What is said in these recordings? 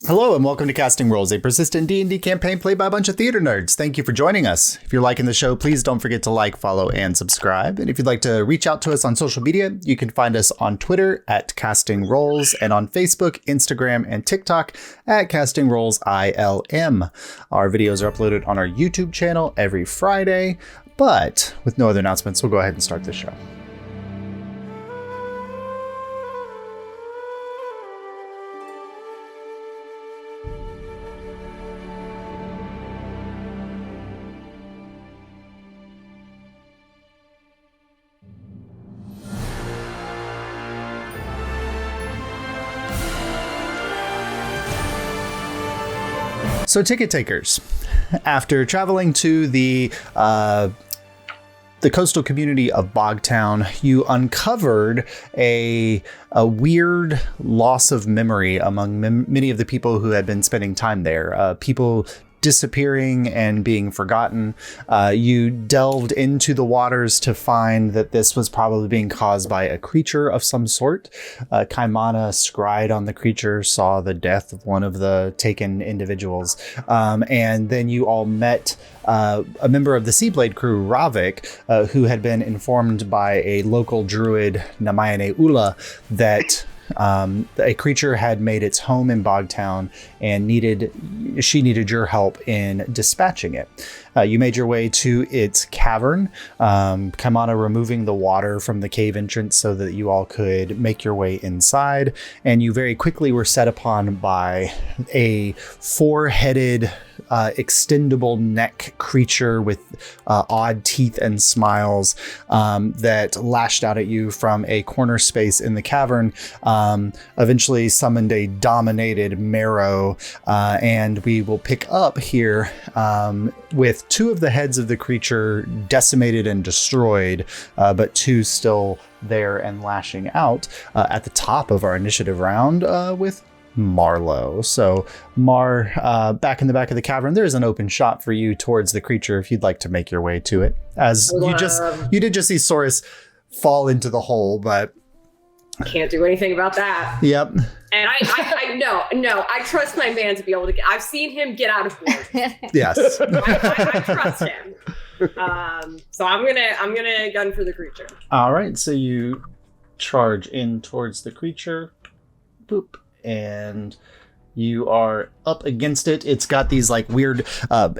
Hello and welcome to Casting Roles, a persistent D&D campaign played by a bunch of theater nerds. Thank you for joining us. If you're liking the show, please don't forget to like, follow, and subscribe. And if you'd like to reach out to us on social media, you can find us on Twitter at Casting Roles and on Facebook, Instagram, and TikTok at Casting Roles ILM. Our videos are uploaded on our YouTube channel every Friday, but with no other announcements, we'll go ahead and start the show. So, ticket takers, after traveling to the coastal community of Bogtown, you uncovered a weird loss of memory among many of the people who had been spending time there. People disappearing and being forgotten. You delved into the waters to find that this was probably being caused by a creature of some sort. Kaimana scryed on the creature, saw the death of one of the taken individuals. And then you all met a member of the Seablade crew, Ravik, who had been informed by a local druid, Namayane Ula, that a creature had made its home in Bogtown and she needed your help in dispatching it. You made your way to its cavern, Kaimana removing the water from the cave entrance so that you all could make your way inside. And you very quickly were set upon by a four-headed, extendable neck creature with odd teeth and smiles that lashed out at you from a corner space in the cavern. Eventually summoned a dominated marrow, and we will pick up here with two of the heads of the creature decimated and destroyed, but two still there and lashing out at the top of our initiative round with Marlowe. So back in the back of the cavern, there's an open shot for you towards the creature if you'd like to make your way to it. As you did just see Saurus fall into the hole, but can't do anything about that. Yep. And I trust my man to be able to I've seen him get out of board. Yes. I trust him. So I'm gonna gun for the creature. All right, so you charge in towards the creature. Boop. And you are up against it. It's got these like weird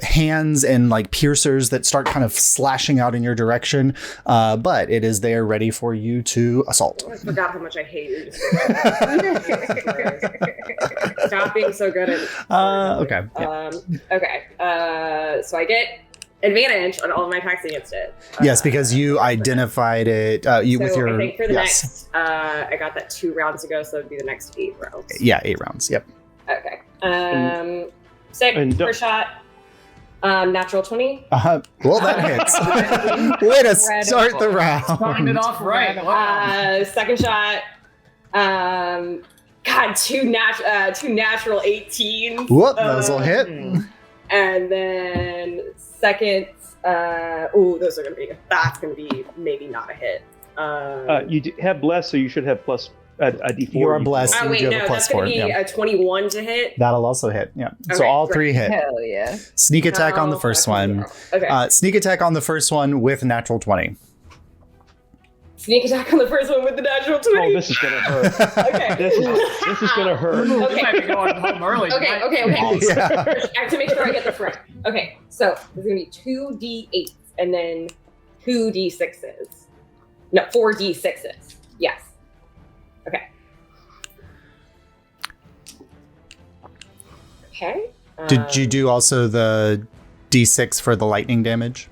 hands and like piercers that start kind of slashing out in your direction. But it is there ready for you to assault. I forgot how much I hate you. Stop being so good at it. Okay. Yeah. Okay. So I get advantage on all of my attacks against it. Yes, because you identified it. With your. I think for the next, I got that 2 rounds ago, so it'd be the next 8 rounds. Yeah, 8 rounds. Yep. Okay. First shot. Natural 20. Well, that hits. Way to start the round. Starting it off right. Wow. Second shot. God, two natural 18s. Whoop, those will hit. And then second, that's gonna be maybe not a hit. You have blessed, so you should have plus a d4. You are blessed. Oh wait, no, that's gonna be a 21 to hit. That'll also hit. Yeah. Okay, so all 3 hit. Hell yeah. Sneak attack on the first one. Okay. Sneak attack on the first one with natural 20. Sneak attack on the first one with the natural 20. Oh, this is gonna hurt. Okay. This is gonna hurt. Okay. You might be going home early. Okay. Yeah. I have to make sure I get the front. Okay, so there's gonna be 2d8s and then 2d6s. No, 4d6s. Yes. Okay. Okay. Did you do also the d6 for the lightning damage?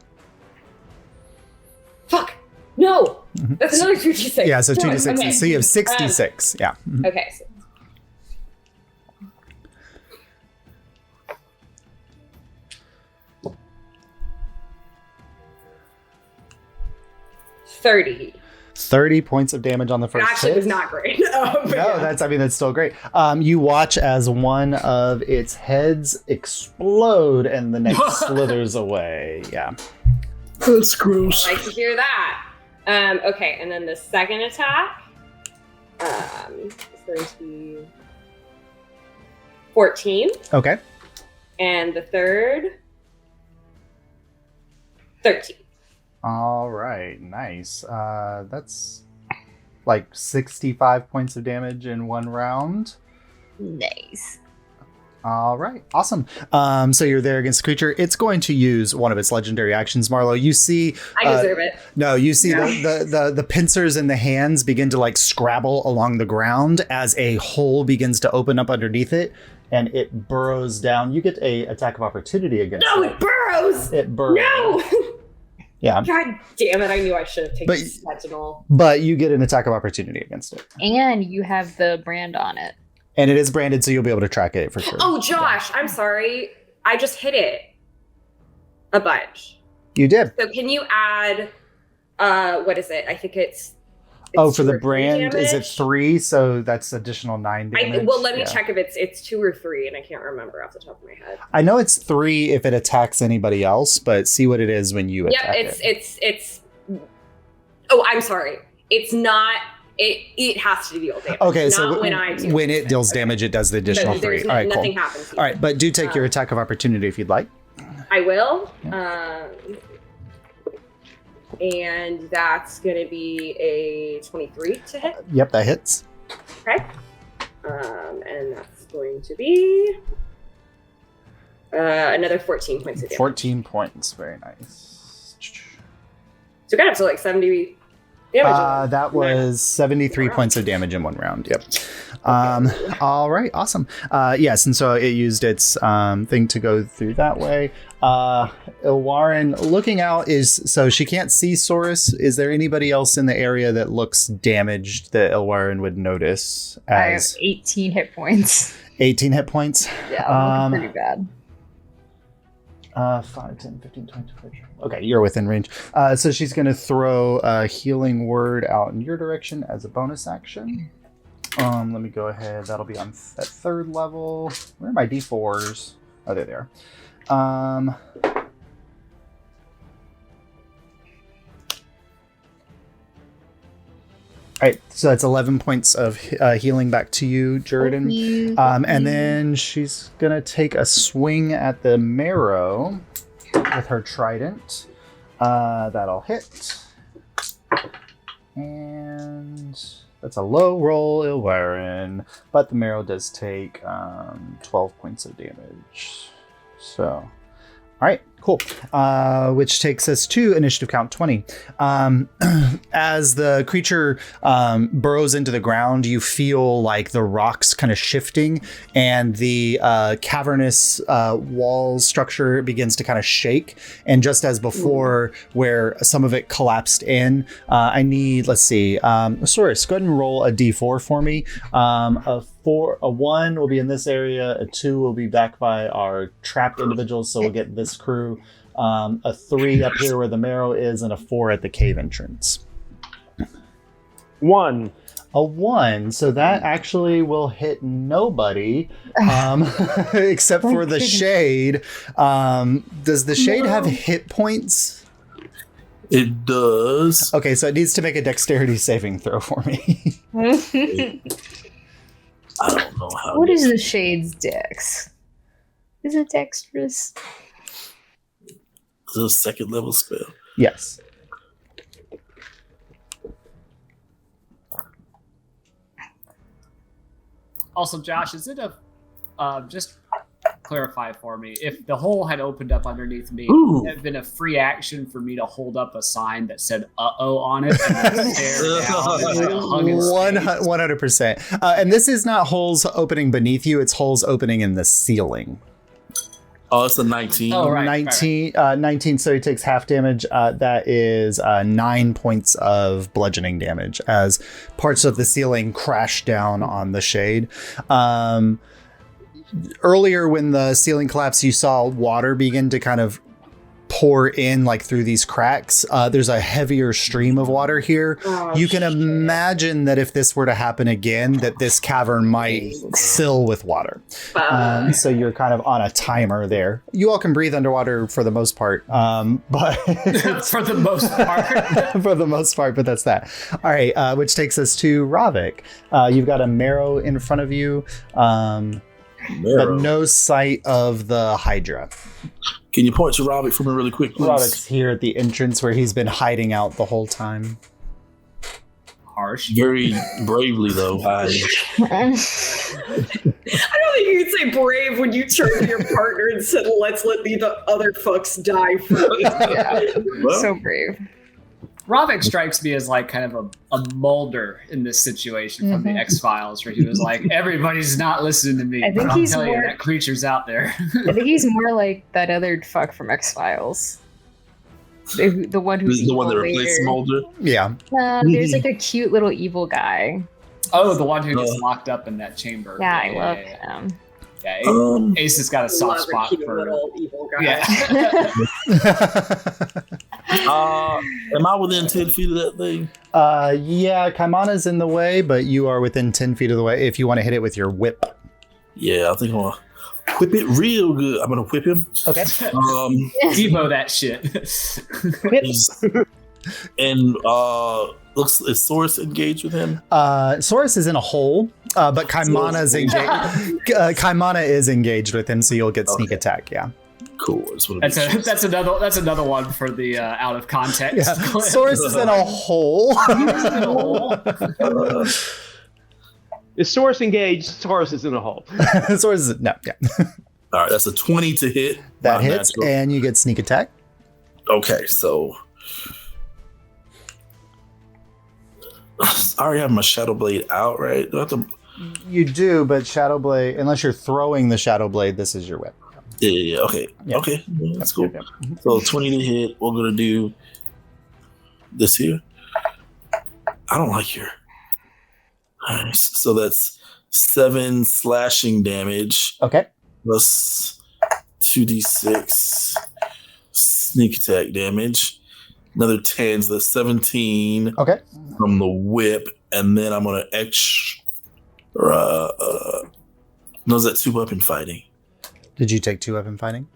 Fuck. No. That's another 2d6. Yeah, so 2d6. Okay. So you have 66. Yeah. Okay. So. $30 points of damage on the first actually hit. Was not great. That's still great. You watch as one of its heads explode and the neck slithers away. Yeah. That's gross. I like to hear that. Okay, and then the second attack is going to be 14. Okay. And the third, 13. All right, nice. That's like 65 points of damage in one round. Nice. All right, awesome. So you're there against the creature. It's going to use one of its legendary actions. Marlo, you see... I deserve it. No, you see the pincers in the hands begin to like scrabble along the ground as a hole begins to open up underneath it, and it burrows down. You get a attack of opportunity against it. No, it burrows! It burrows. No! Yeah. God damn it, I knew I should have taken Sentinel. But you get an attack of opportunity against it. And you have the brand on it. And it is branded, so you'll be able to track it for sure. Oh, Josh, I'm sorry. I just hit it a bunch. You did. So can you add, what is it? I think it's for the brand, is it 3? So that's additional 9 damage. Let me check if it's 2 or 3, and I can't remember off the top of my head. I know it's 3 if it attacks anybody else, but see what it is when you attack it. It's. Oh, I'm sorry. It's not. It has to deal damage. Okay, not so when it deals damage, it does the additional 3. All right, nothing cool. happens. All right, but do take your attack of opportunity if you'd like. I will. Yeah. And that's going to be a 23 to hit. Yep, that hits. Okay. And that's going to be another 14 points of damage. 14 points. Very nice. So got up to like 70 damage. That was 73 points of damage in one round. Yep. All right. Awesome. Yes. And so it used its thing to go through that way. Ilwarin looking out so she can't see Saurus. Is there anybody else in the area that looks damaged that Ilwarin would notice? I have 18 hit points. 18 hit points? Yeah, I'm pretty bad. 5, 10, 15, 20, 30. Okay, you're within range. So she's going to throw a healing word out in your direction as a bonus action. Let me go ahead. That'll be on at 3rd level. Where are my D4s? Oh, there they are. All right, so that's 11 points of healing back to you, Jordan. And then she's going to take a swing at the marrow with her trident. That'll hit. And that's a low roll, Ilwarin. But the marrow does take 12 points of damage. So, all right, cool. Which takes us to initiative count 20. As the creature burrows into the ground, you feel like the rocks kind of shifting, and the cavernous wall structure begins to kind of shake. And just as before, where some of it collapsed in, I need, let's see, Saurus, go ahead and roll a d4 for me. A 1 will be in this area, a 2 will be back by our trapped individuals, so we'll get this crew. A 3 up here where the marrow is, and a 4 at the cave entrance. 1. A 1, so that actually will hit nobody, except for the shade. Does the shade have hit points? It does. Okay, so it needs to make a dexterity saving throw for me. I don't know how. What is the shade's dex? Is it dexterous? It's a 2nd level spell. Yes. Also, Josh, is it just clarify for me, if the hole had opened up underneath me, it had been a free action for me to hold up a sign that said "uh-oh" on it and then stare down as like a hug in space? 100%. And this is not holes opening beneath you, it's holes opening in the ceiling. Oh, it's a 19. Oh, right. 19, 19, so he takes half damage. That is 9 points of bludgeoning damage as parts of the ceiling crash down on the shade. Earlier when the ceiling collapsed, you saw water begin to kind of pour in like through these cracks. There's a heavier stream of water here. You can imagine that if this were to happen again, that this cavern might fill with water. So you're kind of on a timer there. You all can breathe underwater for the most part, but for the most part. For the most part, but that's that. All right, which takes us to Ravik. You've got a marrow in front of you. Marrow. but no sight of the Hydra. Can you point to Robic for me really quick, please? Roddick's here at the entrance where he's been hiding out the whole time. Harsh. Very bravely, though. I don't think you could say brave when you turned to your partner and said, "Let's let the other fucks die first." Yeah. Well, So brave. Ravik strikes me as like kind of a Mulder in this situation from the X-Files, where he was like, everybody's not listening to me. I think but he's I'll tell you, more- that creature's out there. I think he's more like that other fuck from X-Files. The one who's This is the one that evil replaced later. Mulder. Yeah. There's like a cute little evil guy. Oh, the one who gets locked up in that chamber. Yeah, I love him. Yeah, Ace has got a soft Love a spot cute for. little evil guy. Yeah. Am I within 10 feet of that thing? Yeah, Kaimana's in the way, but you are within 10 feet of the way if you want to hit it with your whip. Yeah, I think I'm gonna whip it real good. I'm gonna whip him. Okay. Evo that shit. And looks is Source engaged with him? Saurus is in a hole, but Kaimana's engaged. Kaimana is engaged with him, so you'll get sneak attack. Yeah. Cool. I just wanna be sure. That's another one for the out of context. Yeah. Saurus is in a hole. Is Source engaged? Source is in a hole. Saurus is no. Yeah. All right, that's a 20 to hit. That Not hits, natural. and you get sneak attack. Okay, so I already have my Shadow Blade out, right? Do I have to... You do, but Shadow Blade, unless you're throwing the Shadow Blade, this is your whip. Yeah. Okay. Yeah. Okay. Yeah, that's cool. Yeah. So 20 to hit. We're gonna do this here. I don't like your. All right, so that's 7 slashing damage Okay. plus 2d6 sneak attack damage. Another 10, so that's 17 Okay. from the whip, and then I'm gonna no, is that 2 weapon fighting? Did you take 2 weapon fighting?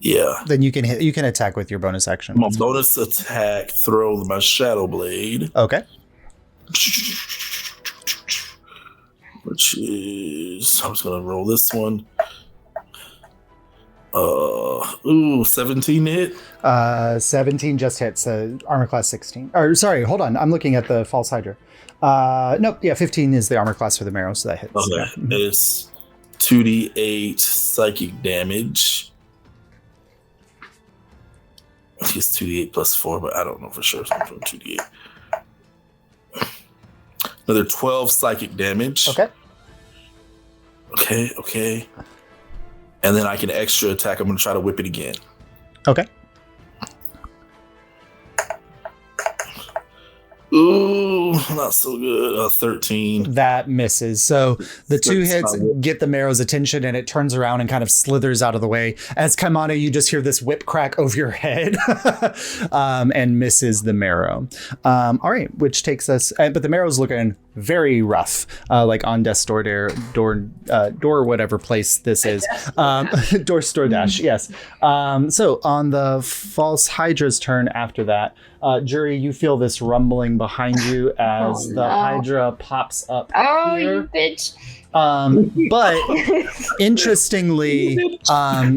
Yeah. Then you can hit. You can attack with your bonus action. My bonus attack, throw my Shadow Blade, Okay. which is, I'm just gonna roll this one. 17 to hit. 17 just hits. Armor class 16. Or sorry, hold on. I'm looking at the False Hydra. Nope. Yeah, 15 is the armor class for the marrow, so that hits. Okay, Yeah. it's 2d8 psychic damage. I think it's 2d8 plus 4, but I don't know for sure. So I'm doing 2d8. Another 12 psychic damage. Okay. Okay. And then I can extra attack. I'm going to try to whip it again. Okay. Ooh, not so good. 13. That misses. So the 2 That's hits not good. get the marrow's attention, and it turns around and kind of slithers out of the way. As Kaimana, you just hear this whip crack over your head and misses the marrow. All right, which takes us, but the marrow's looking very rough, like on death's door, whatever place this is. Door dash, yes. So on the False Hydra's turn after that, Jury, you feel this rumbling behind you as the Hydra pops up Oh, here. you bitch. But interestingly,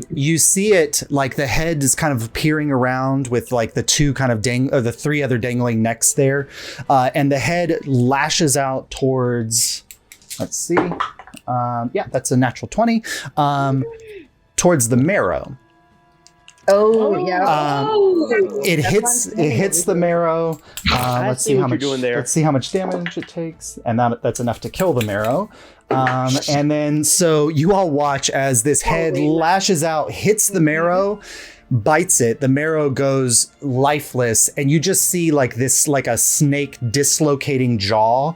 you see it like the head is kind of peering around with like the 2 kind of the 3 other dangling necks there, and the head lashes out towards. Let's see. Yeah, that's a natural 20. Towards the marrow. Oh, yeah. It That's hits. what I'm It saying. hits the marrow. Let's see see what how you're much. doing there. Let's see how much damage it takes, and that's enough to kill the marrow. And then so you all watch as this head lashes out, hits the marrow, bites it. The marrow goes lifeless, and you just see like this, like a snake dislocating jaw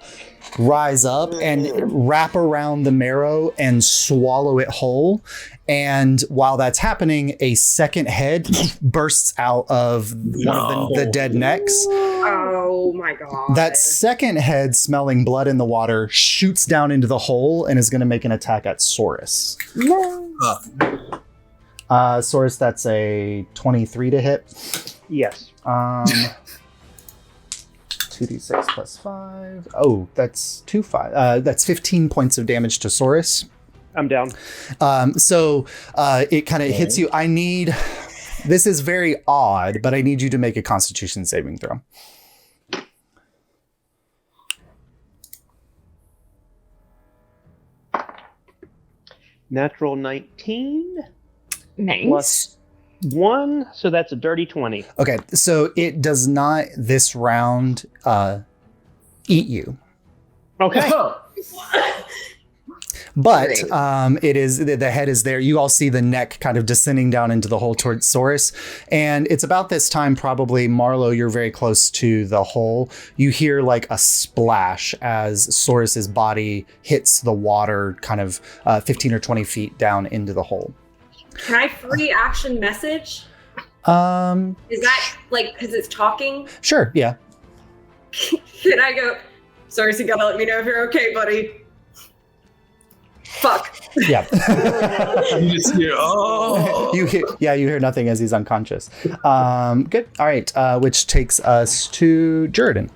rise up and wrap around the marrow and swallow it whole. And while that's happening, a second head bursts out of one of the dead necks. Oh my god. That second head, smelling blood in the water, shoots down into the hole and is going to make an attack at Saurus. No. Saurus, that's a 23 to hit. Yes. 2d6 plus 5. Oh, that's 5. That's 15 points of damage to Saurus. I'm down. So it kind of hits you. This is very odd, but I need you to make a Constitution saving throw. Natural 19 Nice. plus 1, so that's a dirty 20. Okay, so it does not this round eat you. Okay. But Great. it is the head is there. You all see the neck kind of descending down into the hole towards Saurus. And it's about this time, probably, Marlo, you're very close to the hole. You hear like a splash as Saurus's body hits the water kind of 15 or 20 feet down into the hole. Can I free action message? Is that like because it's talking? Sure, yeah. Can I go? Sorry, so you gotta let me know if you're okay, buddy. Fuck. Yeah. You just hear, oh. You hear nothing as he's unconscious. Good. All right. Which takes us to Jordan.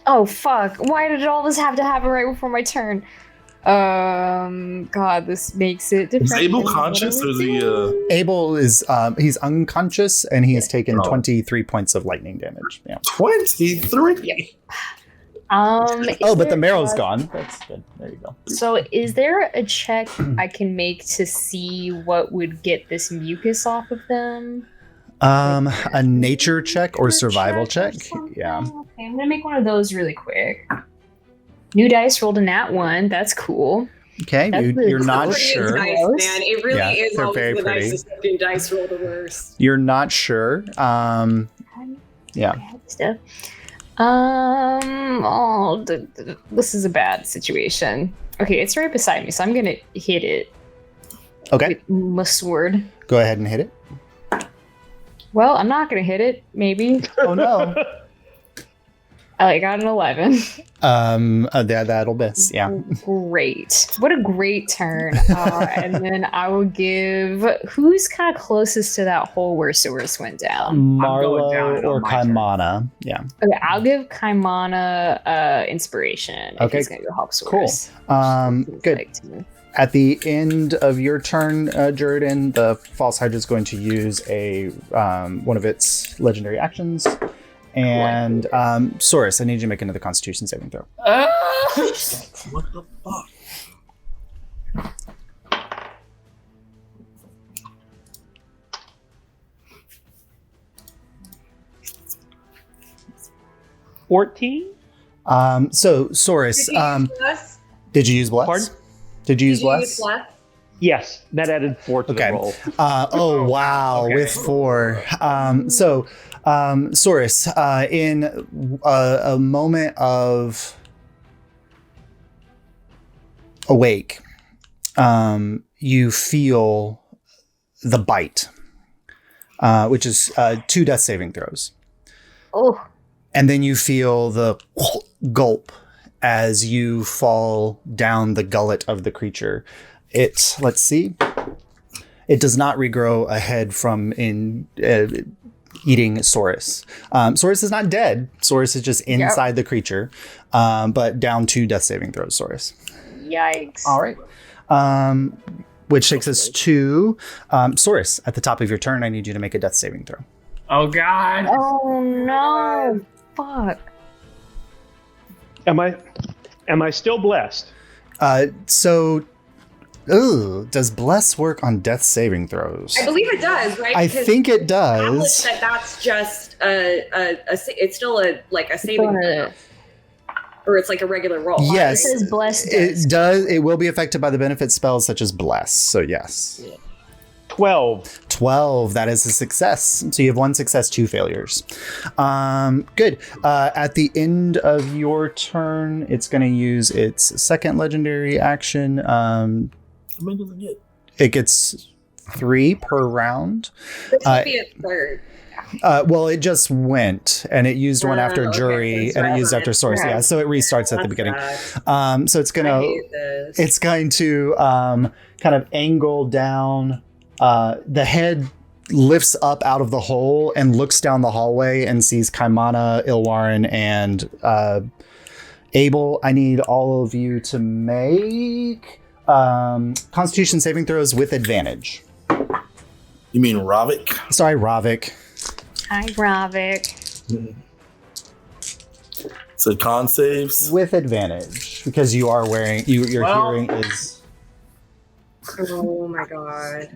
Oh fuck! Why did all this have to happen right before my turn? God, this makes it different. Is Abel conscious or is he? Abel is he's unconscious and he has taken 23 points of lightning damage. Yeah. 23. But the marrow's gone. That's good. There you go. So, is there a check I can make to see what would get this mucus off of them? A nature check or survival check. Yeah. Okay, I'm gonna make one of those really quick. New dice rolled a nat 1. That's cool. Okay. That's really You're not Pretty sure. Dice, man. It really Yeah, is they're always very the pretty. nicest looking dice roll the worst. You're not sure. Yeah. Stuff. This is a bad situation. Okay, it's right beside me, so I'm gonna hit it Okay. with my sword. Go ahead and hit it. Well, I'm not gonna hit it. Maybe Oh no. I got an 11. That'll miss. Yeah. Great. What a great turn. And then I will give who's kind of closest to that hole where Saurus went down. Marlo down or on my turn. Kaimana. Yeah. Okay, I'll give Kaimana inspiration. If Okay, he's gonna go help Cool. Saurus. Good. Like to- At the end of your turn, Jordan, the False Hydra is going to use a one of its legendary actions. And Saurus, I need you to make another Constitution saving throw. What the fuck? $14? So Saurus, did you use bless? Pardon? Did you use bless? Yes, that added 4 to Okay. the roll. Oh wow, Okay. with 4. Saurus, in a moment of awake, you feel the bite, which is 2 death saving throws. Oh, And then you feel the gulp as you fall down the gullet of the creature. Let's see. It does not regrow a head from eating Saurus. Saurus is not dead. Saurus is just inside the creature, but down 2 death saving throws, Saurus. yikes. All right. Which takes us to Saurus. At the top of your turn, I need you to make a death saving throw. Oh god. Oh no. Fuck. Am I still blessed? Does bless work on death saving throws? I believe it does, right? I Because think it established does. that's just it's still a saving throw. Or it's like a regular roll. Yes. It says blessed. It does. It will be affected by the benefit spells such as bless. So yes. 12. 12. That is a success. So you have 1 success, 2 failures. Good. At the end of your turn, it's going to use its second legendary action. How many does it get? It gets 3 per round. This would be a third. Well, it just went, and it used one after okay, jury, so and it it's used after source. right. Yeah, so it restarts at the That's beginning. bad. So it's I gonna hate this. it's going to kind of angle down. The head lifts up out of the hole and looks down the hallway and sees Kaimana, Ilwarin, and Abel. I need all of you to make Constitution saving throws with advantage. You mean Ravik? Sorry, Ravik. Hi, Ravik. So con saves? With advantage, because you are wearing your hearing is Oh my god.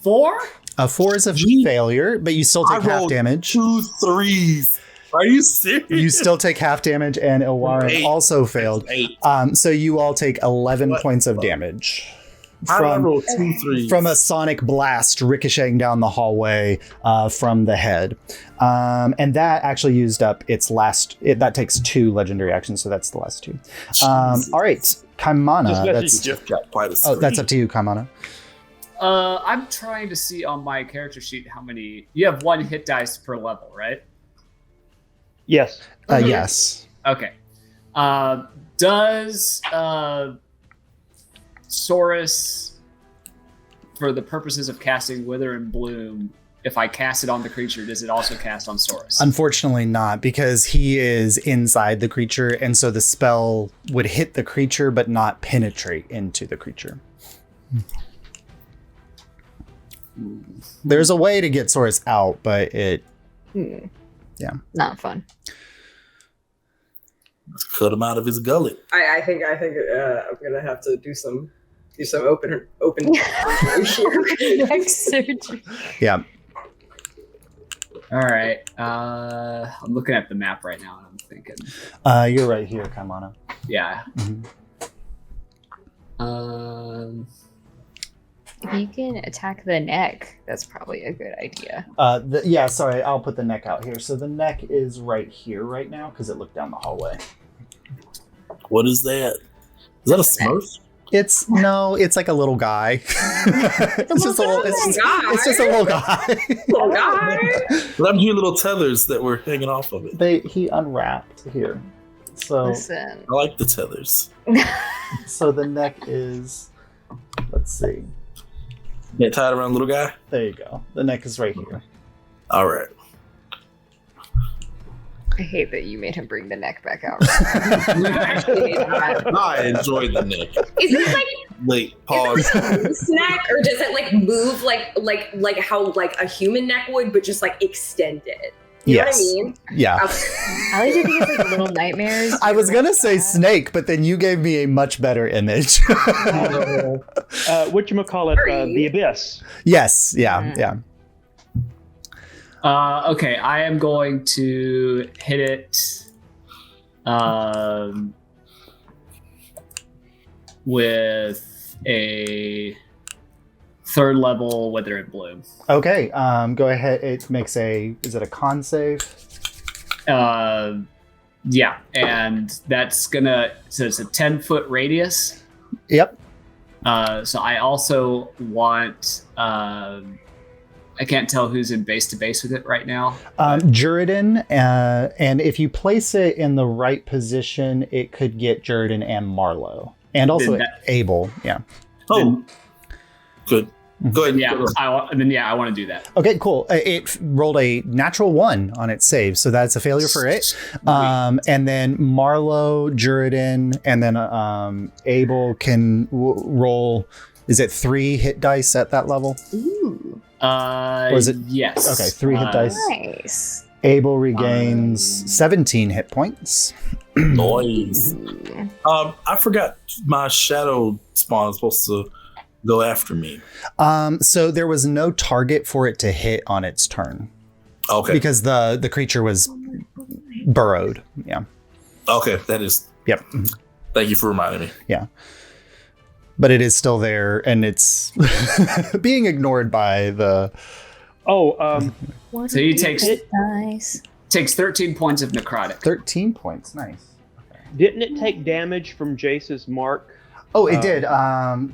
4? a 4 is a failure, but you still take half rolled damage. 2 3s. Are you serious? You still take half damage, and Ilwarin 8. also failed. 8. So you all take 11 What points of the- damage How did I roll 2 3s? from a sonic blast ricocheting down the hallway from the head. And that actually used up its last. That takes 2 legendary actions, so that's the last 2. All right, Kaimana. Just That's Jeff got quite a that's up to you, Kaimana. I'm trying to see on my character sheet how many. You have 1 hit dice per level, right? Yes. Yes. Okay. Does Saurus, for the purposes of casting Wither and Bloom, if I cast it on the creature, does it also cast on Saurus? Unfortunately not, because he is inside the creature, and so the spell would hit the creature but not penetrate into the creature. There's a way to get Saurus out, but it... Yeah. Not fun. Let's cut him out of his gullet. I think I'm gonna have to do some open Next surgery. Yeah. All right. I'm looking at the map right now, and I'm thinking, You're right here, Kaimana. yeah. If you can attack the neck, that's probably a good idea. Yeah, sorry, I'll put the neck out here. So the neck is right here right now, because it looked down the hallway. What is that? Is that a Smurf? It's like a little guy. It's just a little guy. Little guy. But I'm hearing little tethers that were hanging off of it. He unwrapped here. So Listen. I like the tethers. so the neck is, let's see. Get tied around little guy? There you go. The neck is right here. All right. I hate that you made him bring the neck back out. I enjoyed the neck. Is this like Wait, pause. a snack, or does it like move like how like a human neck would, but just like extended? You know what I mean? Yeah. I like to think it's like little nightmares. I was gonna say snake, but then you gave me a much better image. Whatchamacallit, the Abyss. Yes. Yeah. Yeah. Okay, I am going to hit it with a 3rd level Wither and Bloom. Okay. Go ahead. It makes is it a con save? Yeah, and that's so it's a 10-foot radius. Yep. So I also want, I can't tell who's in base to base with it right now. Juridan, and if you place it in the right position, it could get Juridan and Marlowe, and also Abel. Yeah. Oh, good. Go ahead. Yeah, I want to do that. Okay, cool. It rolled a natural 1 on its save, so that's a failure for it. And then Marlowe, Juridan, and then Abel can roll. Is it 3 hit dice at that level? Ooh. Or is it? Yes. Okay, 3 hit dice. Nice. Abel regains 17 hit points. Noise. I forgot my shadow spawn is supposed to go after me. So there was no target for it to hit on its turn. Okay. Because the creature was burrowed. Yeah. Okay, that is. Yep. Thank you for reminding me. Yeah. But it is still there, and it's being ignored by the. So he takes Nice. 13 points of necrotic. 13 points. Nice. Didn't it take damage from Jace's mark? Oh, it did.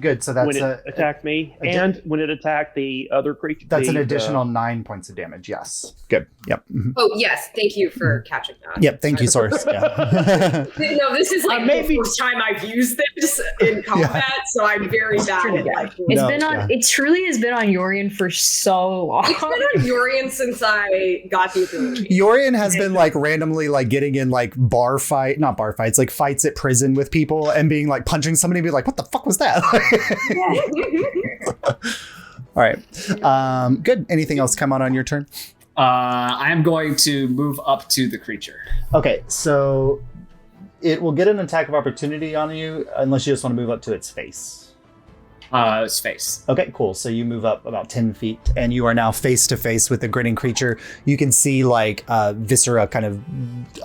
Good. So that's when it attacked me, and when it attacked the other creature. That's an additional 9 points of damage. Yes. Good. Yep. Mhm. Oh yes, thank you for catching that. Yep. Thank you, Source. Yeah. No, this is like maybe- the first time I've used this in combat, so I'm very bad at like. It's been on. It truly has been on Yorian for so long. It's been on Yorian since I got the ability. Yorian has been like randomly like getting in like not bar fights, like fights at prison with people and being like punching somebody, be like, what the fuck was that? All right. Good. Anything else come out on your turn? I'm going to move up to the creature. Okay, so it will get an attack of opportunity on you unless you just want to move up to its face. Its face. Okay, cool. So you move up about 10 feet and you are now face to face with the grinning creature. You can see like viscera kind of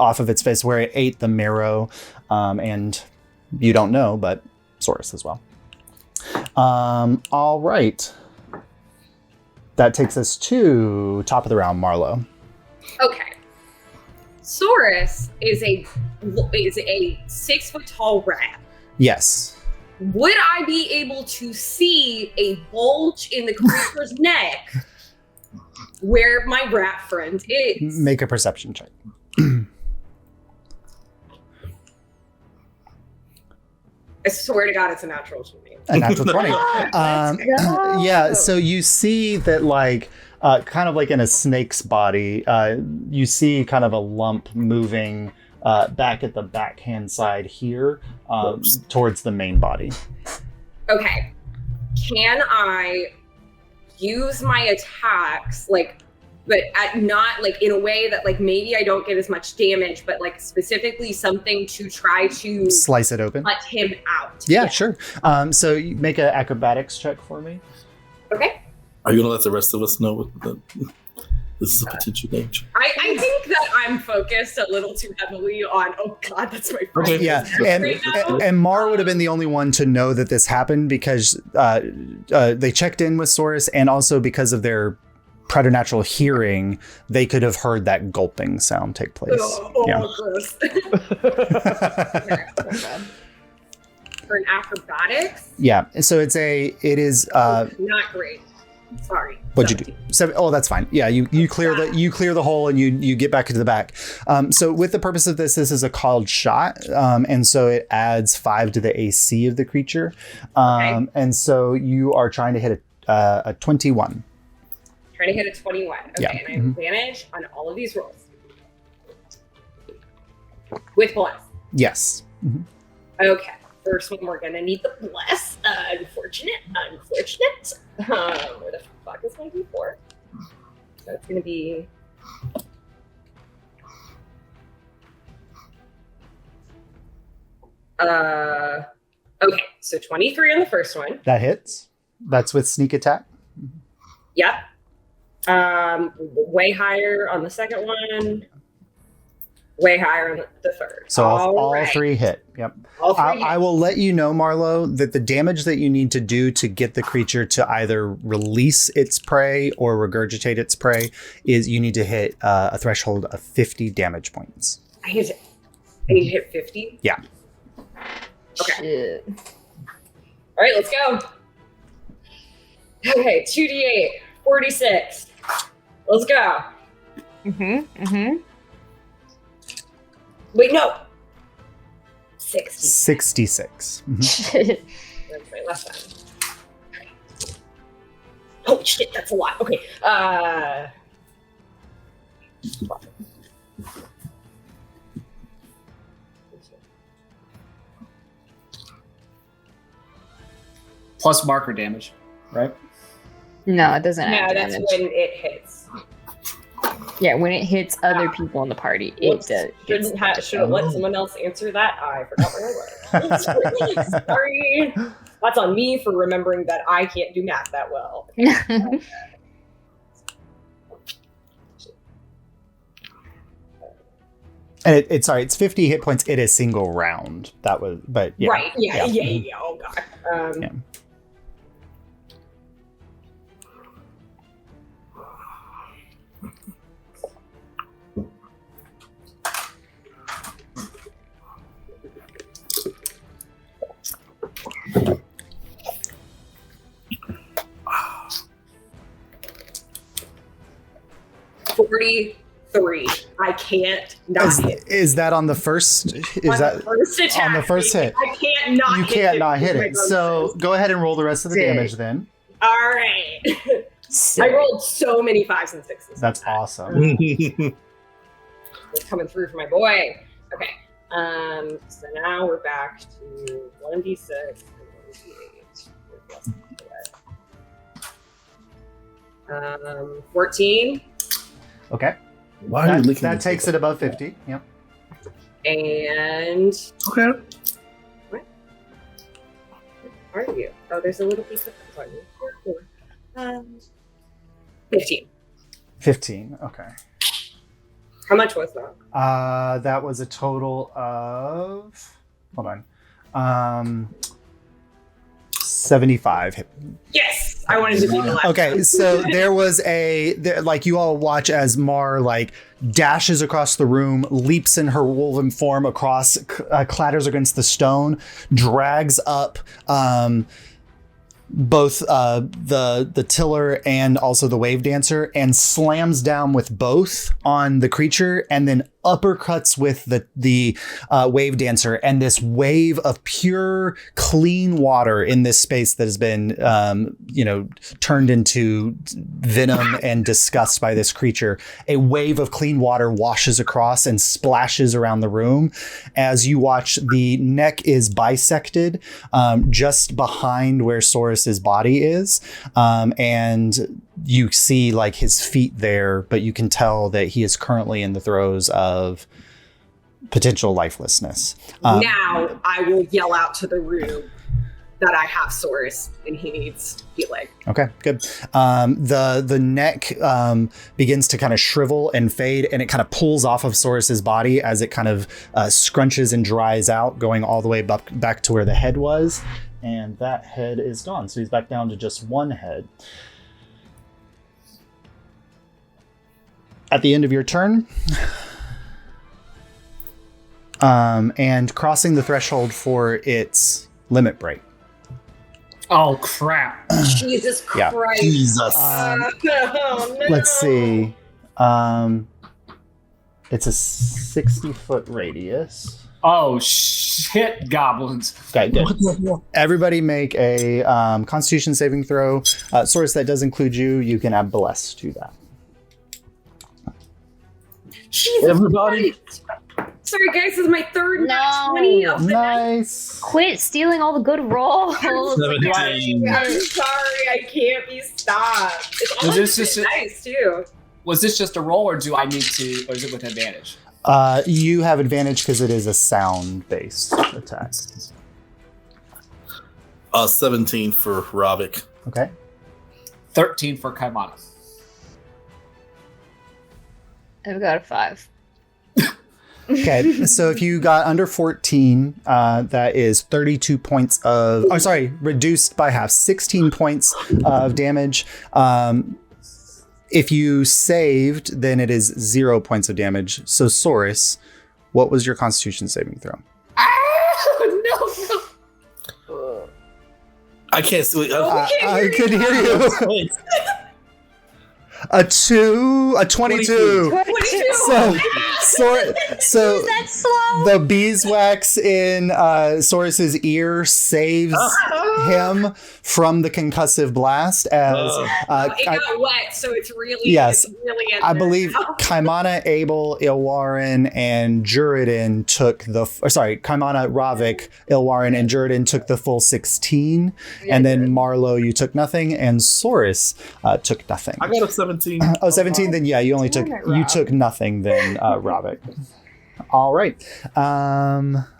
off of its face where it ate the marrow. And you don't know, but Saurus as well. All right. That takes us to top of the round, Marlo. Okay. Saurus is a 6 foot tall rat. Yes. Would I be able to see a bulge in the creature's neck where my rat friend is? Make a perception check. I swear to God, it's a natural 20. A natural 20. Yeah, so you see that like kind of like in a snake's body, you see kind of a lump moving back at the backhand side here towards the main body. Okay. Can I use my attacks, but not like in a way that like maybe I don't get as much damage, but like specifically something to try to slice it open? Cut him out. Yeah, sure. So you make an acrobatics check for me. Okay. Are you going to let the rest of us know what this is a potential danger? I think that I'm focused a little too heavily on, oh God, that's my friend. Okay. Yeah, and Mar would have been the only one to know that this happened because they checked in with Saurus, and also because of their preternatural hearing, they could have heard that gulping sound take place. Gross. For an acrobatics? Yeah, so it is not great. Sorry. What'd you do? Oh, that's fine. Yeah, you clear the hole and you get back into the back. So with the purpose of this is a called shot, and so it adds 5 to the AC of the creature, Okay. And so you are trying to hit a 21. Trying to hit a 21. Okay, Yeah. and I have advantage on all of these rolls. With bless. Yes. Mhm. Okay. First one, we're gonna need the bless. Unfortunate. Where the fuck is my D4? So it's gonna be. Okay, so 23 on the first one. That hits. That's with sneak attack. Yep. Way higher on the second one. Way higher on the third. So all right. 3 hit. Yep. All three hit. I will let you know, Marlo, that the damage that you need to do to get the creature to either release its prey or regurgitate its prey is you need to hit a threshold of 50 damage points. I need to hit 50? Yeah. Okay. Shit. All right, let's go. Okay, 2d8, 46. Let's go. Wait, no. 60. 66. Mhm. That's my left side. Oh shit, that's a lot. Okay. Plus marker damage, right? No, it doesn't No, add that's damage. when it hits. Yeah, when it hits other people in the party, it does. Should have let someone else answer that. I forgot where I was. Sorry. That's on me for remembering that I can't do math that well. And it's 50 hit points in a single round. That was, but yeah. Right. Yeah. Oh god. Yeah. $43. I can't not hit. Is that on the first? Is that The first attack, on the first hit? I can't not You hit can't it not hit with my it. So bonuses. go ahead and roll the rest of the Sick. damage then. All right. I rolled so many 5s and 6s. That's awesome. It's coming through for my boy. Okay. So now we're back to 1d6 and 1d8. 14. Okay. Why are you licking That takes it above 50. Yep. And Okay. where are you? Oh, there's a little piece of on you. 15. 15. Okay. How much was that? That was a total of. Hold on. 75. Yes, I wanted to be the last. Okay, so there was like you all watch as Mar like dashes across the room, leaps in her woven form across, clatters against the stone, drags up both the tiller and also the wave dancer, and slams down with both on the creature, and then uppercuts with the wave dancer, and this wave of pure clean water in this space that has been turned into venom and disgust by this creature. A wave of clean water washes across and splashes around the room as you watch. The neck is bisected just behind where Saurus's body is, and you see like his feet there, but you can tell that he is currently in the throes of potential lifelessness. Now I will yell out to the room that I have Saurus and he needs healing. Okay, good. The neck begins to kind of shrivel and fade, and it kind of pulls off of Saurus's body as it kind of scrunches and dries out, going all the way back to where the head was. And that head is gone. So he's back down to just one head. At the end of your turn, and crossing the threshold for its limit break. Oh crap! Jesus Yeah. Christ! Jesus. Oh, no. Let's see. It's a 60-foot radius. Oh shit! Goblins. Okay, good. Everybody make a Constitution saving throw. Source, that does include you. You can add bless to that. Jesus Everybody. Christ. Sorry guys, this is my third nat No. 20 of the night. Nice. Quit stealing all the good rolls. 17. I'm sorry, I can't be stopped. It's Was almost this just nice too. Was this just a roll, or do I need to, or is it with advantage? You have advantage because it is a sound-based attack. 17 for Ravik. Okay. 13 for Kaimana. I've got a 5. Okay, so if you got under 14, that is 32 points of... Oh, sorry, reduced by half. 16 points of damage. If you saved, then it is 0 points of damage. So, Saurus, what was your Constitution saving throw? No. I can't see. I could hear you. Wait. A 22. 22. So That's slow. the beeswax in Saurus's ear saves him from the concussive blast. As It got wet, so it's really Yes. it's really in I there believe now. Kaimana, Abel, Ilwarin, and Juridin took Kaimana, Ravik, Ilwarin, and Juridin took the full 16, and then Marlowe, you took nothing, and Saurus took nothing. I got a 17. 17, then yeah, you only took Damn it, you Rob. took nothing then, Ravik. All right.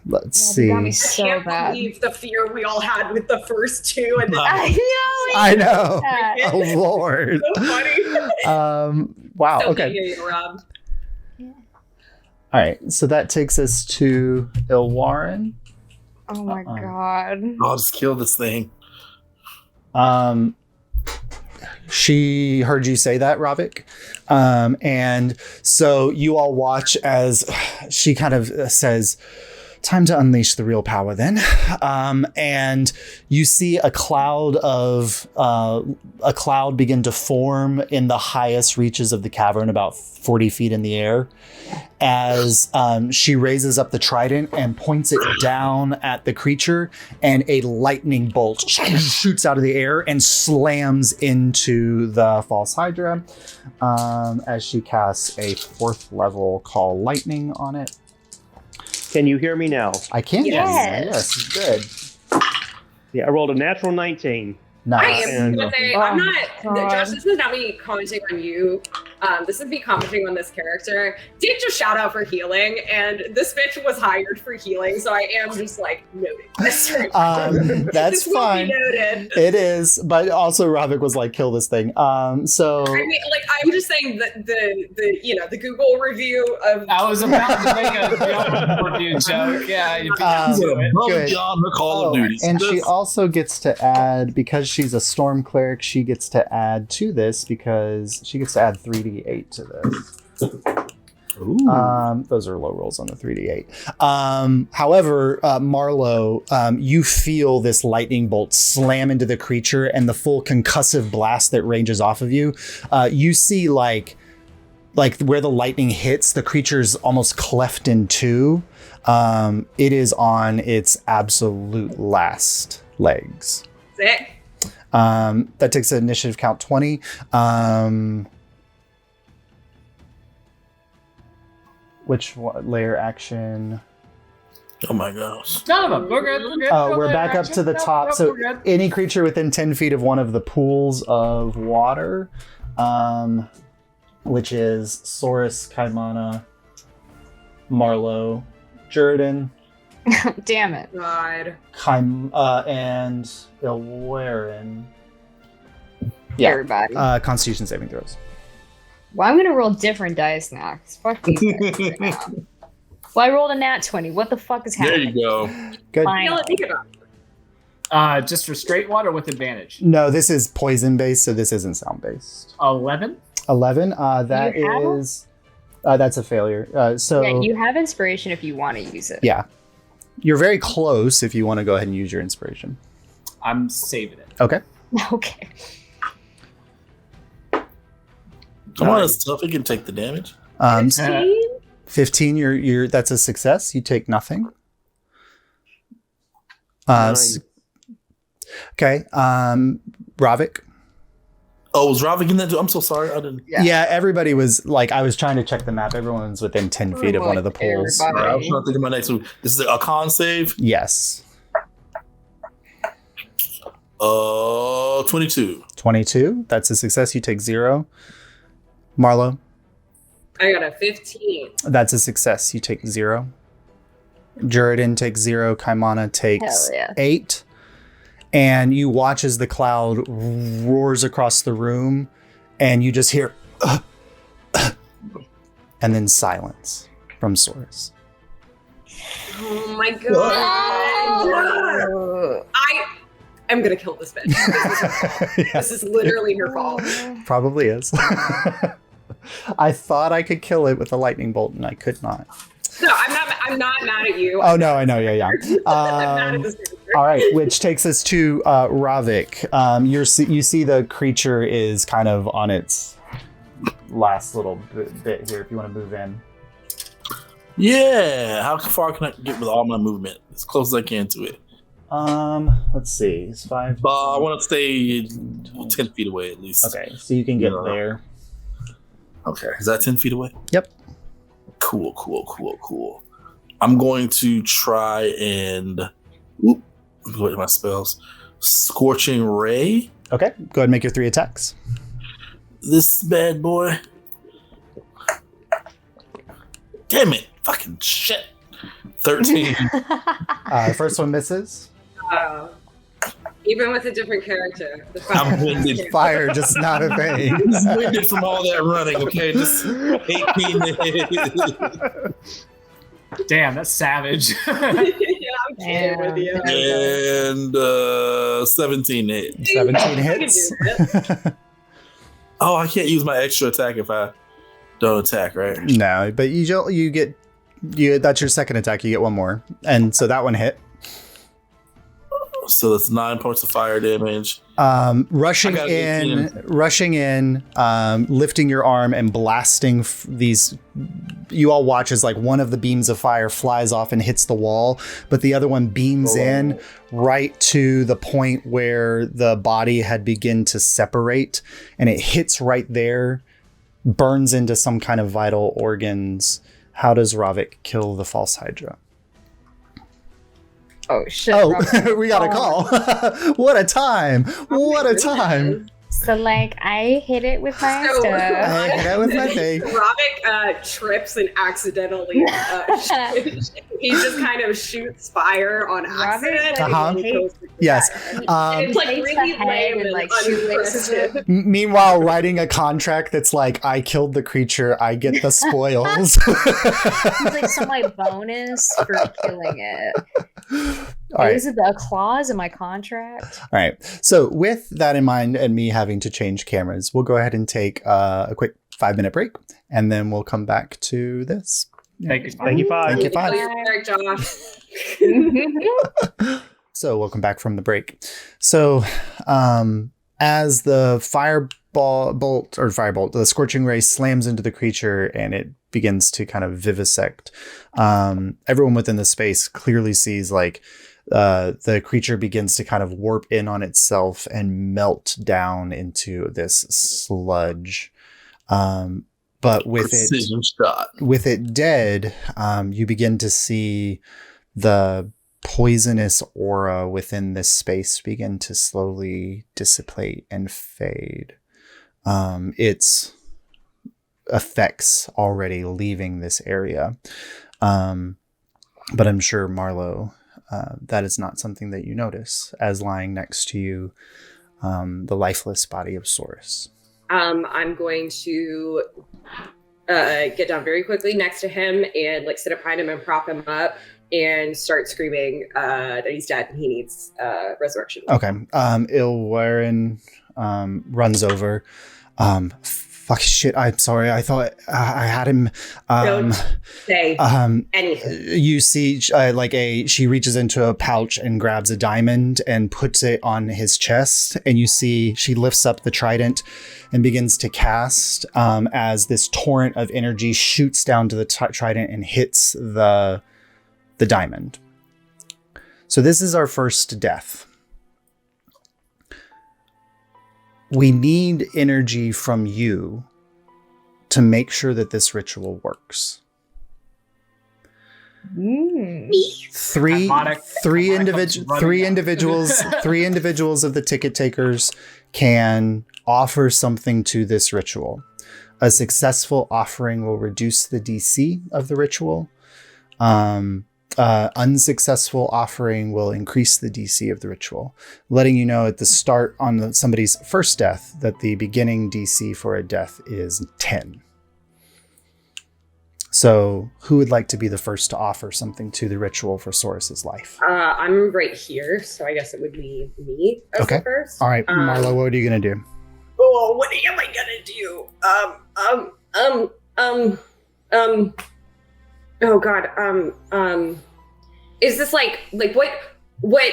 Let's You got me see. so Can't bad. believe the fear we all had with the first two, and then I know. I know. that. Oh Lord. so funny. Wow. So Okay. good, Rob. All right. So that takes us to Ilwarin. Oh my Uh-uh. god. I'll just kill this thing. She heard you say that, Ravik. And so you all watch as she kind of says, time to unleash the real power then. And you see a cloud begin to form in the highest reaches of the cavern, about 40 feet in the air, as she raises up the trident and points it down at the creature, and a lightning bolt shoots out of the air and slams into the False Hydra as she casts a 4th level Call Lightning on it. Can you hear me now? I can. Yes. Yes. Good. Yeah, I rolled a natural 19. I Nice. am gonna say, I'm not, God. Josh, this is not me commenting on you. This is me commenting on this character. Did just shout out for healing, and this bitch was hired for healing, so I am just like noting this. That's This will be fine. noted. It is, but also Ravik was like, kill this thing. So I mean, like, I'm just saying that the Google review of I was about to make a jump review joke. Yeah, you beat Um, me to it. Above good. and beyond her Call of Duty. and she also gets to add, because she's a storm cleric, she gets to add to this because she gets to add 3d8 to this. Those are low rolls on the 3d8. However, Marlowe, you feel this lightning bolt slam into the creature and the full concussive blast that ranges off of you. You see like where the lightning hits, the creature's almost cleft in two. It is on its absolute last legs. sick. That takes an initiative count 20. Which layer action? Oh my gosh. None of them. We're good. We're good. Oh, we're back up to the top. Nope, So we're good. any creature within 10 feet of one of the pools of water, which is Saurus, Kaimana, Marlowe, Jurden, Damn it. God. and Ilwerin. Yeah. Everybody. Constitution saving throws. Well, I'm gonna roll different dice now. 'Cause fuck these guys right now. Well, I rolled a nat 20. What the fuck is There happening? you go. Good. Fine. Feel it, think about it. Just for straight water with advantage. No, this is poison based, so this isn't sound based. 11. 11. That You have 'em? is. That's a failure. So Yeah, you have inspiration if you want to use it. yeah, you're very close. If you want to go ahead and use your inspiration. I'm saving it. Okay. Okay. Come on, it's tough. It can take the damage. 15. You're. That's a success. You take nothing. Okay. Ravik. Oh, was Ravik in that too? I'm so sorry. I didn't. Yeah. Everybody was like, I was trying to check the map. Everyone's within 10 feet of one of the pools. Everybody. I was trying to think of my next move. This is a con save. Yes. 22. 22. That's a success. You take 0. Marlowe. I got a 15. That's a success. You take 0. Jurden takes 0. Kaimana takes Hell yeah. 8. And you watch as the cloud roars across the room, and you just hear, and then silence from Saurus. Oh my god. I'm gonna kill this bitch. This is her fault. Yeah, This is literally her fault. probably is. I thought I could kill it with a lightning bolt, and I could not. No, I'm not mad at you. Oh no, I know, yeah. I'm mad at this character. All right, which takes us to Ravik. You see the creature is kind of on its last little bit here. If you want to move in, Yeah. How far can I get with all my movement? As close as I can to it. let's see, it's 5. I want to stay 10 feet away at least. Okay, so you can get Yeah. there. Okay. Is that 10 feet away? Yep. Cool. I'm going to try and go to my spells. Scorching Ray. Okay, go ahead and make your 3 attacks. This bad boy. Damn it. Fucking shit. 13. The first one misses. Even with a different character. The I'm winded. Fire, just not a thing. Just winded from all that running, okay? Just 18 to hit. Damn, that's savage. Yeah, I'm kidding with you. And 17 to hit. 17 I can hits. do it. Oh, I can't use my extra attack if I don't attack, right? No, but you get that's your second attack. You get one more, and so that one hit. So that's 9 points of fire damage. Rushing I got in, lifting your arm and blasting these. You all watch as like one of the beams of fire flies off and hits the wall, but the other one beams in right to the point where the body had begun to separate, and it hits right there, burns into some kind of vital organs. How does Ravik kill the False Hydra? Oh shit! Oh, Robert. we got a call. What a time! What a time! So like, I hit it with my So- stuff. I hit it with my thing. Ravik trips and accidentally he just kind of shoots fire on accident. Uh-huh. And he kills the Yes. guy. It's like Takes really the head lame and, and like, shoelaces it. unimpressive. Meanwhile, writing a contract that's like, I killed the creature, I get the spoils. It's like some like bonus for killing it. All right. Is it a clause in my contract? All right. So, with that in mind, and me having to change cameras, we'll go ahead and take a quick 5-minute break, and then we'll come back to this. Thank you. Thank you, Five. Thank you, Kill Five. your character, Josh. So, welcome back from the break. So, as the firebolt, the scorching ray slams into the creature and it begins to kind of vivisect, everyone within the space clearly sees like the creature begins to kind of warp in on itself and melt down into this sludge. But with Precision shot. with it dead, you begin to see the poisonous aura within this space begin to slowly dissipate and fade. Its effects already leaving this area. But I'm sure, Marlo, that is not something that you notice as lying next to you, the lifeless body of Saurus. I'm going to get down very quickly next to him and like sit up behind him and prop him up and start screaming that he's dead and he needs resurrection. Okay. Ilwaren runs over. Fuck shit. I'm sorry. I thought I had him. Don't say anything. You see, she reaches into a pouch and grabs a diamond and puts it on his chest, and you see she lifts up the trident and begins to cast as this torrent of energy shoots down to the trident and hits the diamond. So this is our first death. We need energy from you to make sure that this ritual works. Three individuals of the ticket takers can offer something to this ritual. A successful offering will reduce the DC of the ritual. Unsuccessful offering will increase the DC of the ritual, letting you know at the start on somebody's first death that the beginning DC for a death is 10. So who would like to be the first to offer something to the ritual for Saurus's life? I'm right here, so I guess it would be me as the first. All right, Marlo, what are you going to do? Oh, what am I gonna do? Oh God. Is this like what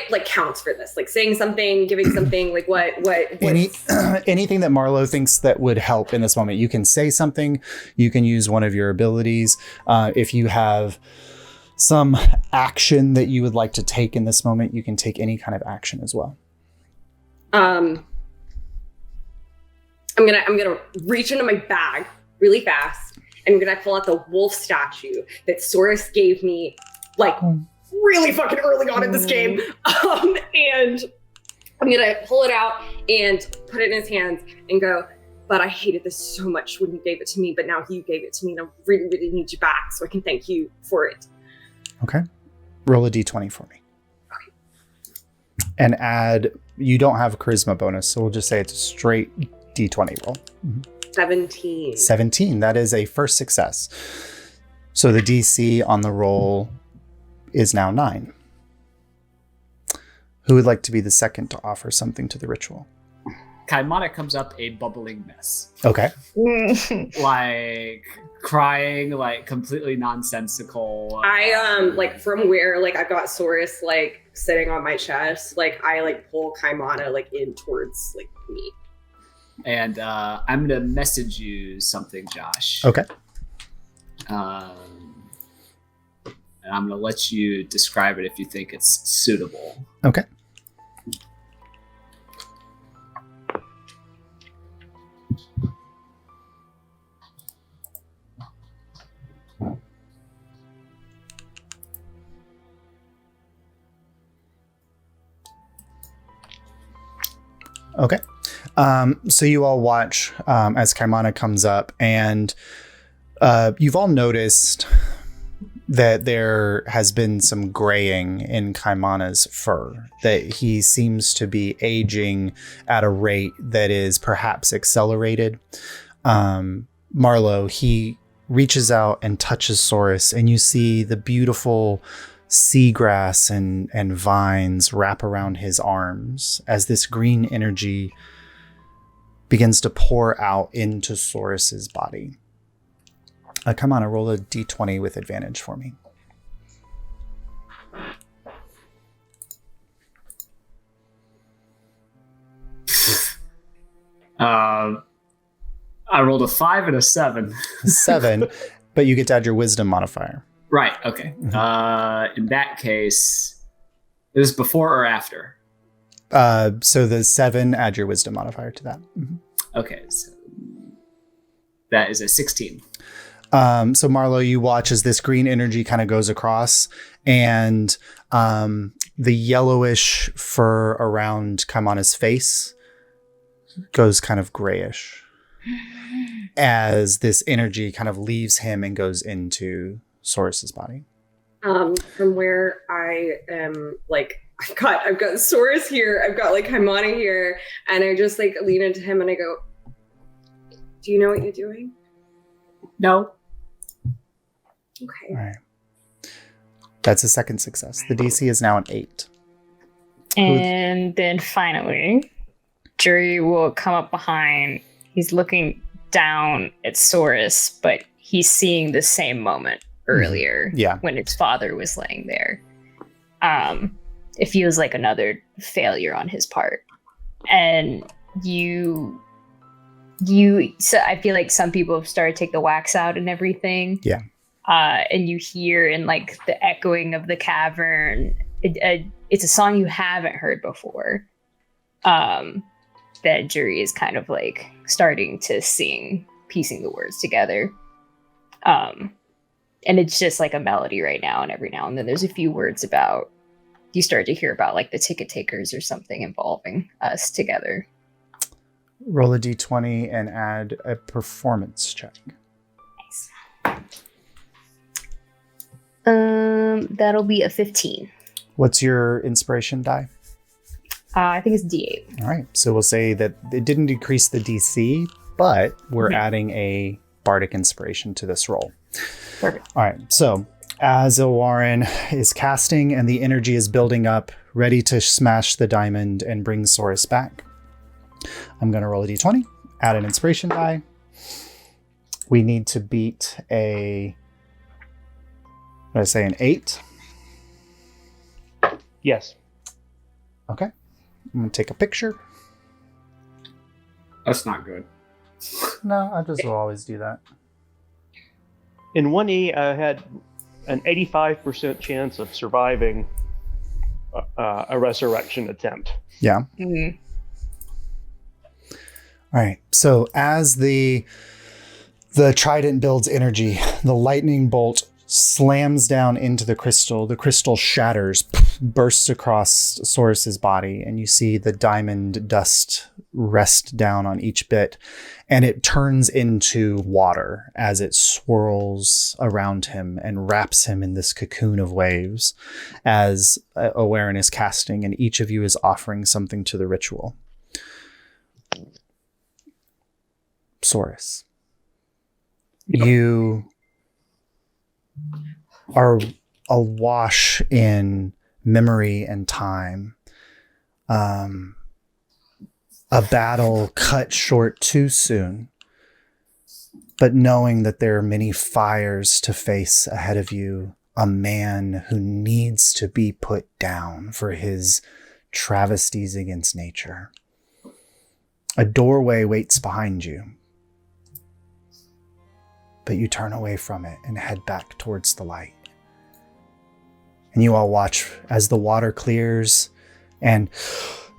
like counts for this? Like saying something, giving something, like what? Anything that Marlo thinks that would help in this moment. You can say something. You can use one of your abilities. If you have some action that you would like to take in this moment, you can take any kind of action as well. I'm gonna reach into my bag really fast, and I'm gonna pull out the wolf statue that Saurus gave me, like really fucking early on in this game, and I'm gonna pull it out and put it in his hands and go, but I hated this so much when you gave it to me, but now you gave it to me and I really, really need you back so I can thank you for it. Okay. Roll a d20 for me. Okay. And add, you don't have a charisma bonus, so we'll just say it's a straight d20 roll. 17. That is a first success. So the DC on the roll is now 9. Who would like to be the second to offer something to the ritual? Kaimana comes up a bubbling mess. Okay. Like crying, like completely nonsensical. I like from where like I've got Saurus like sitting on my chest, like I like pull Kaimana like in towards like me. And I'm gonna message you something, Josh. Okay. And I'm gonna let you describe it if you think it's suitable. Okay. Okay. So you all watch as Kaimana comes up, and you've all noticed that there has been some graying in Kaimana's fur, that he seems to be aging at a rate that is perhaps accelerated. Marlo, he reaches out and touches Saurus, and you see the beautiful seagrass and vines wrap around his arms as this green energy begins to pour out into Saurus's body. Come on, roll a d20 with advantage for me. I rolled a 5 and a 7. 7, but you get to add your wisdom modifier. Right, okay. In that case, is this before or after? So the 7, add your wisdom modifier to that. Okay, so that is a 16. So Marlo, you watch as this green energy kind of goes across, and the yellowish fur around Kaimana's face goes kind of grayish as this energy kind of leaves him and goes into Saurus's body. From where I am, like, I've got Saurus here, I've got like Kaimana here, and I just like lean into him and I go, "Do you know what you're doing?" No. Okay. All right. That's a second success. The DC is now an 8. And then finally, Jury will come up behind. He's looking down at Saurus, but he's seeing the same moment earlier when his father was laying there. It feels like another failure on his part. And so I feel like some people have started to take the wax out and everything. Yeah. And you hear in like the echoing of the cavern, it's a song you haven't heard before. That Jury is kind of like starting to sing, piecing the words together. And it's just like a melody right now, and every now and then there's a few words about, you start to hear about like the ticket takers or something involving us together. Roll a d20 and add a performance check. Nice. That'll be a 15. What's your inspiration die? I think it's D8. All right. So we'll say that it didn't decrease the DC, but we're adding a bardic inspiration to this roll. Perfect. All right. So as Ilwarren is casting and the energy is building up, ready to smash the diamond and bring Saurus back, I'm going to roll a d20, add an inspiration die. We need to beat an 8. Yes. Okay. I'm going to take a picture. That's not good. No, I just will always do that. In 1E, I had an 85% chance of surviving a resurrection attempt. Yeah. Mm-hmm. All right. So as the trident builds energy, the lightning bolt slams down into the crystal shatters, bursts across Saurus's body, and you see the diamond dust rest down on each bit, and it turns into water as it swirls around him and wraps him in this cocoon of waves as Owarin is casting, and each of you is offering something to the ritual. Saurus, you are awash in memory and time. A battle cut short too soon, but knowing that there are many fires to face ahead of you, a man who needs to be put down for his travesties against nature. A doorway waits behind you, but you turn away from it and head back towards the light. And you all watch as the water clears, and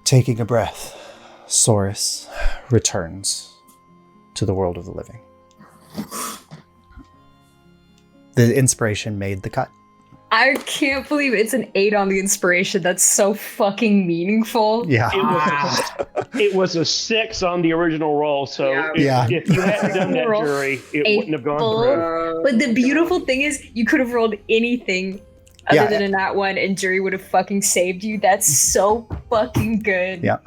taking a breath, Saurus returns to the world of the living. The inspiration made the cut. I can't believe it's an 8 on the inspiration. That's so fucking meaningful. Yeah. It was a 6 on the original roll, so Yeah. if you hadn't done that, Roll Jury, it a wouldn't have gone full- through. But the beautiful thing is, you could have rolled anything other than a nat 1, and Jury would have fucking saved you. That's so fucking good. Yeah.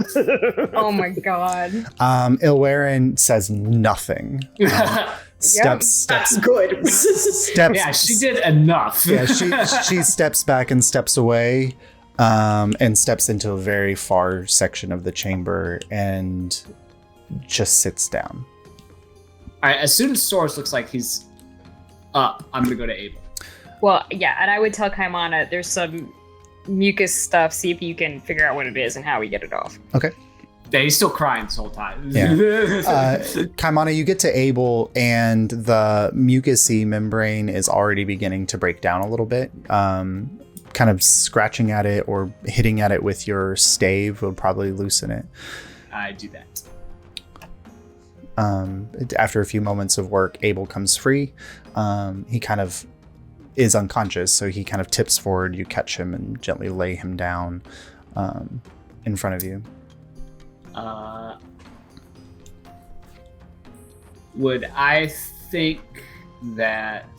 Oh my god. Ilwaren says nothing. Steps. That's good. Steps. Yeah, she did enough. Yeah, she steps back and steps away, and steps into a very far section of the chamber and just sits down. All right, as soon as Soros looks like he's up, I'm gonna go to Abel. Well, yeah, and I would tell Kaimana there's some mucus stuff. See if you can figure out what it is and how we get it off. Okay. Yeah, he's still crying this whole time. Yeah. Kaimana, you get to Abel, and the mucousy membrane is already beginning to break down a little bit. Kind of scratching at it or hitting at it with your stave will probably loosen it. I do that. After a few moments of work, Abel comes free. He kind of is unconscious, so he kind of tips forward. You catch him and gently lay him down in front of you. Would I think that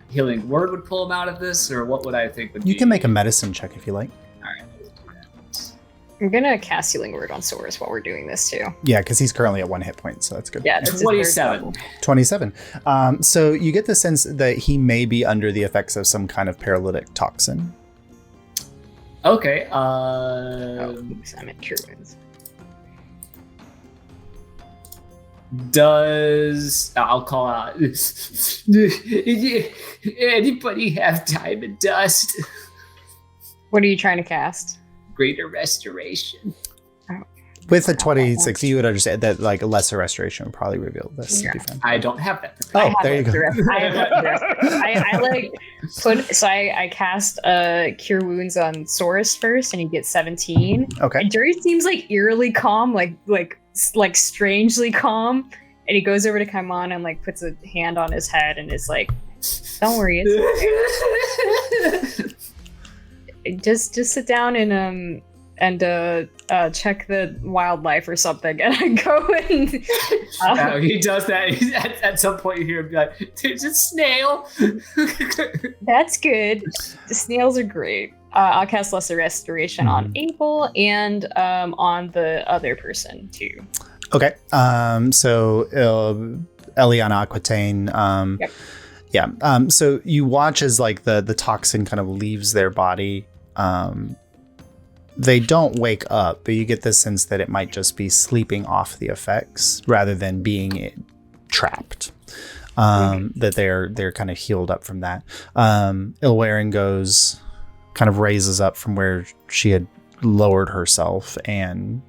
Healing Word would pull him out of this, or what would I think would You be? can make a medicine check if you like. All right, let's do that. I'm gonna cast Healing Word on Soros while we're doing this too. Yeah, because he's currently at 1 hit point, so that's good. Yeah, that's his third 27. level. 27. So you get the sense that he may be under the effects of some kind of paralytic toxin. Okay. Oops, I'm at Cure Wounds. Does I'll call out? Anybody have time and dust? What are you trying to cast? Greater restoration. With a 26, you would understand that like a lesser restoration would probably reveal this. Yeah. I don't have that. Oh, there you go. I like I cast Cure Wounds on Soros first, and he gets 17. Okay. And Jerry seems like eerily calm, like strangely calm, and he goes over to Kaimana and like puts a hand on his head and is like, "Don't worry, it's okay. Just sit down and check the wildlife or something." And I go and He does that. At some point, you hear him be like, "There's a snail." that's good. The snails are great. I'll cast Lesser Restoration on Abel and on the other person too. Okay. So Eliana Aquitaine. Yep. Yeah. So you watch as like the toxin kind of leaves their body. They don't wake up, but you get the sense that it might just be sleeping off the effects rather than being trapped. That they're kind of healed up from that. Ilwaren kind of raises up from where she had lowered herself and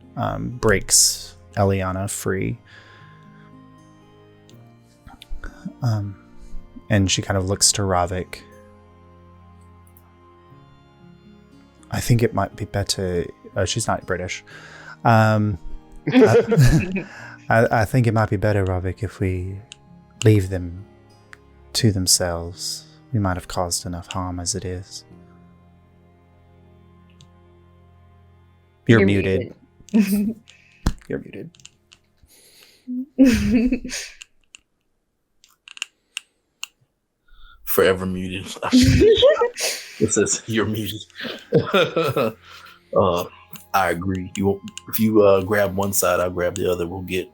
breaks Eliana free. And she kind of looks to Ravik. I think it might be better. She's not British. I think it might be better, Ravik, if we leave them to themselves. We might have caused enough harm as it is. You're muted. You're muted. Forever muted. It says you're muted. I agree. If you grab one side, I'll grab the other. We'll get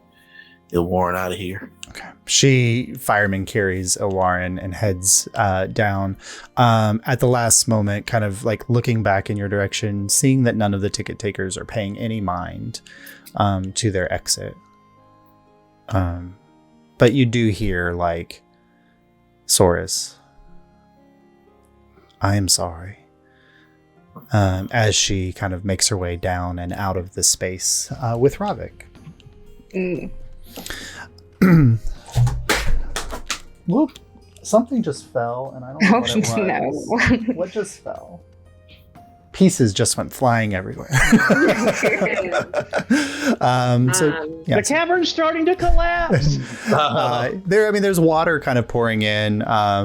Ilwarren out of here. Okay. Fireman carries Ilwarren and heads down. At the last moment, kind of like looking back in your direction, seeing that none of the ticket takers are paying any mind to their exit. But you do hear like, Soros, I am sorry. As she kind of makes her way down and out of the space with Ravik. Whoop. Something just fell, and I don't know what it was. No. What just fell? pieces just went flying everywhere. The cavern's starting to collapse. There's water kind of pouring in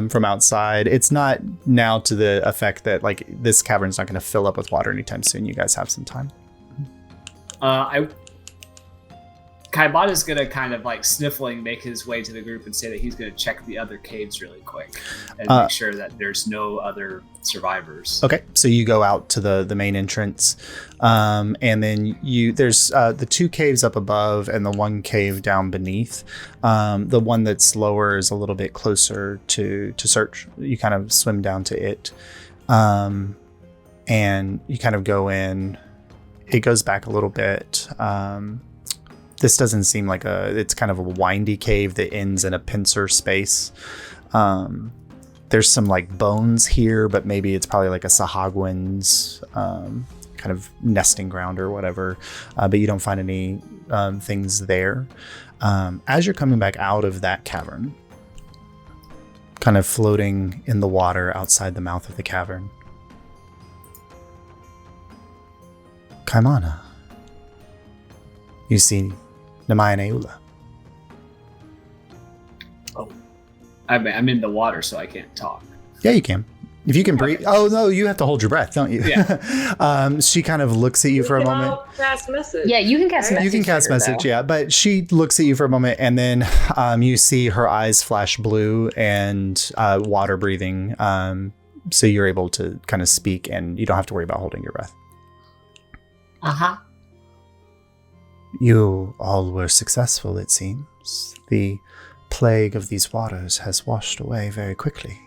from outside. It's not now to the effect that like this cavern's not going to fill up with water anytime soon. You guys have some time. Kaibata's gonna kind of like sniffling make his way to the group and say that he's gonna check the other caves really quick and make sure that there's no other survivors. Okay, so you go out to the main entrance, and then there's the 2 caves up above and the 1 cave down beneath. The one that's lower is a little bit closer to search. You kind of swim down to it, and you kind of go in. It goes back a little bit. This doesn't seem like it's kind of a windy cave that ends in a pincer space. There's some like bones here, but maybe it's probably like a Sahagwin's kind of nesting ground or whatever. But you don't find any things there. As you're coming back out of that cavern, kind of floating in the water outside the mouth of the cavern, Kaimana, you see Namaya Neula. Oh, I'm in the water, so I can't talk. Yeah, you can. If you can breathe. Oh, no, you have to hold your breath, don't you? Yeah. She kind of looks at you for a moment. Cast message. Yeah, you can cast message. You can cast message, though. yeah. But she looks at you for a moment, and then you see her eyes flash blue and water breathing. So you're able to kind of speak, and you don't have to worry about holding your breath. Uh-huh. You all were successful, it seems. The plague of these waters has washed away very quickly.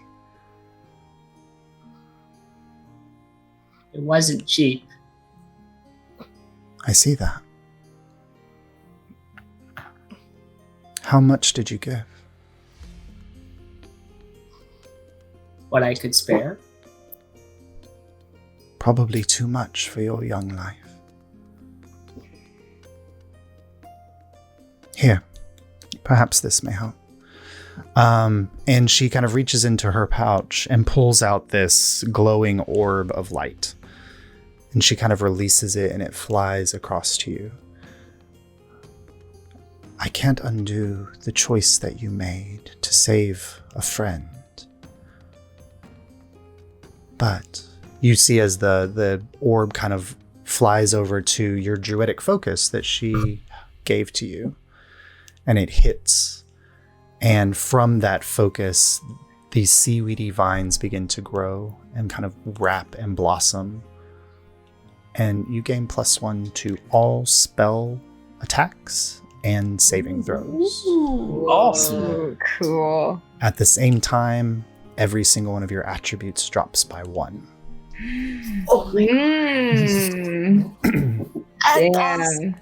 It wasn't cheap. I see that. How much did you give? What I could spare. Probably too much for your young life. Here, perhaps this may help. And she kind of reaches into her pouch and pulls out this glowing orb of light. And she kind of releases it and it flies across to you. I can't undo the choice that you made to save a friend. But you see as the orb kind of flies over to your druidic focus that she gave to you. And it hits. And from that focus, these seaweedy vines begin to grow and kind of wrap and blossom. And you gain +1 to all spell attacks and saving throws. awesome. Ooh, cool. At the same time, every single one of your attributes drops by 1. Oh my Damn.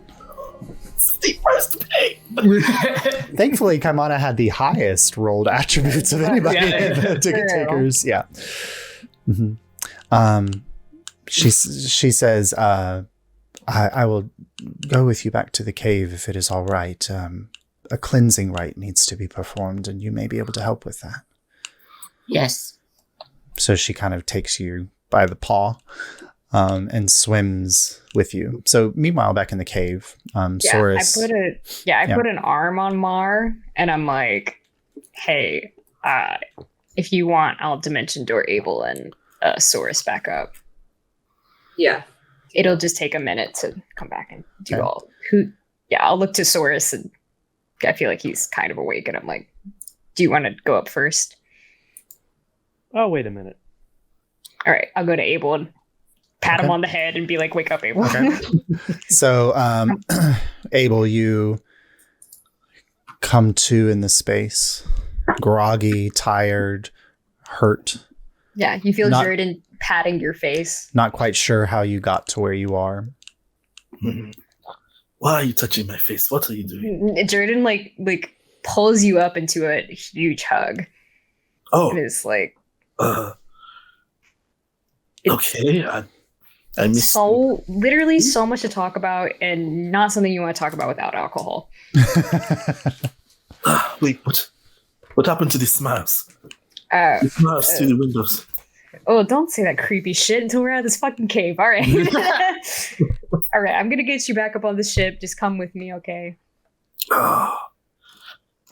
steep price to pay. Thankfully, Kaimana had the highest rolled attributes of anybody. Yeah. The ticket takers. Yeah. Mm-hmm. She says, I will go with you back to the cave if it is all right. A cleansing rite needs to be performed, and you may be able to help with that. Yes. So she kind of takes you by the paw and swims with you. So meanwhile, back in the cave, Saurus... I put an arm on Mar, and I'm like, hey, if you want, I'll dimension door Abel and Saurus back up. Yeah. It'll just take a minute to come back and do Okay. all. I'll look to Saurus, and I feel like he's kind of awake, and I'm like, do you want to go up first? Oh, wait a minute. All right, I'll go to Abel and pat him Okay. on the head and be like, wake up, Abel. Okay. So, Abel, you come to in the space, groggy, tired, hurt, Yeah, you feel Not- Jordan patting your face. not quite sure how you got to where you are. Why are you touching my face? What are you doing? Jordan like pulls you up into a huge hug. Oh, And it's like okay. I miss literally so much to talk about, and not something you want to talk about without alcohol. Wait, what happened to the smiles? Uh, The smiles to the windows. Oh, don't say that creepy shit until we're out of this fucking cave. All right. All right, I'm going to get you back up on the ship. Just come with me, okay? Oh,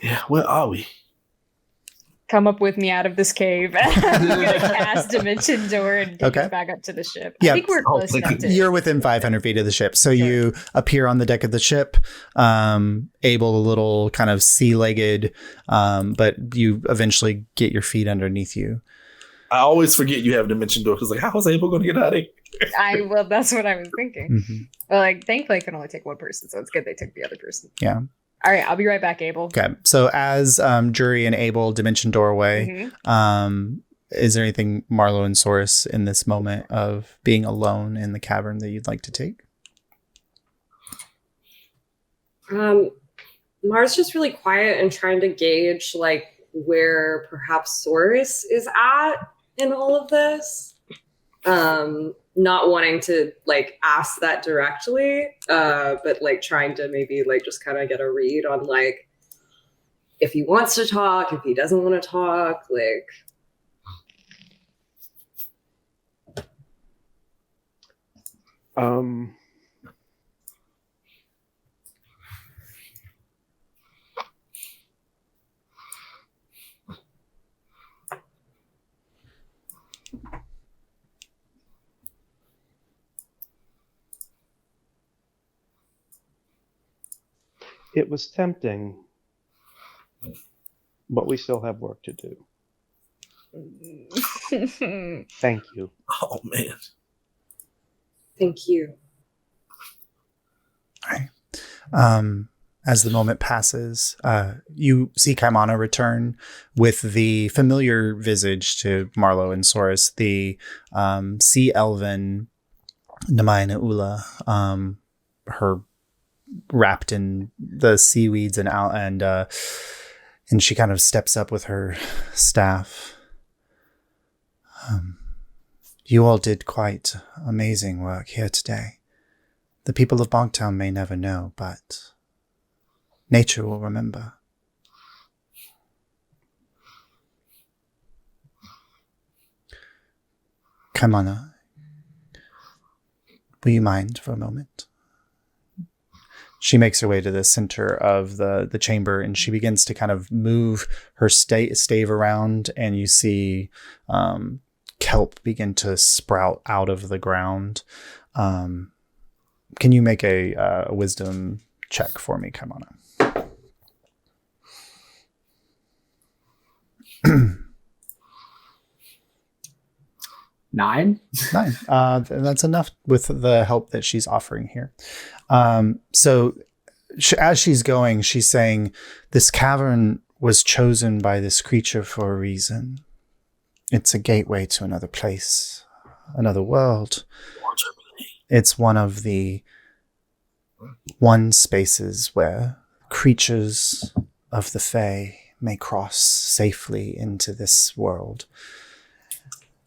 yeah, where are we? Come up with me out of this cave. I'm going to cast Dimension Door and take us back up to the ship. Yeah. I think we're close enough to You're within 500 feet of the ship. So you appear on the deck of the ship, able a little kind of sea-legged, but you eventually get your feet underneath you. I always forget you have Dimension Door because, like, how was Abel going to get out of here? Well, that's what I was thinking. Well, like, thankfully I can only take one person, so it's good they took the other person. Yeah. All right, I'll be right back, Abel. Okay. So as Jury and Abel Dimension Doorway, is there anything Marlo and Saurus in this moment of being alone in the cavern that you'd like to take? Mara's just really quiet and trying to gauge like where perhaps Saurus is at in all of this. Not wanting to like ask that directly, but like trying to maybe like just kind of get a read on like if he wants to talk, if he doesn't want to talk, like. It was tempting, but we still have work to do. Thank you. Oh, man. Thank you. All right. As the moment passes, you see Kaimana return with the familiar visage to Marlo and Saurus, the sea elven Namaina Ula, her wrapped in the seaweeds and she kind of steps up with her staff. You all did quite amazing work here today. The people of Bogtown may never know, but nature will remember. Kaimana, will you mind for a moment? She makes her way to the center of the chamber and she begins to kind of move her stave around, and you see kelp begin to sprout out of the ground. Can you make a wisdom check for me, Kaimana? 9. 9. That's enough with the help that she's offering here. So as she's going, she's saying, this cavern was chosen by this creature for a reason. It's a gateway to another place, another world. It's one of the spaces where creatures of the Fae may cross safely into this world.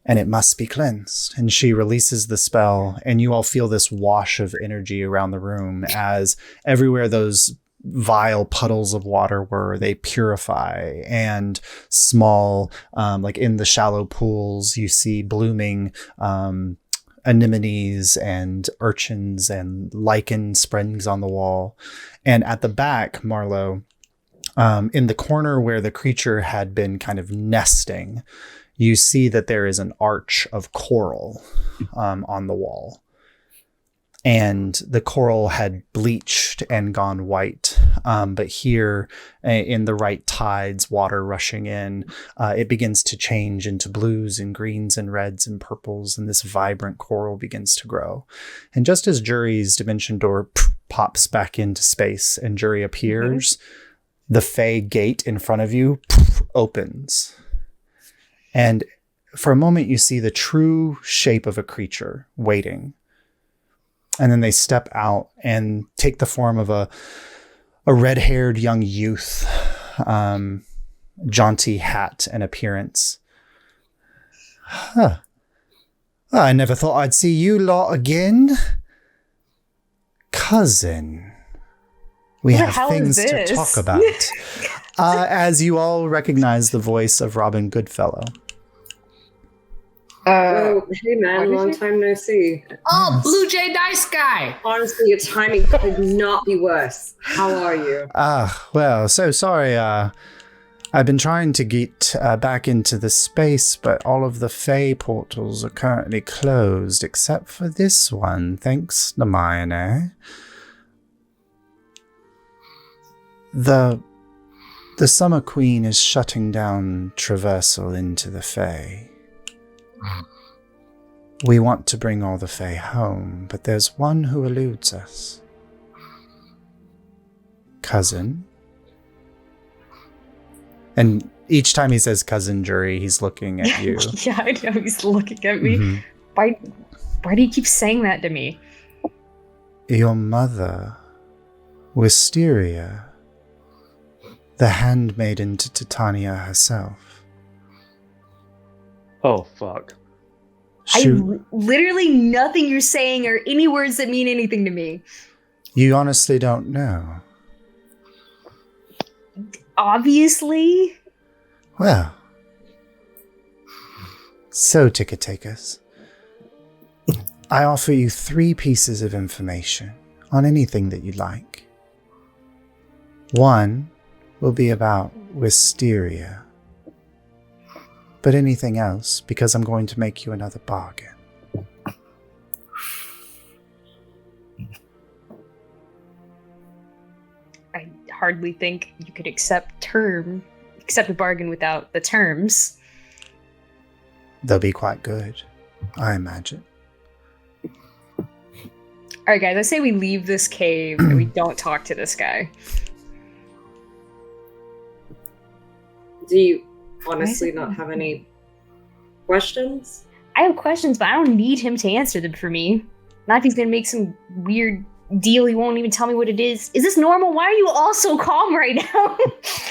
And it must be cleansed. And she releases the spell, and you all feel this wash of energy around the room as everywhere those vile puddles of water were, they purify, and small, like in the shallow pools, you see blooming anemones and urchins and lichen springs on the wall. And at the back, Marlo, in the corner where the creature had been kind of nesting, you see that there is an arch of coral on the wall. And the coral had bleached and gone white. But here, in the right tides, water rushing in, it begins to change into blues and greens and reds and purples. And this vibrant coral begins to grow. And just as Jury's dimension door pops back into space and Jury appears, the Fae gate in front of you opens. And for a moment, you see the true shape of a creature waiting. And then they step out and take the form of a red-haired young youth, jaunty hat and appearance. I never thought I'd see you lot again. Cousin, we have things to talk about. As you all recognize the voice of Robin Goodfellow. Oh, hey what man, is long it? time no see. Oh, Yes. Blue Jay Dice Guy! Honestly, your timing could not be worse. How are you? Well, so sorry. I've been trying to get back into the space, but all of the Fey portals are currently closed, except for this one. Thanks, Hermione. The Summer Queen is shutting down traversal into the Fey. We want to bring all the Fey home, but there's one who eludes us. Cousin. And each time he says cousin, Jury, he's looking at you. Yeah, I know he's looking at me. Mhm. Why do you keep saying that to me? Your mother, Wisteria, the handmaiden to Titania herself. Oh, fuck. Literally nothing you're saying are any words that mean anything to me. You honestly don't know. Obviously. Well, so ticket takers, I offer you 3 pieces of information on anything that you'd like. One will be about Wisteria, but anything else, because I'm going to make you another bargain. I hardly think you could accept a bargain without the terms. They'll be quite good, I imagine. Alright guys, I say we leave this cave and we don't talk to this guy. Do you honestly not have any questions? I have questions, but I don't need him to answer them for me. Not if he's gonna make some weird deal, he won't even tell me what it is. Is this normal? Why are you all so calm right now?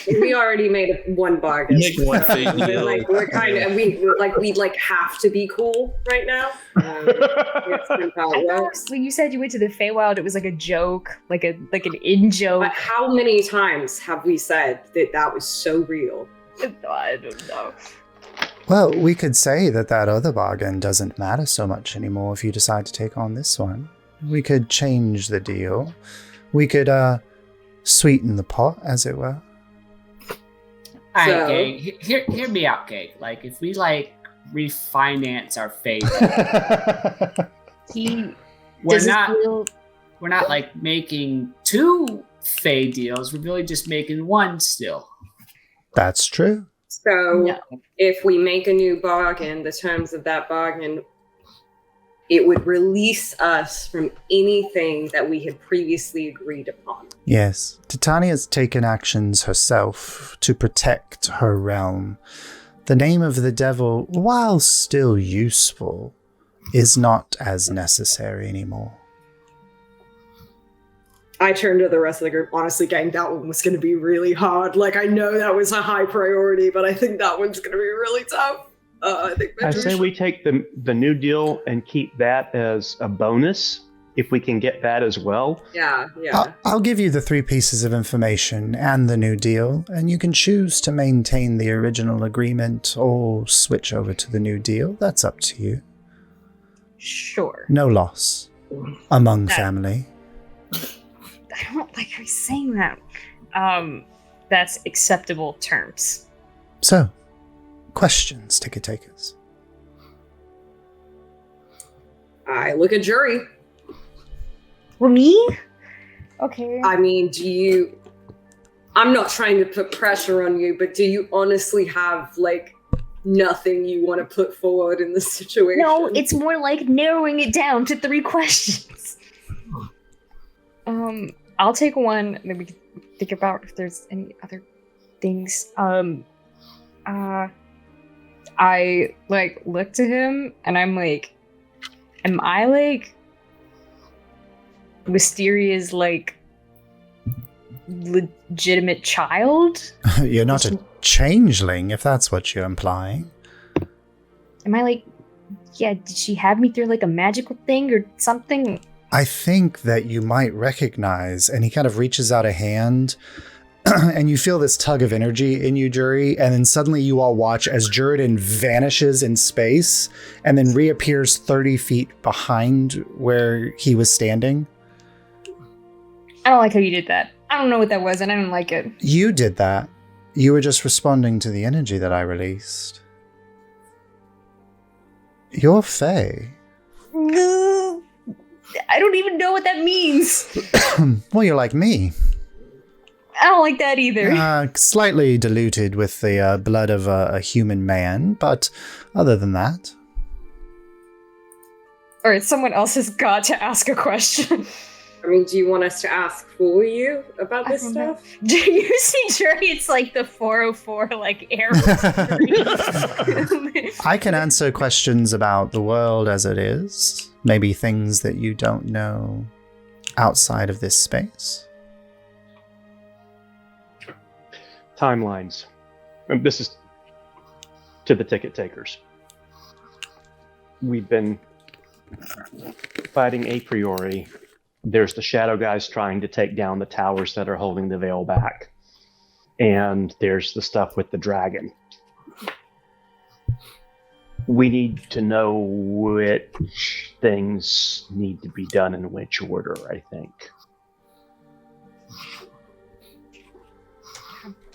We already made one bargain. Make one fake deal. Like we're kind of we have to be cool right now. That's kind of how it works. When you said you went to the Feywild, it was like a joke, like an in joke. But how many times have we said that was so real? I don't know. Well, we could say that other bargain doesn't matter so much anymore if you decide to take on this one. We could change the deal. We could sweeten the pot, as it were. Alright, So- gang. Hear me out, gang. Like, if we, refinance our fate, we're not, making 2 Fey deals. We're really just making 1 still. That's true. So No. if we make a new bargain, the terms of that bargain, it would release us from anything that we had previously agreed upon. Yes, Titania's taken actions herself to protect her realm. The name of the devil, while still useful, is not as necessary anymore. I turned to the rest of the group. Honestly, gang, that one was going to be really hard. I know that was a high priority, but I think that one's going to be really tough. I say we take the new deal and keep that as a bonus if we can get that as well. Yeah. I'll give you the 3 pieces of information and the new deal, and you can choose to maintain the original agreement or switch over to the new deal. That's up to you. Sure. No loss among family. I don't like her saying that. That's acceptable terms. So, questions, ticket takers? I look at Jury. Well, me? Okay. I mean, I'm not trying to put pressure on you, but do you honestly have, nothing you want to put forward in this situation? No, it's more like narrowing it down to 3 questions. I'll take one, then we can think about if there's any other things. I look to him and I'm like, am I Wisteria's legitimate child? You're not a changeling, if that's what you're implying. Am I did she have me through a magical thing or something? I think that you might recognize, and he kind of reaches out a hand, and you feel this tug of energy in you, Jury, and then suddenly you all watch as Juridan vanishes in space and then reappears 30 feet behind where he was standing. I don't like how you did that. I don't know what that was, and I don't like it. You did that. You were just responding to the energy that I released. You're Fae. I don't even know what that means. Well, you're like me. I don't like that either. Slightly diluted with the blood of a human man, but other than that. All right, someone else has got to ask a question. I mean, do you want us to ask for you about this stuff? Do you see Jerry? It's like the 404, like, air. I can answer questions about the world as it is. Maybe things that you don't know outside of this space. Timelines. And this is to the ticket takers. We've been fighting a priori. There's the shadow guys trying to take down the towers that are holding the veil back. And there's the stuff with the dragon. We need to know which things need to be done in which order, I think.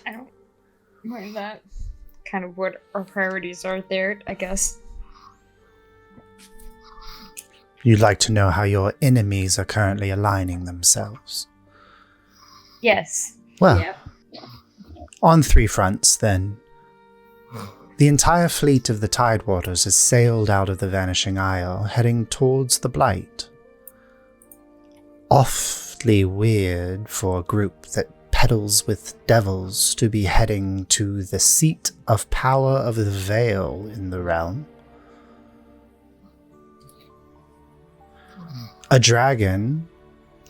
I don't know that. Kind of what our priorities are there, I guess. You'd like to know how your enemies are currently aligning themselves? Yes. Well, Yep. on 3 fronts, then. The entire fleet of the Tidewaters has sailed out of the Vanishing Isle, heading towards the Blight. Awfully weird for a group that peddles with devils to be heading to the seat of power of the Veil in the realm. A dragon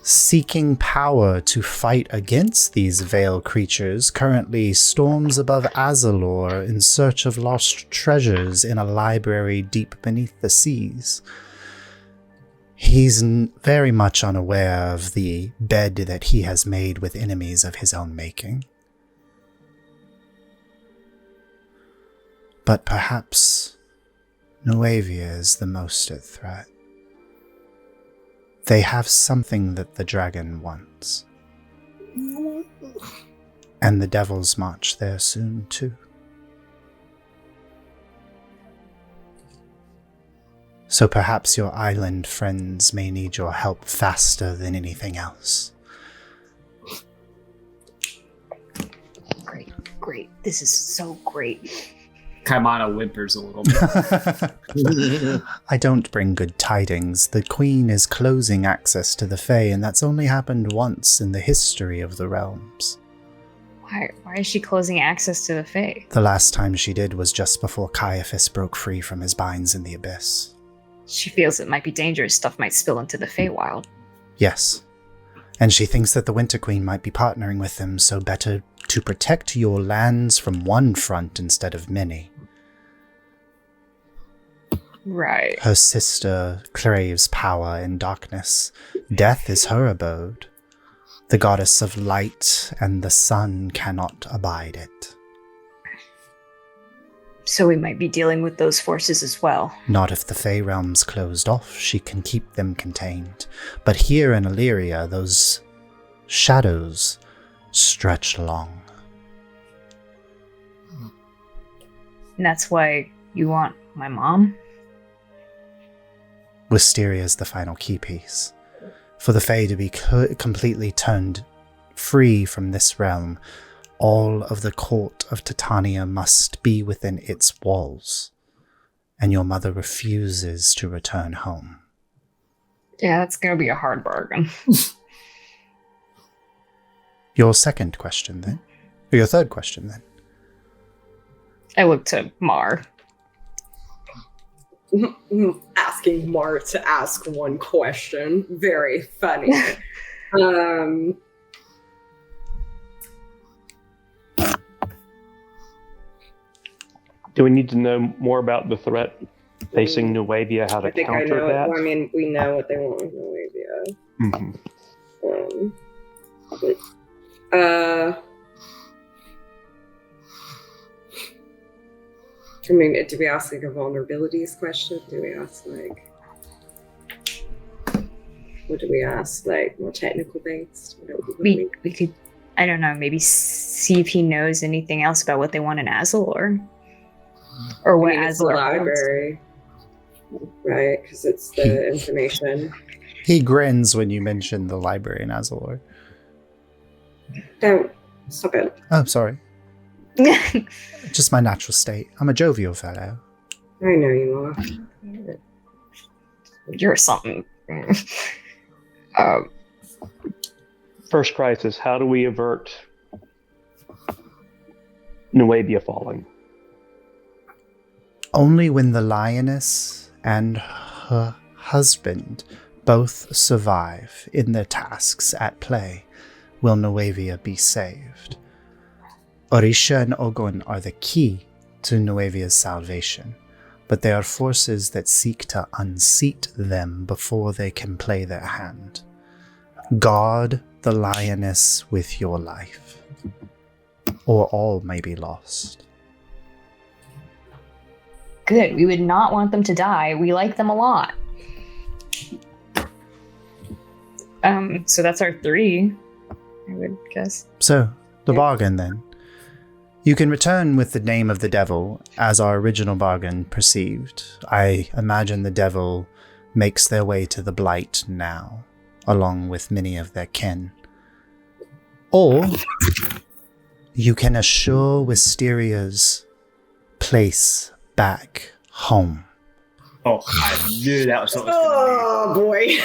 seeking power to fight against these Veil creatures currently storms above Azalor in search of lost treasures in a library deep beneath the seas. He's very much unaware of the bed that he has made with enemies of his own making. But perhaps Nuevia is the most at threat. They have something that the dragon wants. And the devils march there soon, too. So perhaps your island friends may need your help faster than anything else. Great. This is so great. Kaimana whimpers a little bit. I don't bring good tidings. The Queen is closing access to the Fae, and that's only happened once in the history of the realms. Why is she closing access to the Fae? The last time she did was just before Caiaphas broke free from his binds in the Abyss. She feels it might be dangerous. Stuff might spill into the Feywild. Yes. And she thinks that the Winter Queen might be partnering with them, so better to protect your lands from one front instead of many. Right. Her sister craves power in darkness. Death is her abode. The goddess of light and the sun cannot abide it. So we might be dealing with those forces as well. Not if the Fey realm's closed off, she can keep them contained. But here in Alyria, those shadows stretch long. And that's why you want my mom? Wisteria's the final key piece. For the Fae to be completely turned free from this realm, all of the court of Titania must be within its walls, and your mother refuses to return home. Yeah, that's going to be a hard bargain. Your second question, then? Or your third question, then? I look to Mar. Asking Mar to ask one question. Very funny. Do we need to know more about the threat facing Nuevia, how to I think I counter know that? it. Well, I mean, we know what they want with Nuevia. Mm-hmm. I mean, do we ask like a vulnerabilities question? Do we ask like, what do we ask? Like more technical based? We could, I don't know, maybe see if he knows anything else about what they want in Azalor. Or what it's the Azalor library, right? Because it's the information. He grins when you mention the library in Azalor. Don't stop it. Oh, sorry. Just my natural state. I'm a jovial fellow. I know you are. You're something. First crisis, how do we avert Nuevia falling? Only when the lioness and her husband both survive in their tasks at play will Nuevia be saved. Orisha and Ogon are the key to Nuevia's salvation, but they are forces that seek to unseat them before they can play their hand. Guard the lioness with your life, or all may be lost. Good. We would not want them to die. We like them a lot. So that's our 3, I would guess. So, the bargain then. You can return with the name of the devil, as our original bargain perceived. I imagine the devil makes their way to the Blight now, along with many of their kin. Or, you can assure Wisteria's place back home. Oh, I knew that was what was going to boy.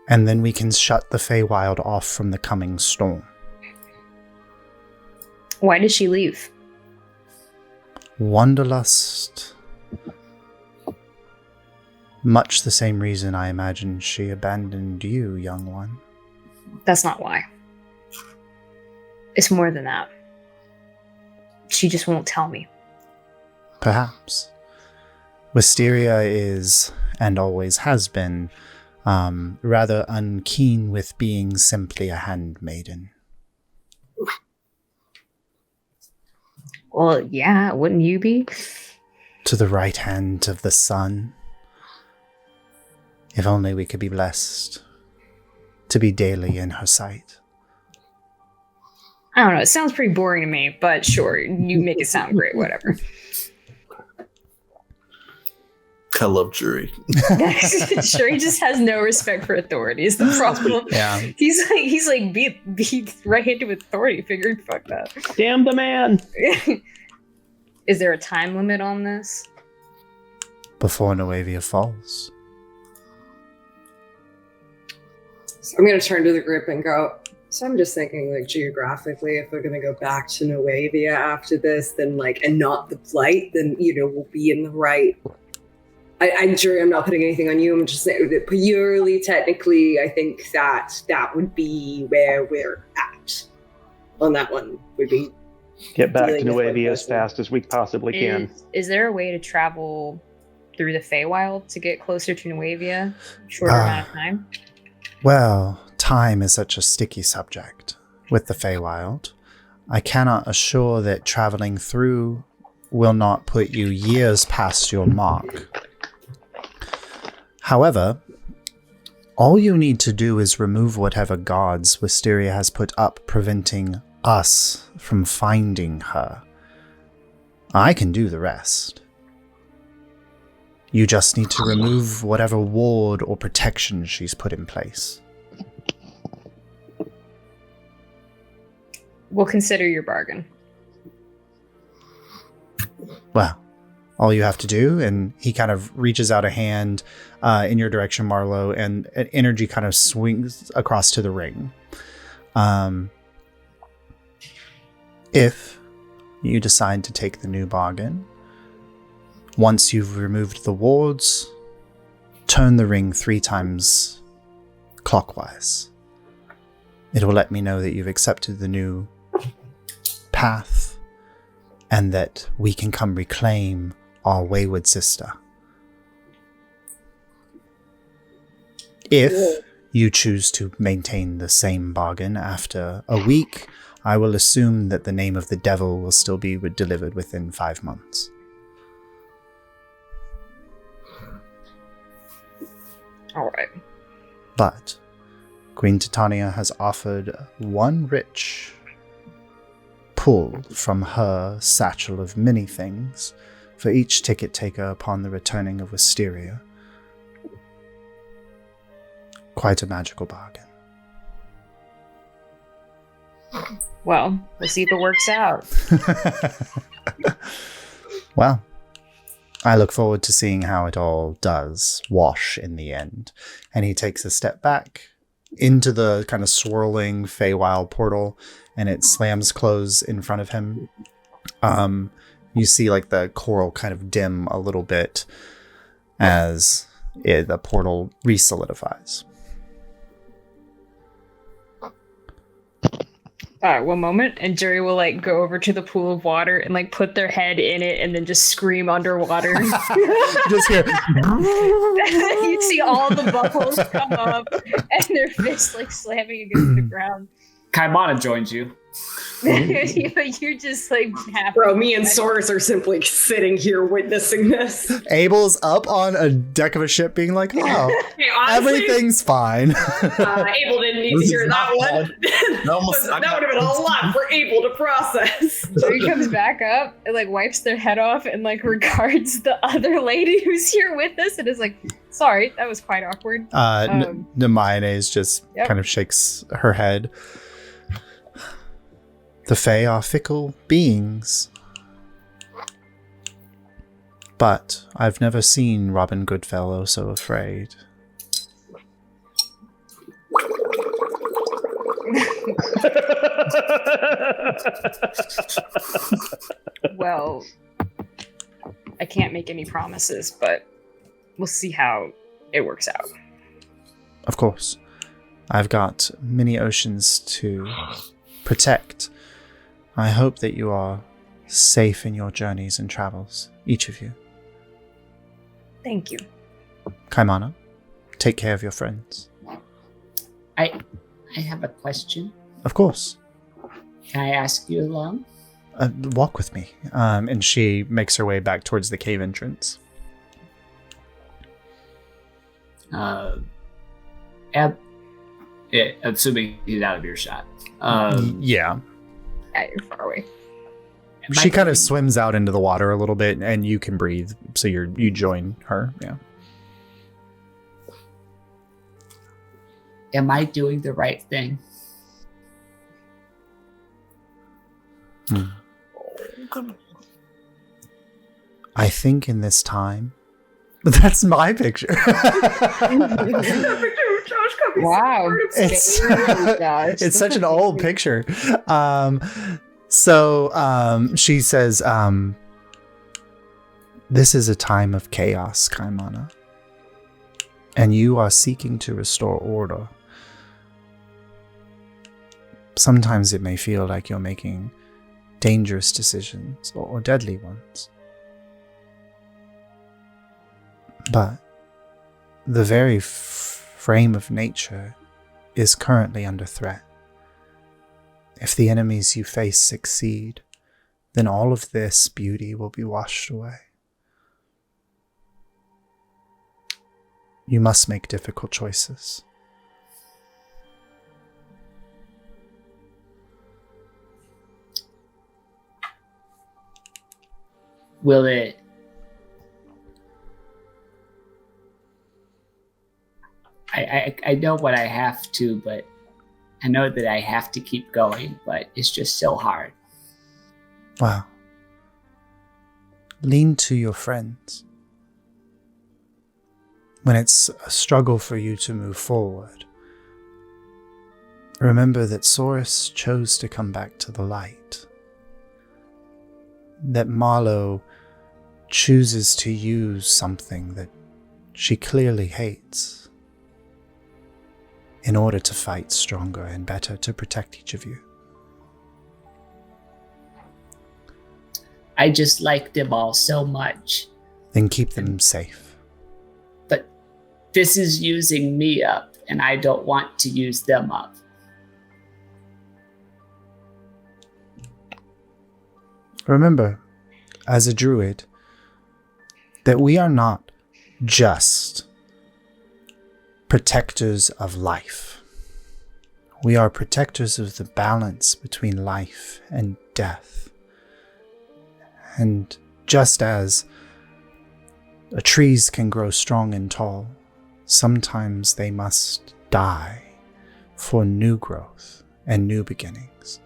And then we can shut the Feywild off from the coming storm. Why did she leave? Wanderlust. Much the same reason I imagine she abandoned you, young one. That's not why. It's more than that. She just won't tell me. Perhaps. Wisteria is, and always has been, rather unkeen with being simply a handmaiden. Well, yeah, wouldn't you be? To the right hand of the sun. If only we could be blessed to be daily in her sight. I don't know, it sounds pretty boring to me, but sure, you make it sound great, whatever. I love Jury. Sure, he just has no respect for authority is the problem. Yeah. He's like be right-handed with authority. Figured, fuck that. Damn the man! Is there a time limit on this? Before Nuevia falls. So I'm going to turn to the group and go, so I'm just thinking, like, geographically, if we're going to go back to Nuevia after this, then, like, and not the Blight, then, you know, we'll be in the right. I'm sure I'm not putting anything on you. I'm just saying that purely technically, I think that would be where we're at on that one. Would be Get back to Nuevia as fast as we possibly can. Is there a way to travel through the Feywild to get closer to Nuevia? Shorter amount of time? Well, time is such a sticky subject with the Feywild. I cannot assure that traveling through will not put you years past your mark. However, all you need to do is remove whatever guards Wisteria has put up preventing us from finding her. I can do the rest. You just need to remove whatever ward or protection she's put in place. We'll consider your bargain. Well, all you have to do, and he kind of reaches out a hand in your direction, Marlowe, and an energy kind of swings across to the ring. If you decide to take the new bargain, once you've removed the wards, turn the ring 3 times clockwise. It will let me know that you've accepted the new path and that we can come reclaim our wayward sister. If you choose to maintain the same bargain after a week, I will assume that the name of the devil will still be delivered within 5 months. All right. But Queen Titania has offered one rich pull from her satchel of many things for each ticket taker upon the returning of Wisteria. Quite a magical bargain. Well, we'll see if it works out. Well, I look forward to seeing how it all does wash in the end. And he takes a step back into the kind of swirling Feywild portal, and it slams closed in front of him. You see like the coral kind of dim a little bit as the portal re-solidifies. One moment, and Jerry will like go over to the pool of water and like put their head in it and then just scream underwater. Just hear. You see all the bubbles come up and their fists like slamming against the ground. Kaimana joins you. You're just like happy. Bro, me and Soros are simply sitting here witnessing this. Abel's up on a deck of a ship being like, oh, Hey, honestly, everything's fine. Abel didn't need to This hear is that not one. fun. That would have been a lot for Abel to process. So he comes back up and like wipes their head off and like regards the other lady who's here with us and is like, sorry, that was quite awkward. Nemaenes just kind of shakes her head. The Fae are fickle beings. But I've never seen Robin Goodfellow so afraid. Well, I can't make any promises, but we'll see how it works out. Of course. I've got many oceans to protect. I hope that you are safe in your journeys and travels, each of you. Thank you. Kaimana, take care of your friends. I have a question. Of course. Can I ask you along? Walk with me. And she makes her way back towards the cave entrance. Assuming he's out of earshot. Yeah. Yeah, you're far away. She kind of swims out into the water a little bit, and you can breathe, so you join her. Yeah. Am I doing the right thing? I think in this time, that's my picture. Wow. It's such an old picture. So she says, this is a time of chaos, Kaimana. And you are seeking to restore order. Sometimes it may feel like you're making dangerous decisions or deadly ones. But the very frame of nature is currently under threat. If the enemies you face succeed, then all of this beauty will be washed away. You must make difficult choices. Will it... I know what I have to, but I know that I have to keep going, but it's just so hard. Wow. Lean to your friends. When it's a struggle for you to move forward, remember that Soros chose to come back to the light. That Marlowe chooses to use something that she clearly hates in order to fight stronger and better to protect each of you. I just like them all so much. Then keep them safe. But this is using me up, and I don't want to use them up. remember, as a druid, that we are not just protectors of life. We are protectors of the balance between life and death. And just as trees can grow strong and tall, sometimes they must die for new growth and new beginnings.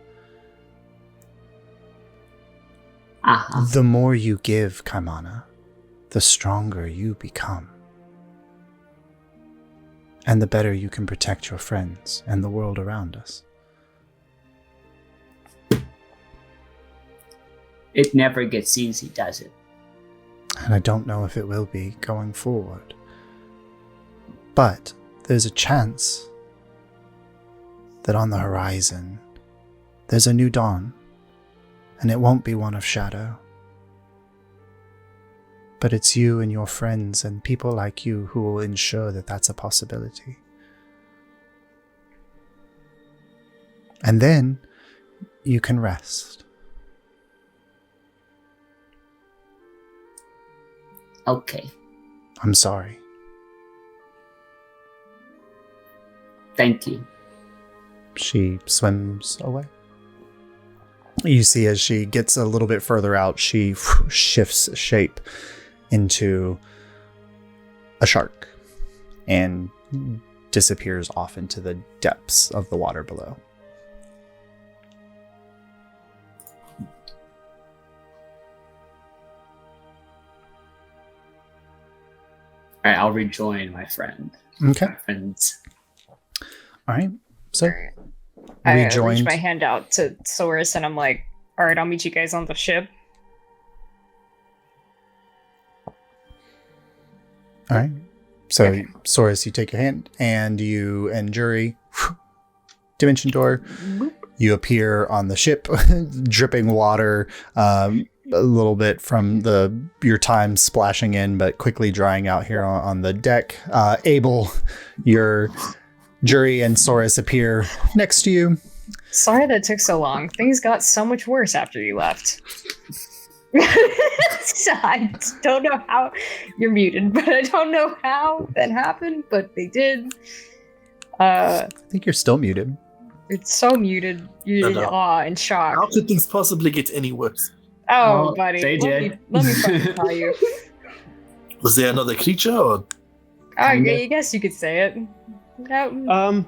The more you give, Kaimana, the stronger you become. And the better you can protect your friends and the world around us. It never gets easy, does it? And I don't know if it will be going forward. But there's a chance that on the horizon, there's a new dawn. And it won't be one of shadow. But it's you and your friends and people like you who will ensure that that's a possibility. And then you can rest. Okay. I'm sorry. Thank you. She swims away. You see as she gets a little bit further out, she shifts shape into a shark and disappears off into the depths of the water below. All right, I'll rejoin my friend. Okay. My friends. All right. So I rejoined. reach my hand out to Soris and I'm like, all right, I'll meet you guys on the ship. All right. So, Okay. Soris, you take your hand and you and Jury, dimension door, you appear on the ship, dripping water, a little bit from your time splashing in, but quickly drying out here on the deck. Abel, your Jury and Soris appear next to you. Sorry that took so long. Things got so much worse after you left. I don't know how you're muted, but I don't know how that happened, but they did. I think you're still muted. It's so muted. You're in awe and shock. How could things possibly get any worse? Oh, Well, buddy. they did. Let me fucking tell you. Was there another creature? Or I guess you could say it. No,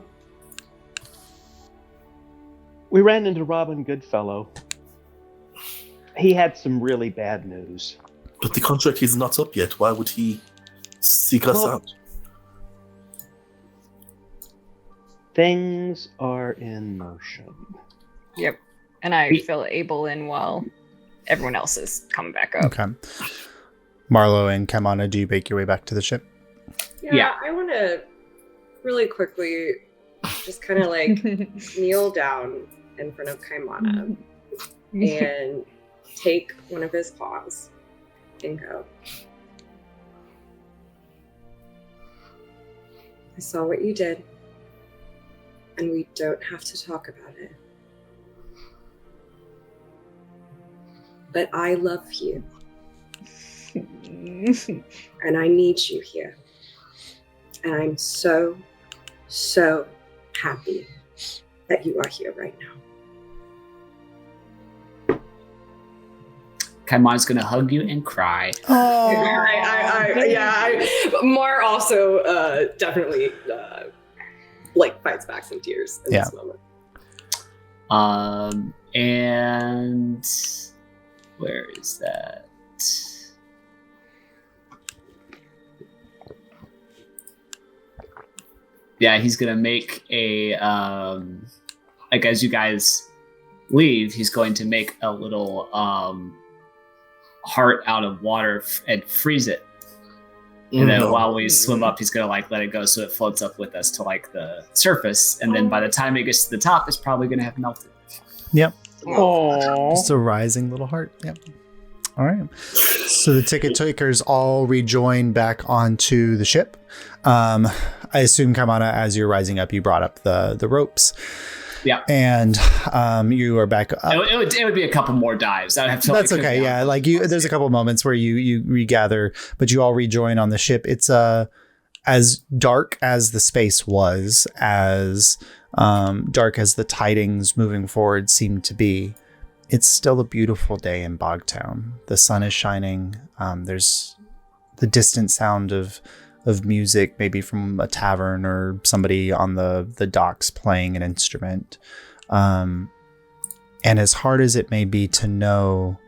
We ran into Robin Goodfellow. He had some really bad news. but the contract is not up yet. Why would he seek us Well, out? Things are in motion. Yep. And I feel able in while everyone else is coming back up. Okay. Marlo and Kaimana, do you make your way back to the ship? Yeah. I want to really quickly just kind of like kneel down in front of Kaimana and take one of his paws and go, I saw what you did, and we don't have to talk about it. But I love you, and I need you here. And I'm so, so happy that you are here right now. Kaimana's gonna hug you and cry. Mar also definitely fights back some tears in this moment. And where is that? Yeah, he's gonna make a like as you guys leave, he's going to make a little heart out of water and freeze it. And then while we swim up, he's gonna let it go so it floats up with us to the surface. And then by the time it gets to the top, it's probably gonna have melted. Yep. Aww. Just a rising little heart. Yep. All right. So the ticket takers all rejoin back onto the ship. I assume, Kaimana, as you're rising up, you brought up the ropes. Yeah. And you are back up. It would be a couple more dives. I'd have to. That's okay. Yeah, like there's a couple moments where you regather, but you all rejoin on the ship. It's as dark as the space was, as dark as the tidings moving forward seemed to be. It's still a beautiful day in Bogtown. The sun is shining. There's the distant sound of music, maybe from a tavern or somebody on the docks playing an instrument. And as hard as it may be to know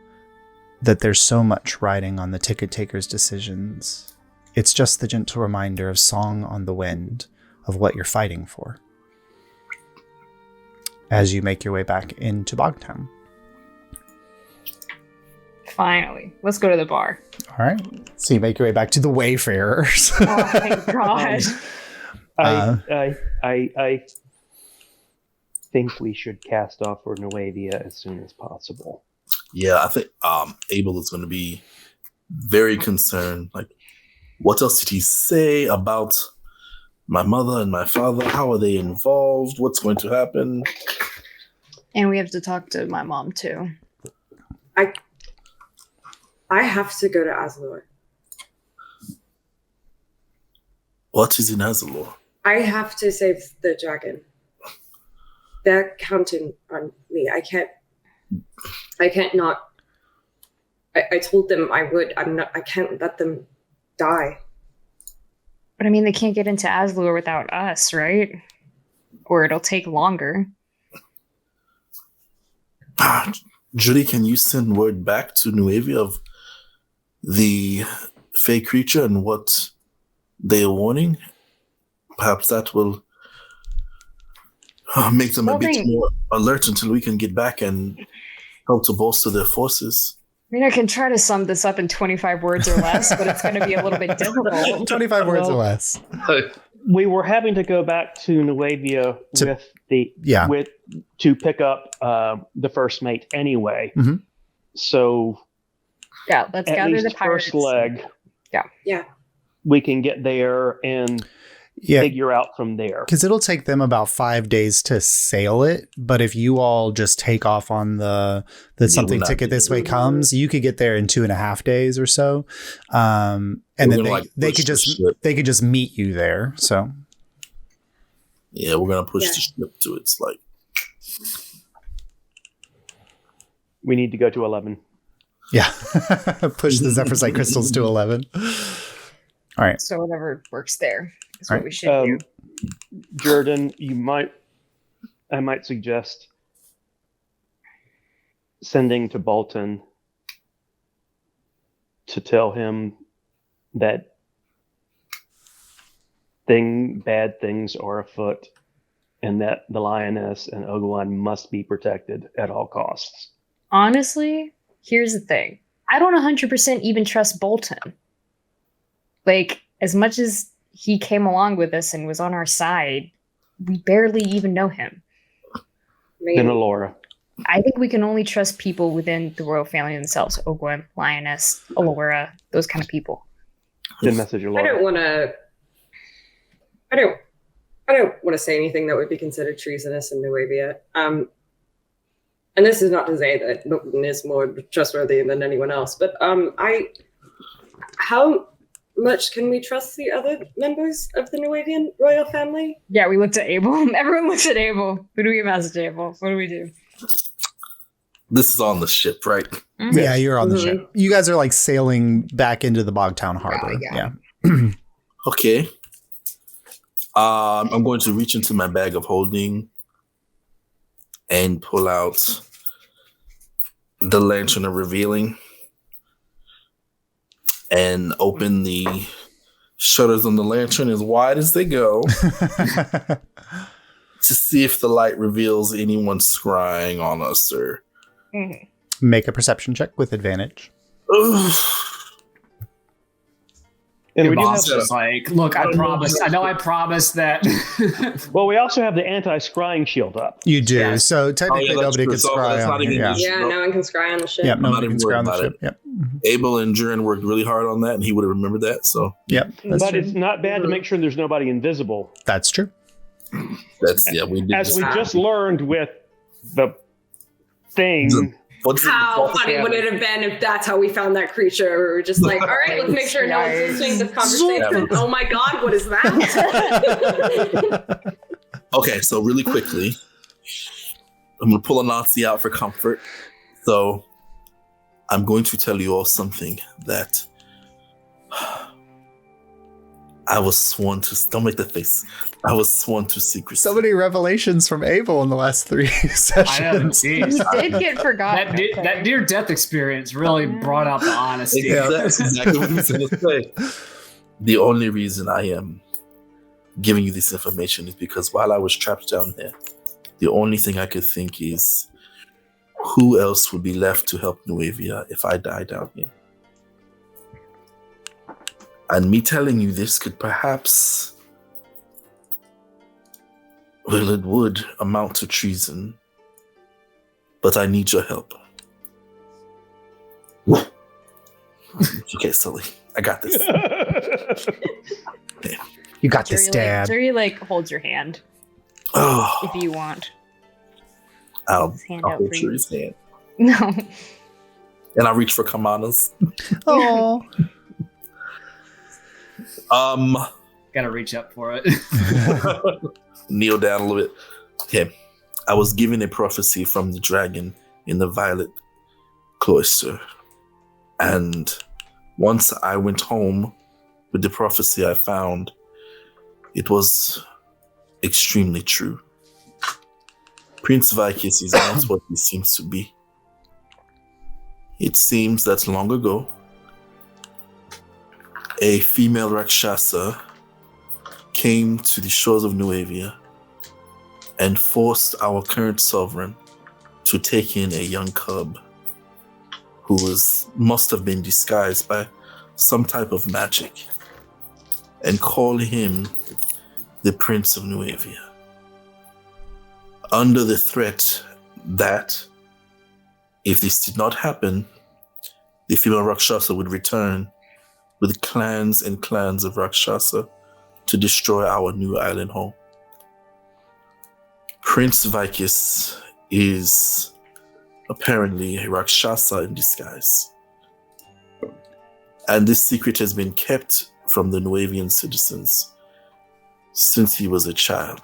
that there's so much riding on the ticket taker's decisions, it's just the gentle reminder of song on the wind of what you're fighting for as you make your way back into Bogtown. Finally, let's go to the bar. All right. So you make your way back to the Wayfarers. Oh, thank God. I think we should cast off for Nuevia as soon as possible. Yeah, I think Abel is going to be very concerned. Like, what else did he say about my mother and my father? How are they involved? What's going to happen? And we have to talk to my mom too. I have to go to Azalor. What is in Azalor? I have to save the dragon. They're counting on me. I can't not. I told them I would. I can't let them die. But I mean, they can't get into Azalor without us, right? Or it'll take longer. Judy, can you send word back to Nuevia of the fey creature and what they are warning? Perhaps that will make them a bit more alert until we can get back and help to bolster their forces. I mean, I can try to sum this up in 25 words or less, but it's going to be a little bit difficult. 25 words or less. We were having to go back to Nuevia to pick up the first mate anyway. Mm-hmm. So yeah, let's gather the pirates. First leg. Yeah. We can get there and figure out from there. Because it'll take them about 5 days to sail it. But if you all just take off on the something ticket this way comes, you could get there in 2.5 days or so. And then they could just meet you there. So yeah, we're gonna push the ship to its like. We need to go to 11. Yeah, push the Zephyr Sight crystals to 11. All right. So whatever works there is All what right. we should do. Jordan, I might suggest sending to Bolton to tell him that bad things are afoot and that the lioness and Oguan must be protected at all costs. Honestly, here's the thing. I don't 100% even trust Bolton. Like, as much as he came along with us and was on our side, we barely even know him. Then Alyria. I think we can only trust people within the royal family themselves. Oguan, Lioness, Alyria, those kind of people. Then message Alyria. I don't want to say anything that would be considered treasonous in Nuevia. And this is not to say that Milton is more trustworthy than anyone else, but how much can we trust the other members of the Nuevian royal family? Yeah, we looked at Abel. Everyone looks at Abel. Who do we message Abel? What do we do? This is on the ship, right? Mm-hmm. Yeah, you're on the ship. You guys are like sailing back into the Bogtown Harbor. Yeah. Okay. I'm going to reach into my bag of holding and pull out the lantern of revealing and open the shutters on the lantern as wide as they go to see if the light reveals anyone scrying on us or make a perception check with advantage. And Your we do boss have is like, look, I promised. I know I promised that. well, we also have the anti-scrying shield up. You do. Yeah. So technically nobody could scry on here. Yeah, no one can scry on the ship. Yep, nobody can scry on the ship. Yep. Abel and Jurin worked really hard on that, and he would have remembered that. So yep, but it's not bad to make sure there's nobody invisible. That's true. We did. As we just learned with the thing. How funny would it have been if that's how we found that creature? We were just like, all right, let's make sure no one's listening to this conversation. Oh my God, what is that? Okay, so really quickly, I'm going to pull a Nazi out for comfort. So I'm going to tell you all something that I was sworn to. Don't make that face. I was sworn to secrecy. So many revelations from Abel in the last 3 sessions. You did get forgotten. That near-death experience really brought out the honesty. Yeah, that's exactly what he's going to say. The only reason I am giving you this information is because while I was trapped down there, the only thing I could think is who else would be left to help Nuevia if I die down here. And me telling you this could perhaps, well, it would amount to treason, but I need your help. Okay, Sully, I got this. Okay. You got this, Dad. Jerry holds your hand if you want. I'll Hand out hold for you. Yuri's hand. No. And I'll reach for Kamana's. Oh. Gotta reach up for it. Kneel down a little bit. Okay. I was given a prophecy from the dragon in the Violet Cloister. And once I went home with the prophecy I found, it was extremely true. Prince Vicus is not what he seems to be. It seems that long ago, a female Rakshasa came to the shores of Nuevia and forced our current sovereign to take in a young cub who must have been disguised by some type of magic and call him the Prince of Nuevia. Under the threat that if this did not happen, the female Rakshasa would return with clans and clans of Rakshasa to destroy our new island home. Prince Vicus is apparently a Rakshasa in disguise. And this secret has been kept from the Nuevian citizens since he was a child.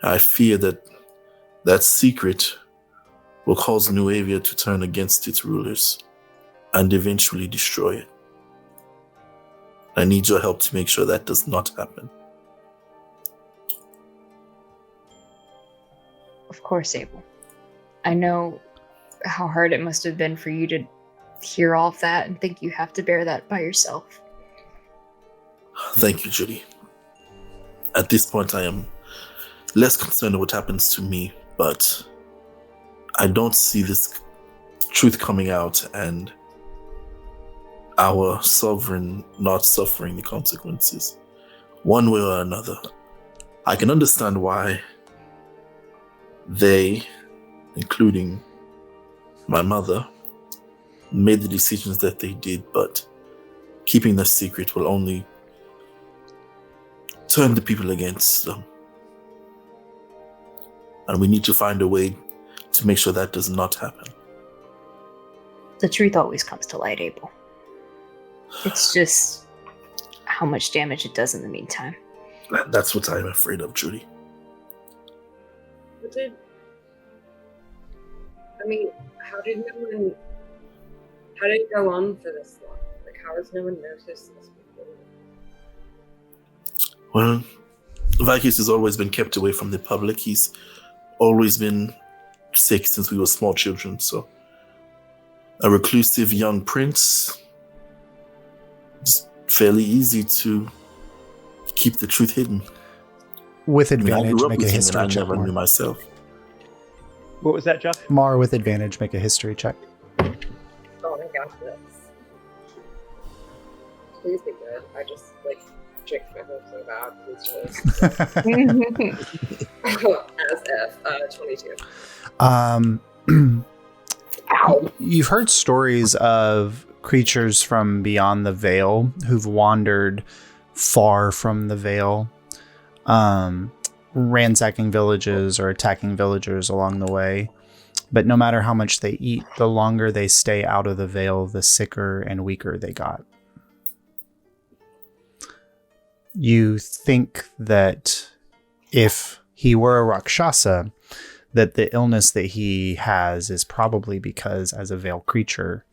I fear that that secret will cause Nuevia to turn against its rulers and eventually destroy it. I need your help to make sure that does not happen. Of course, Abel. I know how hard it must have been for you to hear all of that and think you have to bear that by yourself. Thank you, Judy. At this point, I am less concerned with what happens to me, but I don't see this truth coming out and our sovereign not suffering the consequences one way or another. I can understand why they, including my mother, made the decisions that they did, but keeping the secret will only turn the people against them. And we need to find a way to make sure that does not happen. The truth always comes to light, Abel. It's just how much damage it does in the meantime. That's what I'm afraid of, Judy. How did it go on for this long? Like, how has no one noticed this before? Well, Vicus has always been kept away from the public. He's always been sick since we were small children, so a reclusive young prince, it's fairly easy to keep the truth hidden. With I advantage, grew up make with a him history and I check. never knew Mar. myself. What was that, Josh? Mar, with advantage, make a history check. Oh, I got this. Please be good. I just, jicked my hopes so bad. Please just. As if. 22. Ow. You've heard stories of creatures from beyond the veil who've wandered far from the veil. ransacking villages or attacking villagers along the way. But no matter how much they eat, the longer they stay out of the Vale, the sicker and weaker they got. You think that if he were a Rakshasa, that the illness that he has is probably because, as a Vale creature,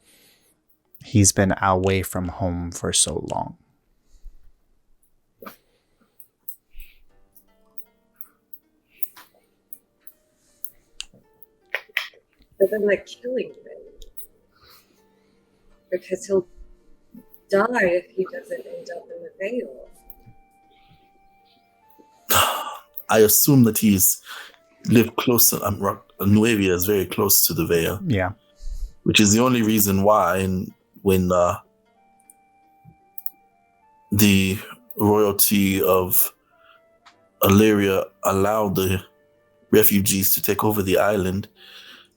he's been away from home for so long. But then the killing him. Because he'll die if he doesn't end up in the Vale. I assume that he's lived close to Nuevia is very close to the Vale. Yeah. Which is the only reason why when the royalty of Alyria allowed the refugees to take over the island,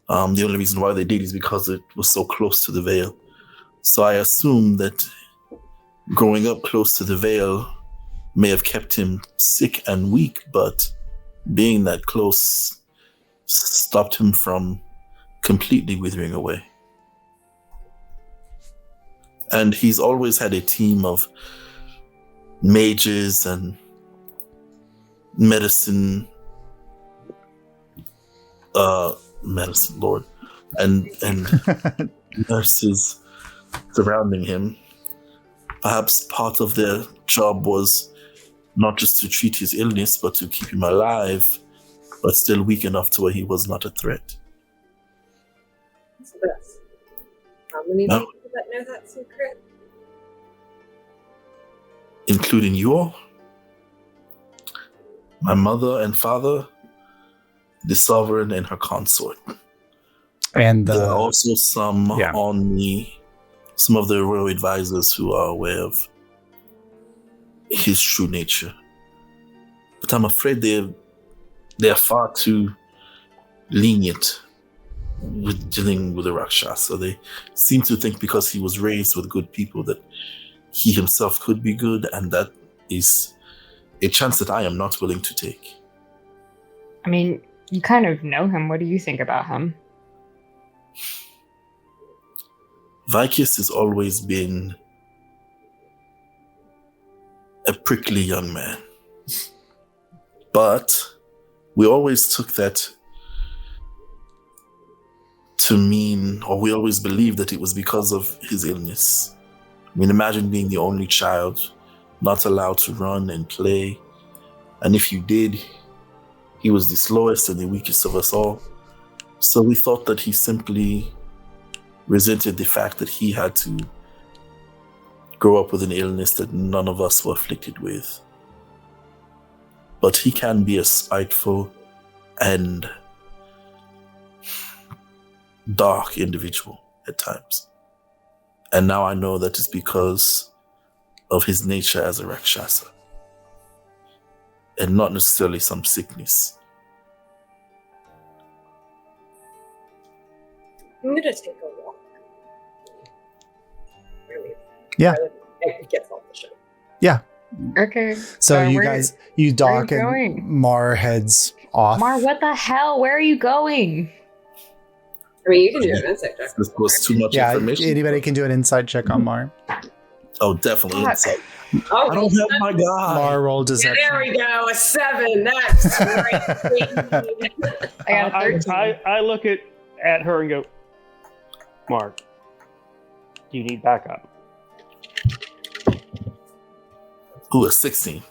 the only reason why they did is because it was so close to the Vale. So I assume that growing up close to the Vale may have kept him sick and weak, but being that close stopped him from completely withering away. And he's always had a team of mages and medicine lord and nurses surrounding him. Perhaps part of their job was not just to treat his illness, but to keep him alive, but still weak enough to where he was not a threat. So that's how many people that know that secret? Including you all? My mother and father, the sovereign and her consort. And there are also some some of the royal advisors who are aware of his true nature. But I'm afraid they're far too lenient with dealing with the Rakshasa. They seem to think because he was raised with good people that he himself could be good, and that is a chance that I am not willing to take. I mean, you kind of know him. What do you think about him? Vicus has always been a prickly young man. But we always took that to mean, or we always believed that it was because of his illness. I mean, imagine being the only child, not allowed to run and play. And if you did, he was the slowest and the weakest of us all. So we thought that he simply resented the fact that he had to grow up with an illness that none of us were afflicted with. But he can be a spiteful and dark individual at times. And now I know that it's because of his nature as a Rakshasa, and not necessarily some sickness. I'm gonna take a walk. Really? Yeah. It gets off the show. Yeah. Okay. So you dock and Mar heads off. Mar, what the hell? Where are you going? I mean, you can do an insight check. This was too much information. Anybody can do an inside check on Mar. Oh, definitely insight. Oh, I don't have my guy. Mar rolled deception. There we go, a 7. That's great. I got a 13. I look at her and go, Mark, do you need backup? Ooh, a 16.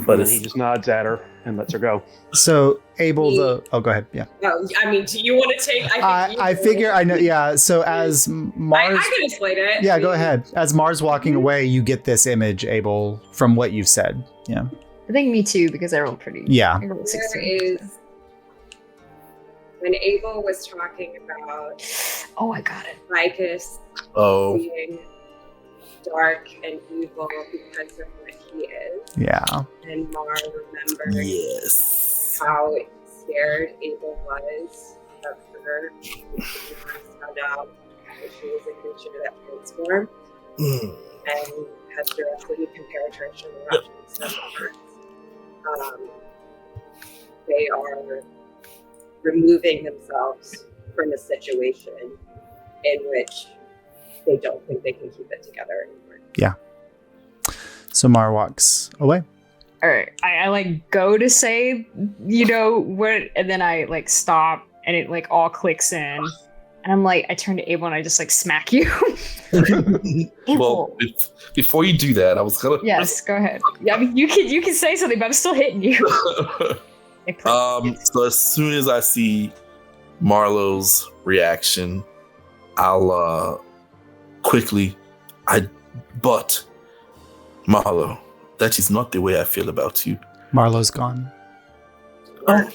But he just nods at her and lets her go. So go ahead. Yeah. Oh, I mean, do you want to take? I figure I know. Yeah. So as Mars, I can explain it. Yeah, go ahead. As Mars walking away, you get this image, Abel, from what you've said. Yeah. I think me too, because I rolled pretty. Yeah. I rolled 16. There is when Abel was talking about. Oh, I got it. Vicus being dark and evil because of what he is. Yeah. And Mar remembered how scared Abel was of her when she first found out that she was a creature that transformed, and had directly compared her to the Russians. they are removing themselves from a situation in which they don't think they can keep it together anymore. Yeah. So Mara walks away. All right, I like go to say, what, and then I like stop, and it like all clicks in, and I'm like, I turn to Abel and I just like smack you. Well, before you do that, I was gonna. Yes, go ahead. Yeah, I mean, you can say something, but I'm still hitting you. So as soon as I see Marlowe's reaction, I'll quickly. But Marlowe, that is not the way I feel about you. Marlowe's gone. Mark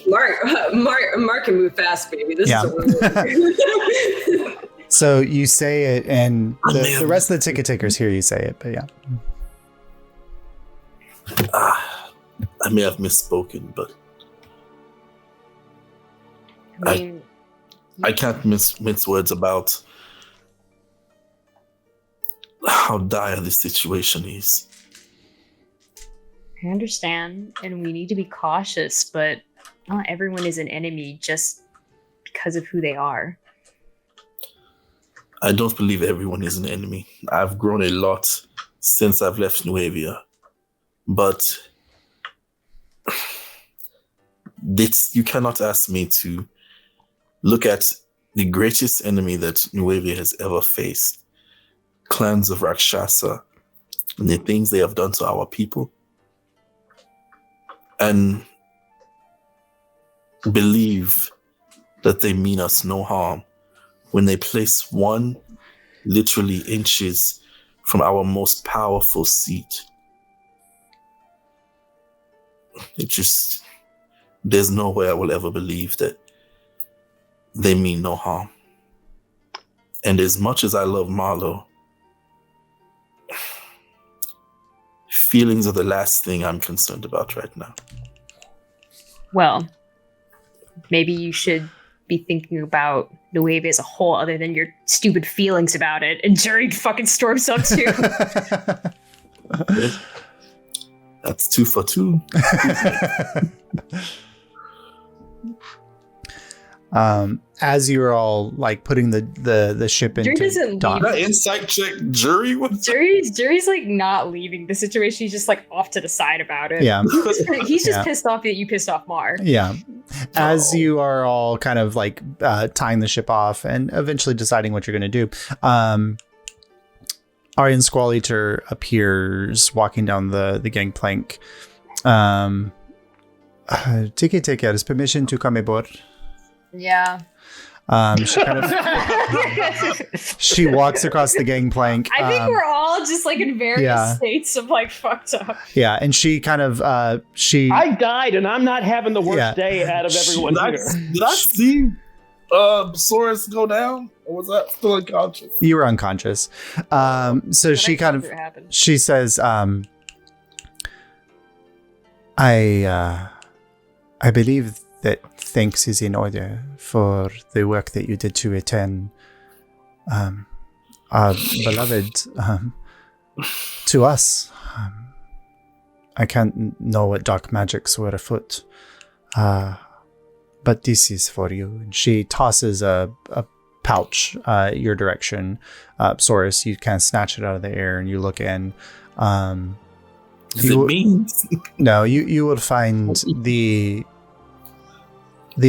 can move fast, baby. This is a really So you say it, and the rest of the ticket takers hear you say it, but yeah. I may have misspoken, but I can't mince words about how dire this situation is. I understand, and we need to be cautious, but not everyone is an enemy just because of who they are. I don't believe everyone is an enemy. I've grown a lot since I've left Nuevia. But you cannot ask me to look at the greatest enemy that Nuevia has ever faced, clans of Rakshasa, and the things they have done to our people, and believe that they mean us no harm when they place one literally inches from our most powerful seat. There's no way I will ever believe that they mean no harm. And as much as I love Marlowe, feelings are the last thing I'm concerned about right now. Well, maybe you should be thinking about Nuevia as a whole other than your stupid feelings about it. And Jerry fucking storms up too. That's 2 for 2. As you're all like putting the ship into dock. That insight check, Jerry. Jerry's like not leaving the situation. He's just like off to the side about it. Yeah, he's just pissed off that you pissed off Mar. Yeah, as you are all kind of like tying the ship off and eventually deciding what you're going to do. Aryan Squall Eater appears walking down the gangplank. Ticket takers, permission to come aboard. Yeah. She kind of she walks across the gangplank. I think we're all just like in various states of like fucked up. Yeah, and she kind of I died, and I'm not having the worst day out of everyone here. Did I see Soros go down, or was that still unconscious? You were unconscious. So she kind of she says, I believe that thanks is in order for the work that you did to return our beloved to us. I can't know what dark magics were afoot, but this is for you. And she tosses a pouch your direction. Soros, you kind of snatch it out of the air and you look in. Does it mean? No, you will find the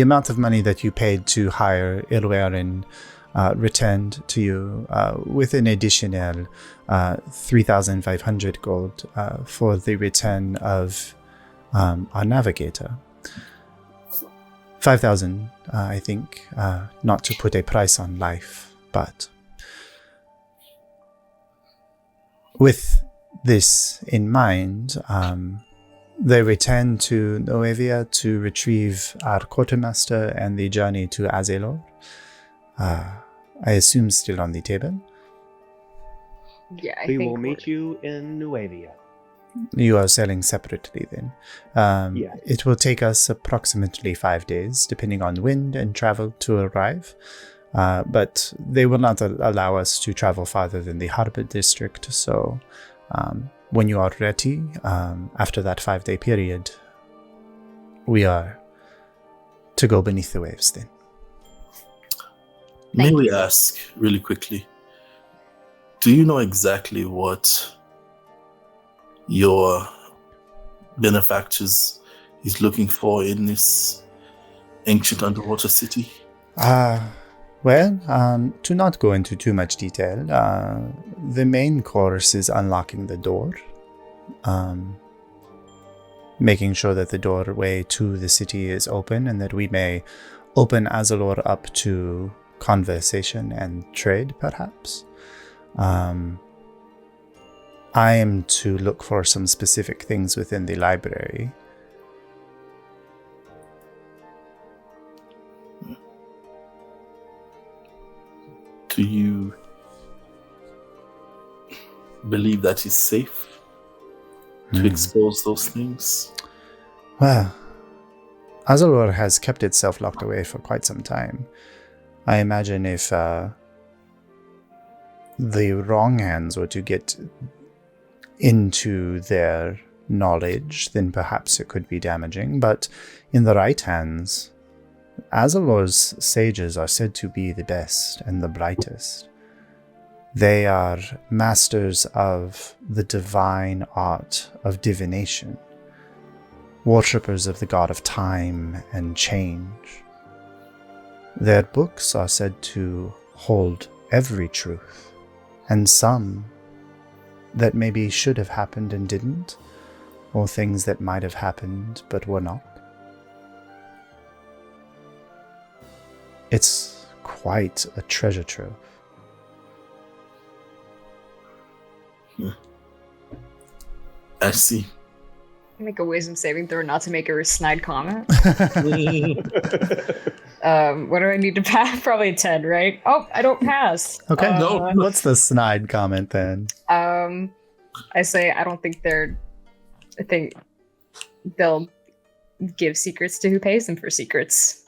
amount of money that you paid to hire Ilwerin returned to you with an additional 3,500 gold for the return of our navigator. 5,000, I think, not to put a price on life, but with this in mind, they return to Nuevia to retrieve our quartermaster and the journey to Azelor. I assume still on the table. Yeah, we will meet you in Nuevia. You are sailing separately then. Yeah. It will take us approximately 5 days, depending on wind and travel, to arrive. But they will not allow us to travel farther than the harbor district, so when you are ready, after that 5-day period, We are to go beneath the waves then. May we ask really quickly, do you know exactly what your benefactors is looking for in this ancient underwater city? Well, to not go into too much detail, the main course is unlocking the door, making sure that the doorway to the city is open and that we may open Azalor up to conversation and trade, perhaps. I am to look for some specific things within the library. Do you believe that is safe to expose those things? Well, Azalor has kept itself locked away for quite some time. I imagine if the wrong hands were to get into their knowledge, then perhaps it could be damaging. But in the right hands, Azalor's sages are said to be the best and the brightest. They are masters of the divine art of divination, worshippers of the god of time and change. Their books are said to hold every truth, and some that maybe should have happened and didn't, or things that might have happened but were not. It's quite a treasure trove. I see. Make a wisdom saving throw not to make a snide comment. What do I need to pass? Probably a 10, right? Oh, I don't pass. Okay, what's the snide comment then? I say I don't think I think they'll give secrets to who pays them for secrets.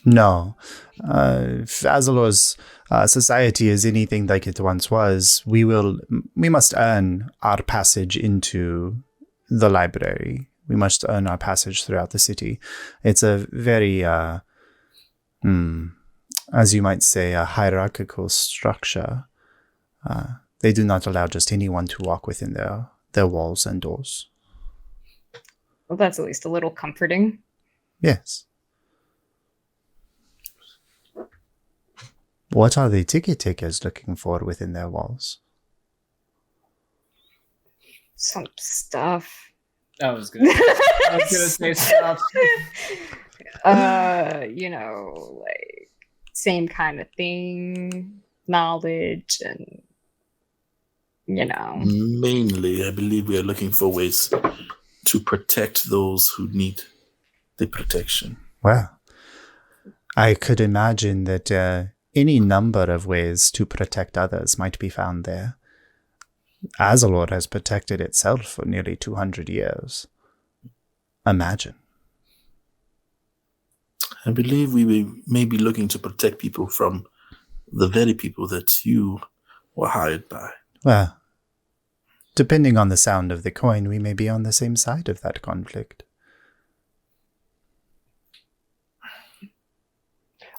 No. If Azalor's society is anything like it once was, we must earn our passage into the library. We must earn our passage throughout the city. It's a very, as you might say, a hierarchical structure. They do not allow just anyone to walk within their walls and doors. Well, that's at least a little comforting. Yes. What are the ticket takers looking for within their walls? Some stuff. I was gonna say stuff. Like same kind of thing, knowledge, and Mainly, I believe we are looking for ways to protect those who need the protection. Well, I could imagine that any number of ways to protect others might be found there. Azalor has protected itself for nearly 200 years. Imagine. I believe we may be looking to protect people from the very people that you were hired by. Well, depending on the sound of the coin, we may be on the same side of that conflict.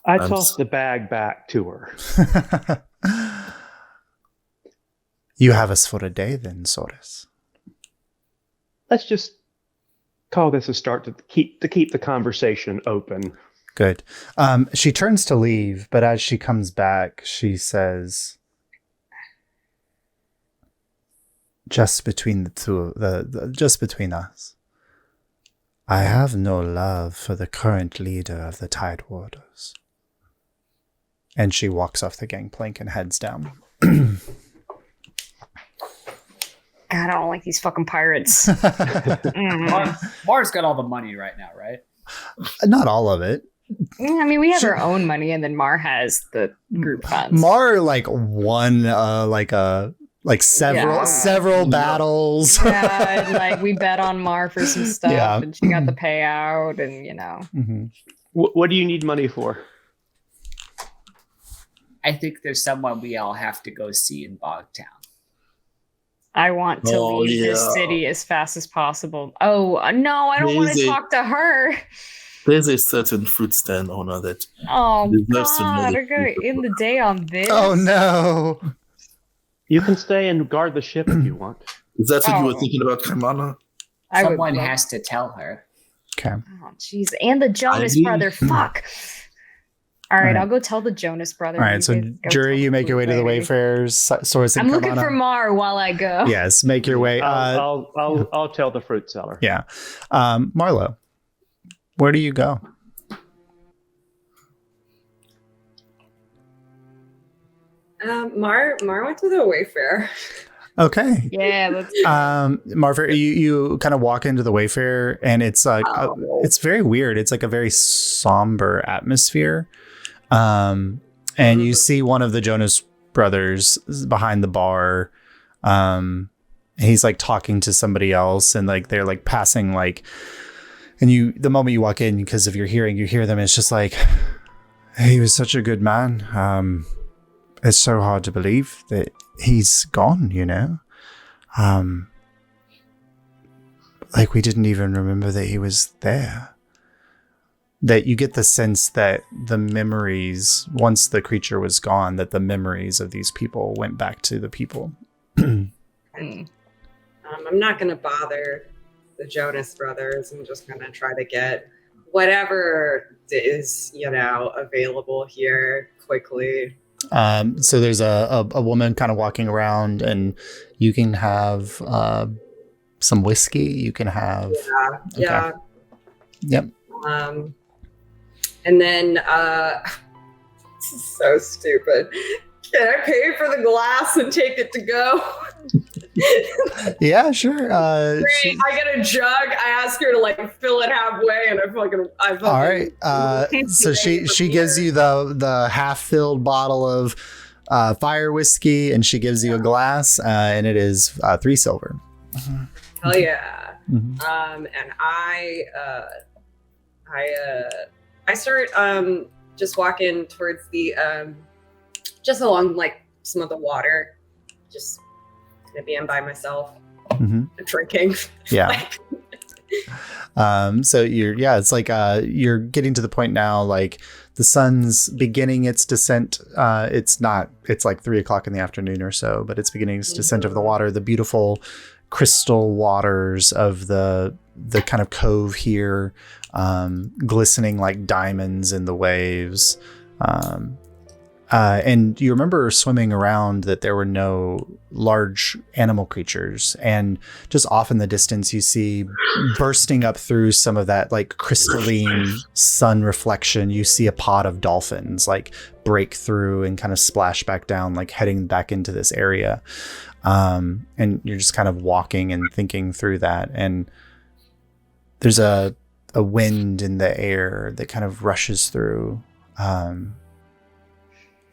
I tossed the bag back to her. You have us for a day then, Soris. Let's just call this a start to keep the conversation open. Good. She turns to leave, but as she comes back, she says, just between the two, just between us, I have no love for the current leader of the Tide Warders. And she walks off the gangplank and heads down. God, I don't like these fucking pirates. Mar's got all the money right now, right? Not all of it. I mean, we have our own money, and then Mar has the group funds. Mar won several battles. Yeah, and, we bet on Mar for some stuff, and she got the payout, and Mm-hmm. What do you need money for? I think there's someone we all have to go see in Bogtown. I want to leave this city as fast as possible. Oh, no, I don't want to talk to her. There's a certain fruit stand owner that Oh, deserves to know God, the I'm going to end the day on this. Oh, no. You can stay and guard the ship if you want. Is that what you were thinking about, Kamana? Someone has to tell her. Okay. Oh, jeez. And the Jonas brother. Fuck. All right, I'll go tell the Jonas brother. All right, so Jury, you make your way to the Wayfarers. Source and I'm looking for Mar while I go. Yes, make your way. I'll tell the fruit seller. Yeah. Marlo, where do you go? Mar went to the Wayfair. Okay. Yeah. Let's. Marfair, you kind of walk into the Wayfair, and it's like it's very weird. It's like a very somber atmosphere. And you see one of the Jonas brothers behind the bar. He's like talking to somebody else, and like they're like passing like. And the moment you walk in, because of your hearing, you hear them. It's just like, he was such a good man. It's so hard to believe that he's gone, you know? Like we didn't even remember that he was there. That you get the sense that the memories, once the creature was gone, that the memories of these people went back to the people. I'm not going to bother the Jonas brothers. I'm just going to try to get whatever is, available here quickly. So there's a woman kind of walking around, and you can have some whiskey. You can have Yeah. Yep. And then this is so stupid. Can I pay for the glass and take it to go? Yeah, sure. Great. I get a jug. I ask her to like fill it halfway, and I fucking all right. So she gives you the half-filled bottle of fire whiskey, and she gives you a glass, and it is 3 silver. Hell yeah. Mm-hmm. And I start just walking towards the just along like some of the water, just gonna be in by myself, drinking. Yeah. So it's like you're getting to the point now, like the sun's beginning its descent. It's like 3:00 in the afternoon or so, but it's beginning its descent over the water. The beautiful crystal waters of the kind of cove here, glistening like diamonds in the waves. And you remember swimming around that there were no large animal creatures, and just off in the distance you see bursting up through some of that like crystalline sun reflection, you see a pod of dolphins like break through and kind of splash back down, like heading back into this area. And you're just kind of walking and thinking through that, and there's a wind in the air that kind of rushes through.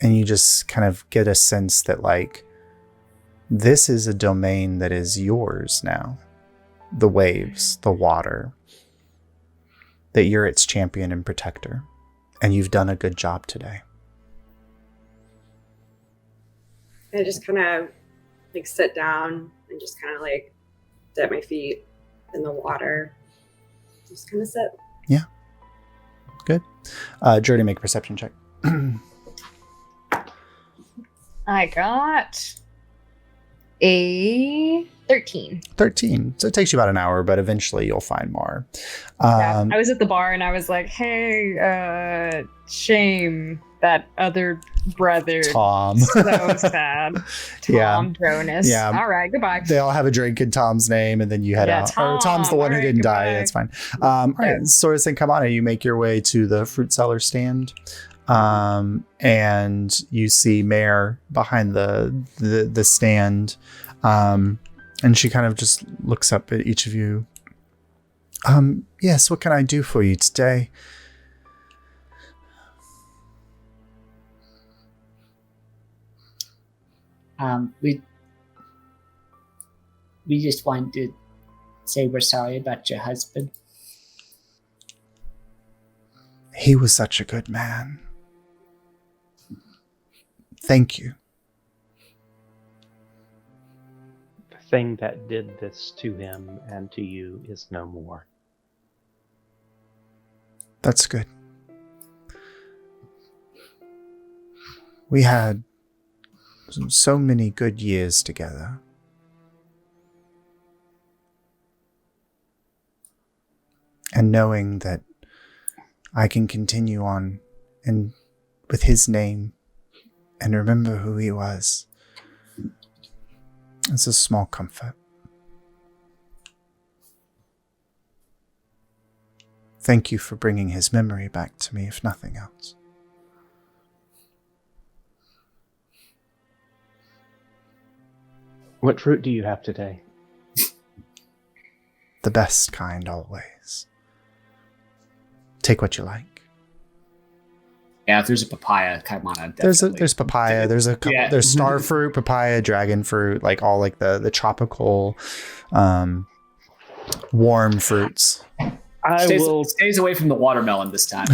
And you just kind of get a sense that like, this is a domain that is yours now. The waves, the water, that you're its champion and protector. And you've done a good job today. I just kind of like sit down and just kind of like dip my feet in the water. Just kind of sit. Yeah. Good. Jordy, make a perception check. I got a 13. 13. So it takes you about an hour, but eventually you'll find Mar. I was at the bar and I was like, hey, shame that other brother. Tom. So sad. Tom Jonas. Yeah. All right, goodbye. They all have a drink in Tom's name, and then you head out. Tom's the one who didn't die. That's fine. All right. Soros and Kamana, you make your way to the fruit seller stand. And you see Mare behind the stand. And she kind of just looks up at each of you. Yes, what can I do for you today? We just wanted to say we're sorry about your husband. He was such a good man. Thank you. thing that did this to him and to you is no more. That's good. We had so many good years together. And knowing that I can continue on and with his name and remember who he was, it's a small comfort. Thank you for bringing his memory back to me, if nothing else. What fruit do you have today? The best kind, always. Take what you like. Yeah, if there's a papaya, come on. There's papaya. There's a couple. Yeah. There's star fruit, papaya, dragon fruit, like all like the tropical, warm fruits. Stays away from the watermelon this time.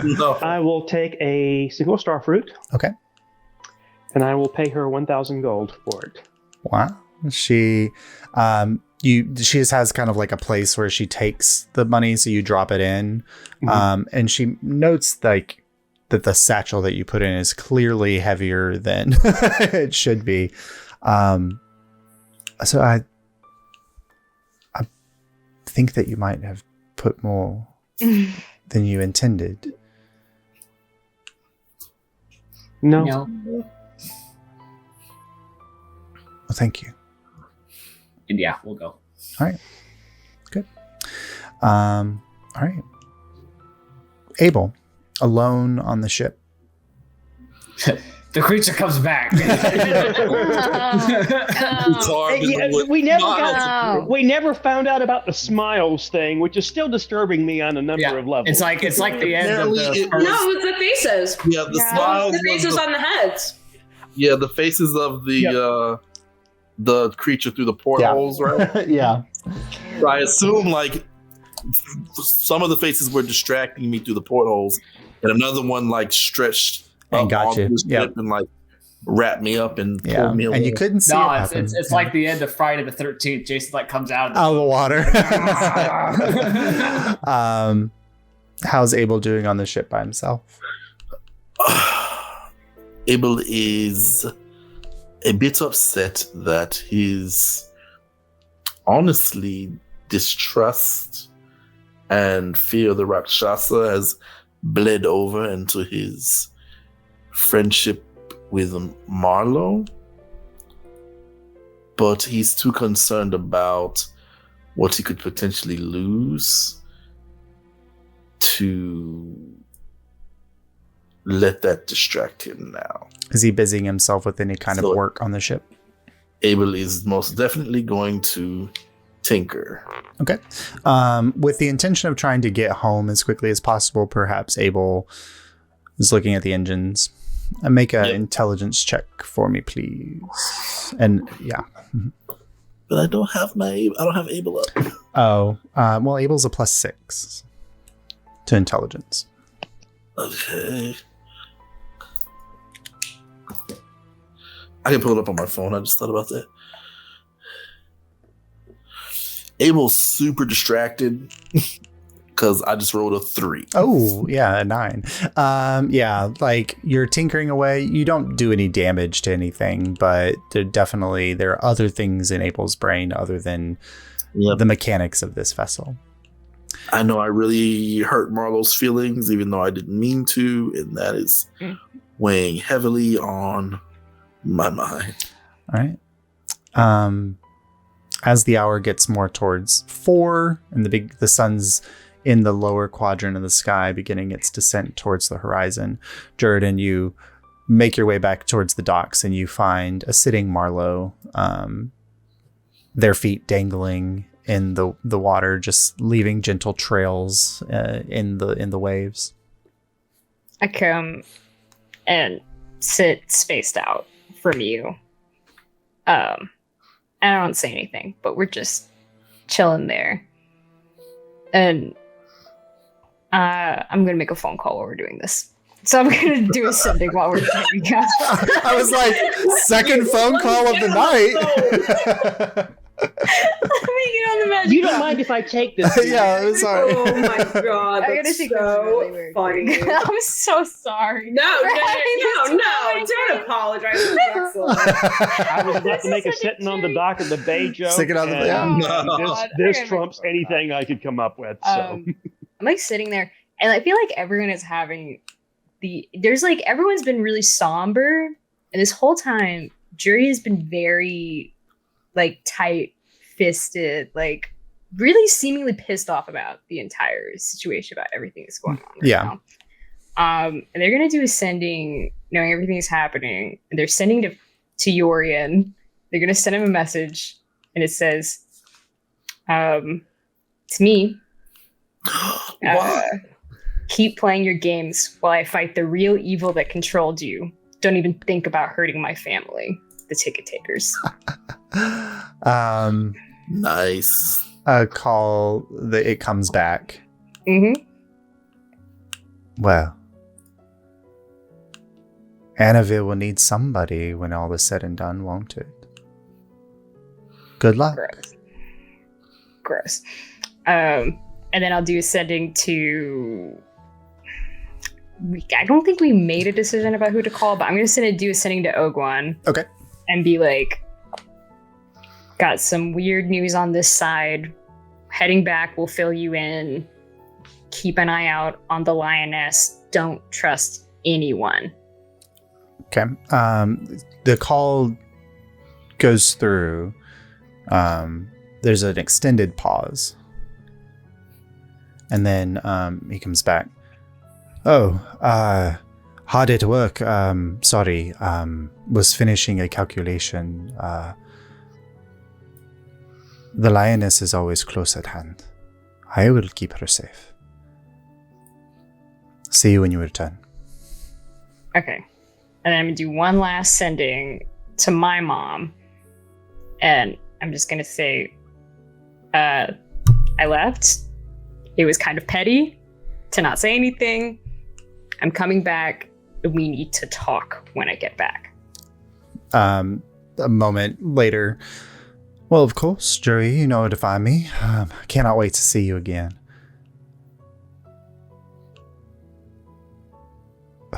No. I will take a single star fruit. Okay. And I will pay her 1,000 gold for it. Wow. She just has kind of like a place where she takes the money, so you drop it in. And she notes like that the satchel that you put in is clearly heavier than it should be. So I think that you might have put more than you intended. No. Well, thank you. And yeah, we'll go. All right. Good. All right. Abel, alone on the ship. The creature comes back. We never found out about the smiles thing, which is still disturbing me on a number of levels. It's like the end of the first... No, it's the faces. Yeah, the smiles. The faces on the heads. Yeah, the faces of the creature through the portholes, right? Yeah. So I assume like some of the faces were distracting me through the portholes, and another one like stretched And up got onto you. the ship and like wrapped me up and pulled me away. And you couldn't see it happen. It's like the end of Friday the 13th. Jason like comes out of out of the water. How's Abel doing on the ship by himself? Abel is a bit upset that his honestly distrust and fear of the Rakshasa has bled over into his friendship with Marlowe, but he's too concerned about what he could potentially lose to let that distract him now. Is he busying himself with any kind of work on the ship? Abel is most definitely going to tinker. Okay. With the intention of trying to get home as quickly as possible, perhaps Abel is looking at the engines. Make an intelligence check for me, please. And yeah. But I don't have Abel up. Oh, well, Abel's a +6 to intelligence. Okay. I can pull it up on my phone. I just thought about that. Abel's super distracted because I just rolled a 3. Oh, yeah, a 9. Yeah, like you're tinkering away. You don't do any damage to anything, but there are other things in Abel's brain other than the mechanics of this vessel. I know I really hurt Marlowe's feelings, even though I didn't mean to, and that is weighing heavily on my mind. All right. As the hour gets more towards 4 and the sun's in the lower quadrant of the sky beginning its descent towards the horizon, Jordan, you make your way back towards the docks and you find a sitting Marlowe, their feet dangling in the water, just leaving gentle trails in the waves. I come and sit spaced out from you. I don't say anything, but we're just chilling there. And I'm gonna make a phone call while we're doing this. So I'm gonna do ascending while we're doing that. I was like, second phone call of the night. Let me get on the magic. You don't mind if I take this? Yeah, I'm sorry. Oh my god, I gotta that's think that's so really weird. funny. I'm so sorry. No, Right? don't apologize. This is excellent. I was about to make a sitting on the dock of the bay joke. Sitting on the bay. and Oh, No. God. This Okay, trumps anything I could come up with. So. I'm like sitting there, and I feel like everyone is having there's like everyone's been really somber, and this whole time Jury has been very like tight-fisted, like really seemingly pissed off about the entire situation, about everything that's going on right now. And they're gonna do ascending, knowing everything is happening, and they're sending to Yorian. They're gonna send him a message, and it says, "It's me. Keep playing your games while I fight the real evil that controlled you. Don't even think about hurting my family, the ticket takers." Nice. A call that it comes back. Mm-hmm. Well, Annaville will need somebody when all is said and done, won't it? Good luck. Gross. And then I'll do ascending to. I don't think we made a decision about who to call, but I'm going to do ascending to Ogwan. Okay. And be like, got some weird news on this side. Heading back, we'll fill you in. Keep an eye out on the lioness. Don't trust anyone. Okay. The call goes through. There's an extended pause. And then he comes back. Oh, hard at work. Sorry. Was finishing a calculation. The lioness is always close at hand. I will keep her safe. See you when you return. Okay. And then I'm going to do one last sending to my mom. And I'm just going to say, I left. It was kind of petty to not say anything. I'm coming back. We need to talk when I get back. A moment later. Well, of course, Jury, you know where to find me. I cannot wait to see you again.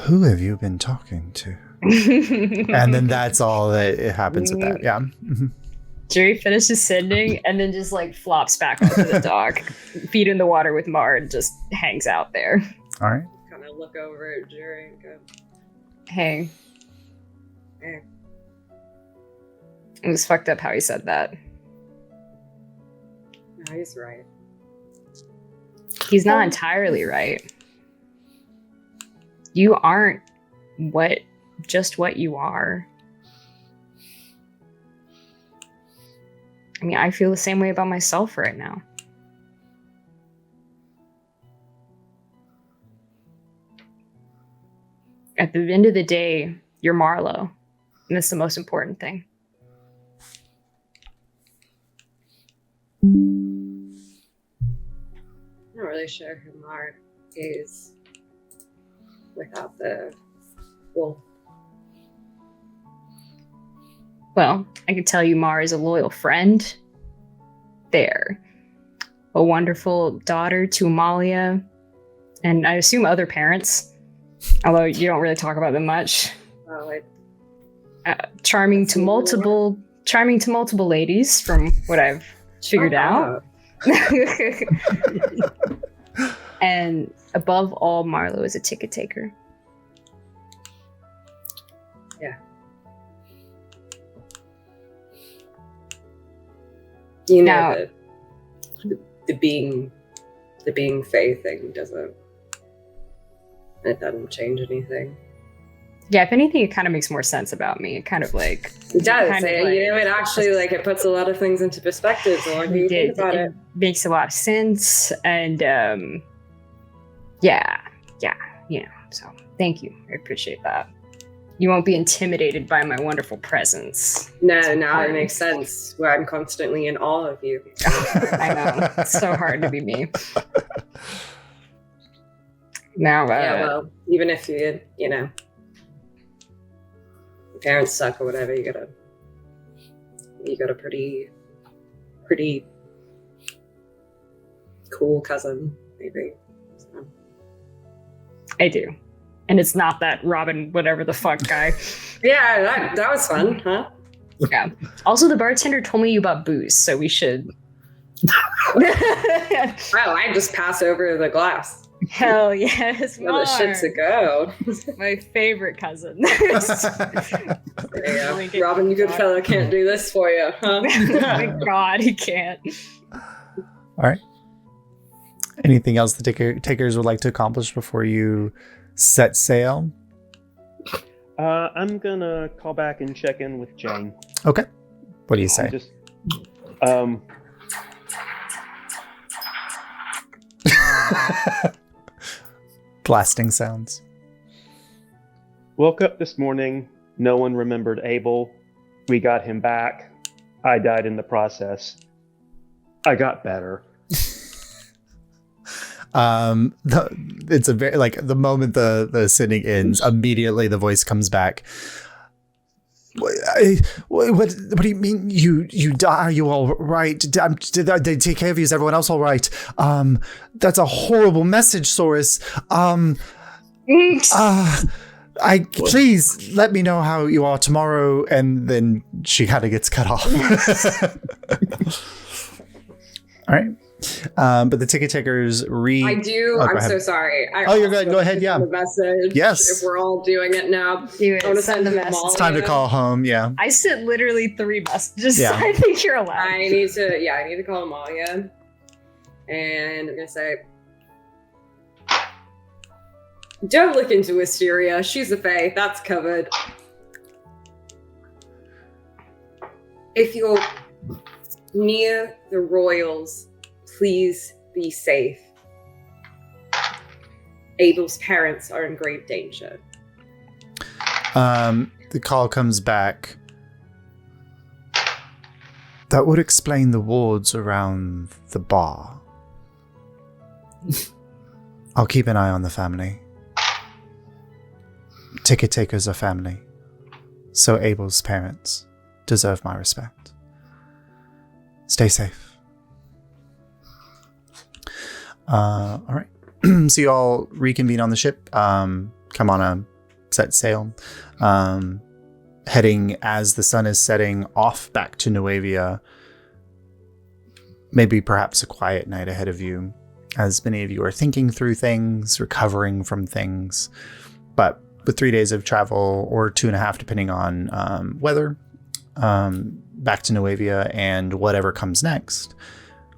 Who have you been talking to? And then that's all that it happens with that. Yeah. Mm-hmm. Jury finishes sending and then just like flops back onto the dock, feet in the water with Mar, and just hangs out there. All right. Kind of look over at Jerry and go, Hey. Hey. It was fucked up how he said that. no, he's right. He's not entirely right. You aren't just what you are. I mean, I feel the same way about myself right now. At the end of the day, you're Marlowe, and that's the most important thing. I'm not really sure who Mark is without the wolf. Well, I can tell you Mar is a loyal friend. There. A wonderful daughter to Amalia, and I assume other parents, although you don't really talk about them much. Well, Charming to multiple ladies, from what I've figured out. And above all, Marlowe is a ticket taker. Yeah. You know Now- that the being Fae thing doesn't change anything. Yeah, if anything, it kind of makes more sense about me. It kind of like It does. kind of like- It actually it puts a lot of things into perspective. The more you think about it. makes a lot of sense, and yeah, so thank you. I appreciate that. You won't be intimidated by my wonderful presence. No, now it makes sense. Where I'm constantly in awe of you. I know. It's so hard to be me. Now, Yeah, well, even if your parents suck or whatever, you got a pretty cool cousin, maybe. So. I do. And it's not that Robin, whatever the fuck guy. Yeah, that was fun, huh? Yeah. Also, the bartender told me you bought booze, so we should. Well, I just pass over the glass. Hell yes, Well, the shit's a go. My favorite cousin. Yeah. Robin, you good fella, can't do this for you, huh? Oh my God, he can't. All right. Anything else the takers would like to accomplish before you set sail? I'm gonna call back and check in with Jane. Okay. What do you say? Just, Blasting sounds. woke up this morning. No one remembered Abel. We got him back. I died in the process. I got better. It's a very like the moment the sitting ends, immediately the voice comes back. What do you mean you die? Are you all right? Did they take care of you? Is everyone else all right? That's a horrible message, Saurus. Please let me know how you are tomorrow. And then she kind of gets cut off. All right. But the ticket takers I do. I'm so sorry. You're good. Go ahead. Yeah. The message. Yes. If we're all doing it now, Do it. I want to Send the message. It's time to call home. Yeah. I sent literally 3 messages. Yeah. So I think you're allowed. I need to call Amalia. And I'm gonna say, don't look into Wisteria. She's a fae. That's covered. If you're near the royals, please be safe. Abel's parents are in grave danger. The call comes back. That would explain the wards around the bar. I'll keep an eye on the family. Ticket takers are family. So Abel's parents deserve my respect. Stay safe. All right. So you all reconvene on the ship. Come on a set sail. Heading as the sun is setting off back to Nuevia. Maybe perhaps a quiet night ahead of you, as many of you are thinking through things, recovering from things. But with 3 days of travel, or 2.5, depending on weather, back to Nuevia and whatever comes next,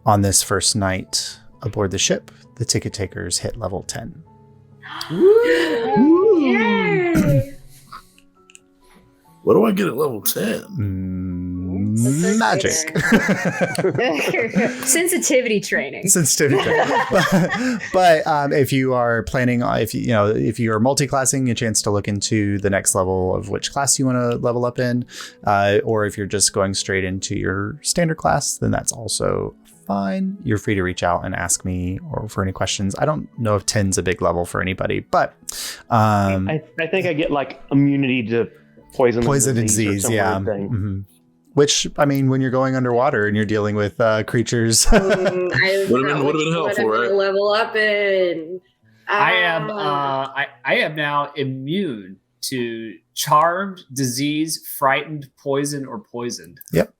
on this first night aboard the ship, the ticket takers hit level 10. Yay! What do I get at level 10? Magic. Sensitivity training. Sensitivity training. But if you are planning, if you are multi-classing, a chance to look into the next level of which class you want to level up in, or if you're just going straight into your standard class, then that's also fine. You're free to reach out and ask me or for any questions. I don't know if 10's a big level for anybody, but I think I get like immunity to poison and disease, yeah. Mm-hmm. Which, I mean, when you're going underwater and you're dealing with creatures, would have been helpful, right? Level up in. I am now immune to charmed, disease, frightened, poison, or poisoned. Yep.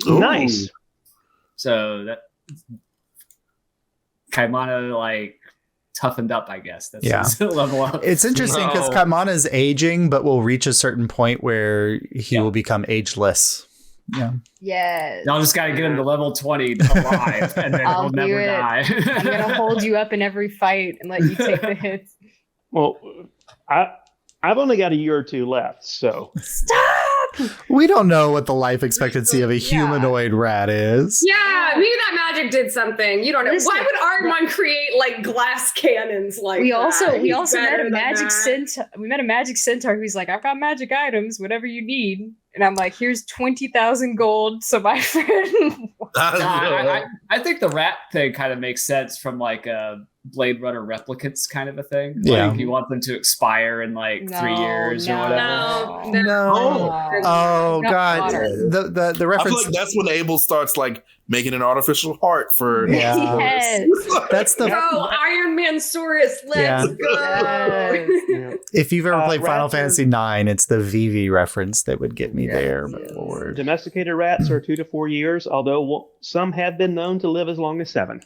Ooh. Nice. So that Kaimana like toughened up, I guess. That's his level up. It's interesting because Kaimana is aging, but will reach a certain point where he will become ageless. Yeah. Yes. Y'all just got to get him to level 20 alive, and then he'll never die. I'm gonna hold you up in every fight and let you take the hits. Well, I've only got a year or 2 left, so Stop! We don't know what the life expectancy of a humanoid rat is. Yeah, maybe that magic did something. You don't know. Listen, Why would Artmon create like glass cannons like We that? also He's met better a than magic that. centaur. We met a magic centaur who's like, I've got magic items, whatever you need. And I'm like, here's 20,000 gold. So my friend, I think the rat thing kind of makes sense from like a Blade Runner replicants kind of a thing. Yeah. Like you want them to expire in like 3 years or whatever. Oh God, the I reference. feel like that's when Abel starts like making an artificial heart for. Yeah. Yes. That's the. Go Iron Man Saurus, let's go. Yes. If you've ever played Final Raptor- Fantasy IX, it's the VV reference that would get me there. But Lord. Domesticated rats are 2 to 4 years, although some have been known to live as long as 7.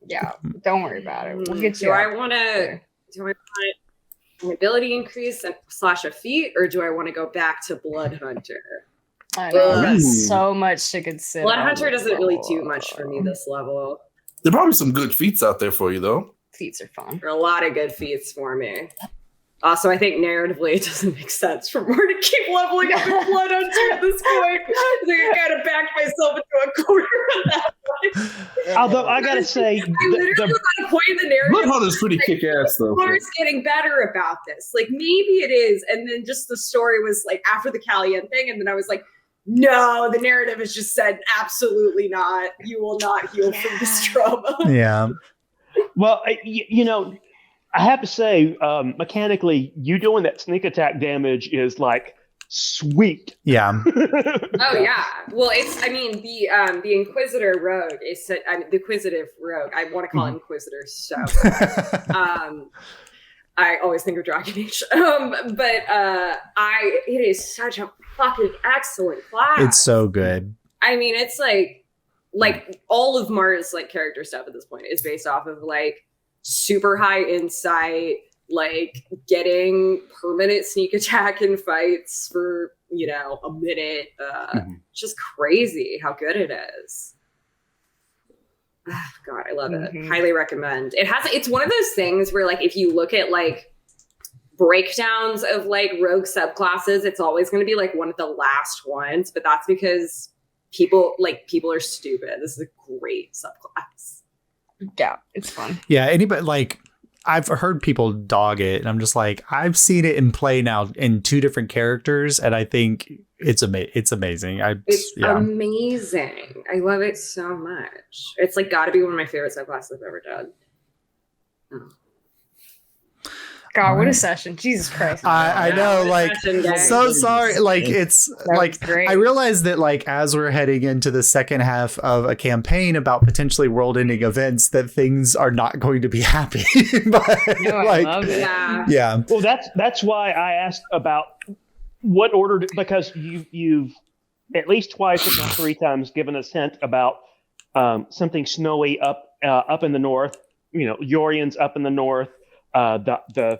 Yeah, don't worry about it. We'll get you. Do I want an ability increase and slash a feat, or do I want to go back to Blood Hunter? I know, that's Ooh. so much to consider. Blood Hunter doesn't really do much for me this level. There are probably some good feats out there for you though. Feats are fun. There are a lot of good feats for me. Also, I think narratively it doesn't make sense for more to keep leveling up in Blood Hunter at this point. So I kind of backed myself into a corner at that point. Although I gotta say, I literally was at a point in the narrative. Blood Hunter's pretty kick ass though. Laura's getting better about this. Like maybe it is, and then just the story was like after the Calian thing, and then I was like, no, the narrative has just said absolutely not. You will not heal from this trauma. Yeah. well, you know, I have to say, mechanically, you doing that sneak attack damage is like sweet. Yeah. Oh yeah. Well, it's. I mean, the Inquisitor rogue is. The Inquisitive rogue. I want to call it Inquisitor. So, I always think of Dragon Age. It is such a fucking excellent class. It's so good. I mean, it's like all of Mara's like character stuff at this point is based off of like super high insight, like getting permanent sneak attack in fights for, you know, a minute. Just crazy how good it is. God, I love it. Highly recommend. It's one of those things where like if you look at like breakdowns of like rogue subclasses, it's always going to be like one of the last ones, but that's because people are stupid. This is a great subclass. Yeah, it's fun. Yeah. Anybody like I've heard people dog it, and I'm just like, I've seen it in play now in 2 different characters, and I think it's amazing. It's amazing. Amazing. I love it so much. It's like got to be one of my favorite subclasses I've ever done. God, what a session. Jesus Christ. I know, like, so sorry. Like, it's like, great. I realize that, like, as we're heading into the second half of a campaign about potentially world ending events, that things are not going to be happy. But, No, I like, love it. yeah. Well, that's why I asked about what order, because you've at least twice, if not 3 times, given us hint about something snowy up in the north. You know, Yorian's up in the north. The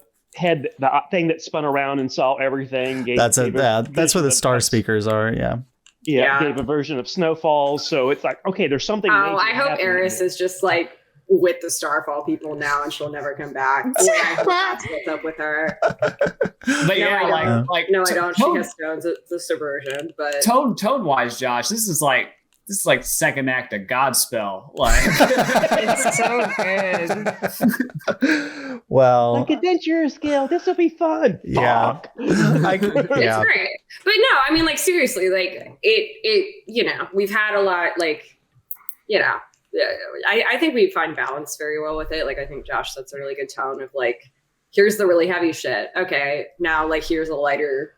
thing that spun around and saw everything. That's where the star speakers are. Yeah. Gave a version of snowfalls. So it's like, okay, there's something. I hope Eris is just like with the Starfall people now, and she'll never come back. I hope that's what's up with her. But yeah, no, I don't. She has stones. It's a subversion, but tone wise, Josh, this is like second act of Godspell. Like It's so good. Well, like adventure skill. This will be fun. yeah. it's great. But no, I mean, like seriously, like it. You know, we've had a lot. Like, you know, I think we find balance very well with it. Like, I think Josh sets a really good tone of like, here's the really heavy shit. Okay, now like here's a lighter.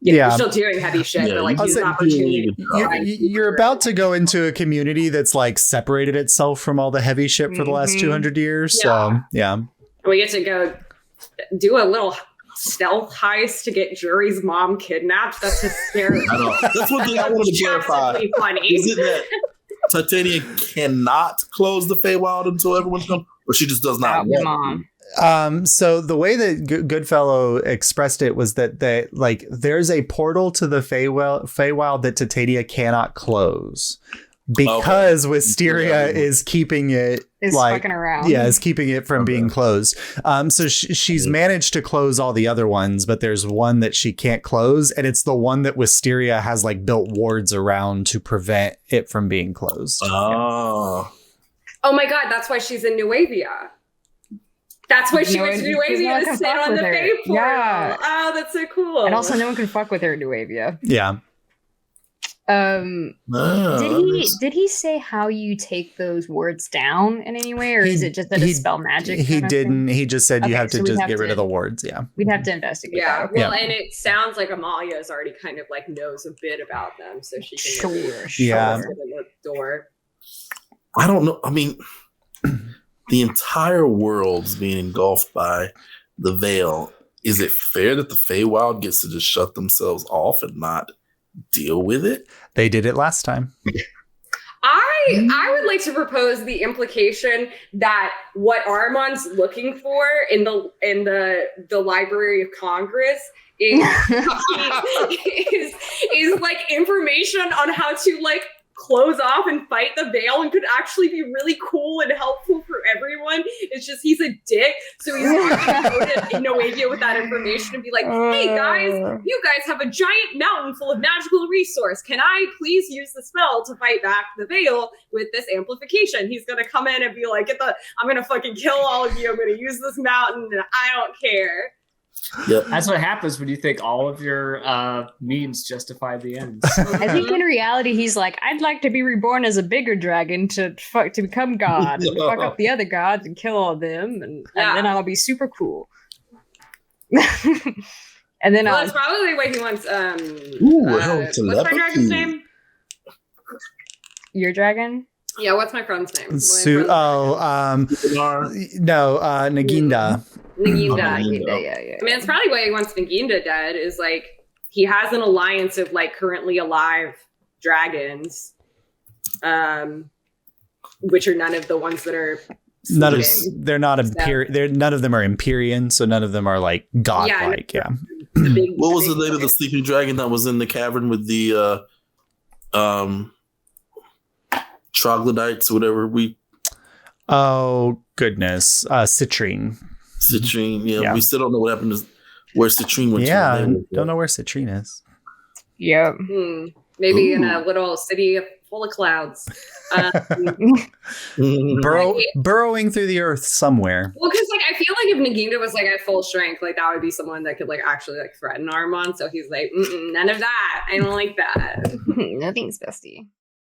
You're still doing heavy shit, but like use an opportunity. You're about to go into a community that's like separated itself from all the heavy shit for the last 200 years. So yeah, we get to go do a little stealth heist to get Jury's mom kidnapped. That's hysterical. That's one thing I wanted to clarify. Funny. Is it that Titania cannot close the Feywild until everyone's come, or she just does not want Mom. So the way that Goodfellow expressed it was that like there's a portal to the Feywild that Titania cannot close because Wisteria is keeping it fucking around. Yeah, is keeping it from being closed. So she's managed to close all the other ones, but there's one that she can't close, and it's the one that Wisteria has like built wards around to prevent it from being closed. Oh my God, that's why she's in Nuavia. That's why she went to Nuavia to sit on the Fae portal. Yeah. Oh, that's so cool. And also, no one can fuck with her in Nuavia. Yeah. Did he say how you take those words down in any way, or is it just that it's spell magic? He didn't. He just said you have to just get rid of the words. Yeah. We'd have to investigate. Yeah. that. Well, and it sounds like Amalia's already kind of like knows a bit about them, so she can Yeah. open the door. I don't know. I mean, the entire world's being engulfed by the veil. Is it fair that the Feywild gets to just shut themselves off and not deal with it? They did it last time. I would like to propose the implication that what Armand's looking for in the Library of Congress is like information on how to like close off and fight the veil, and could actually be really cool and helpful for everyone. It's just he's a dick, so he's not going to go to Noavia with that information and be like, hey guys, you guys have a giant mountain full of magical resource. Can I please use the spell to fight back the veil with this amplification? He's going to come in and be like, I'm going to fucking kill all of you. I'm going to use this mountain and I don't care. Yep. That's what happens when you think all of your means justify the ends. I think in reality, he's like, I'd like to be reborn as a bigger dragon to become God and fuck up the other gods and kill all of them, and then I'll be super cool. And then that's probably what he wants. What's my dragon's name? Your dragon? Yeah, what's my friend's name? Naginda. Naginda, yeah. I mean, it's probably why he wants Naginda dead, is like he has an alliance of like currently alive dragons, which are none of the ones that are they're not none of them are Empyrean, so none of them are like godlike. Yeah. What was the name of the sleeping dragon that was in the cavern with the troglodytes or whatever? Oh goodness, Citrine. Citrine, yeah. We still don't know what happened to where Citrine went. Yeah, don't know where Citrine is. Yeah, maybe in a little city full of clouds, burrowing through the earth somewhere. Well, because like I feel like if Naginda was like at full strength, like that would be someone that could like actually like threaten Armand. So he's like, none of that. I don't like that. No thanks, bestie.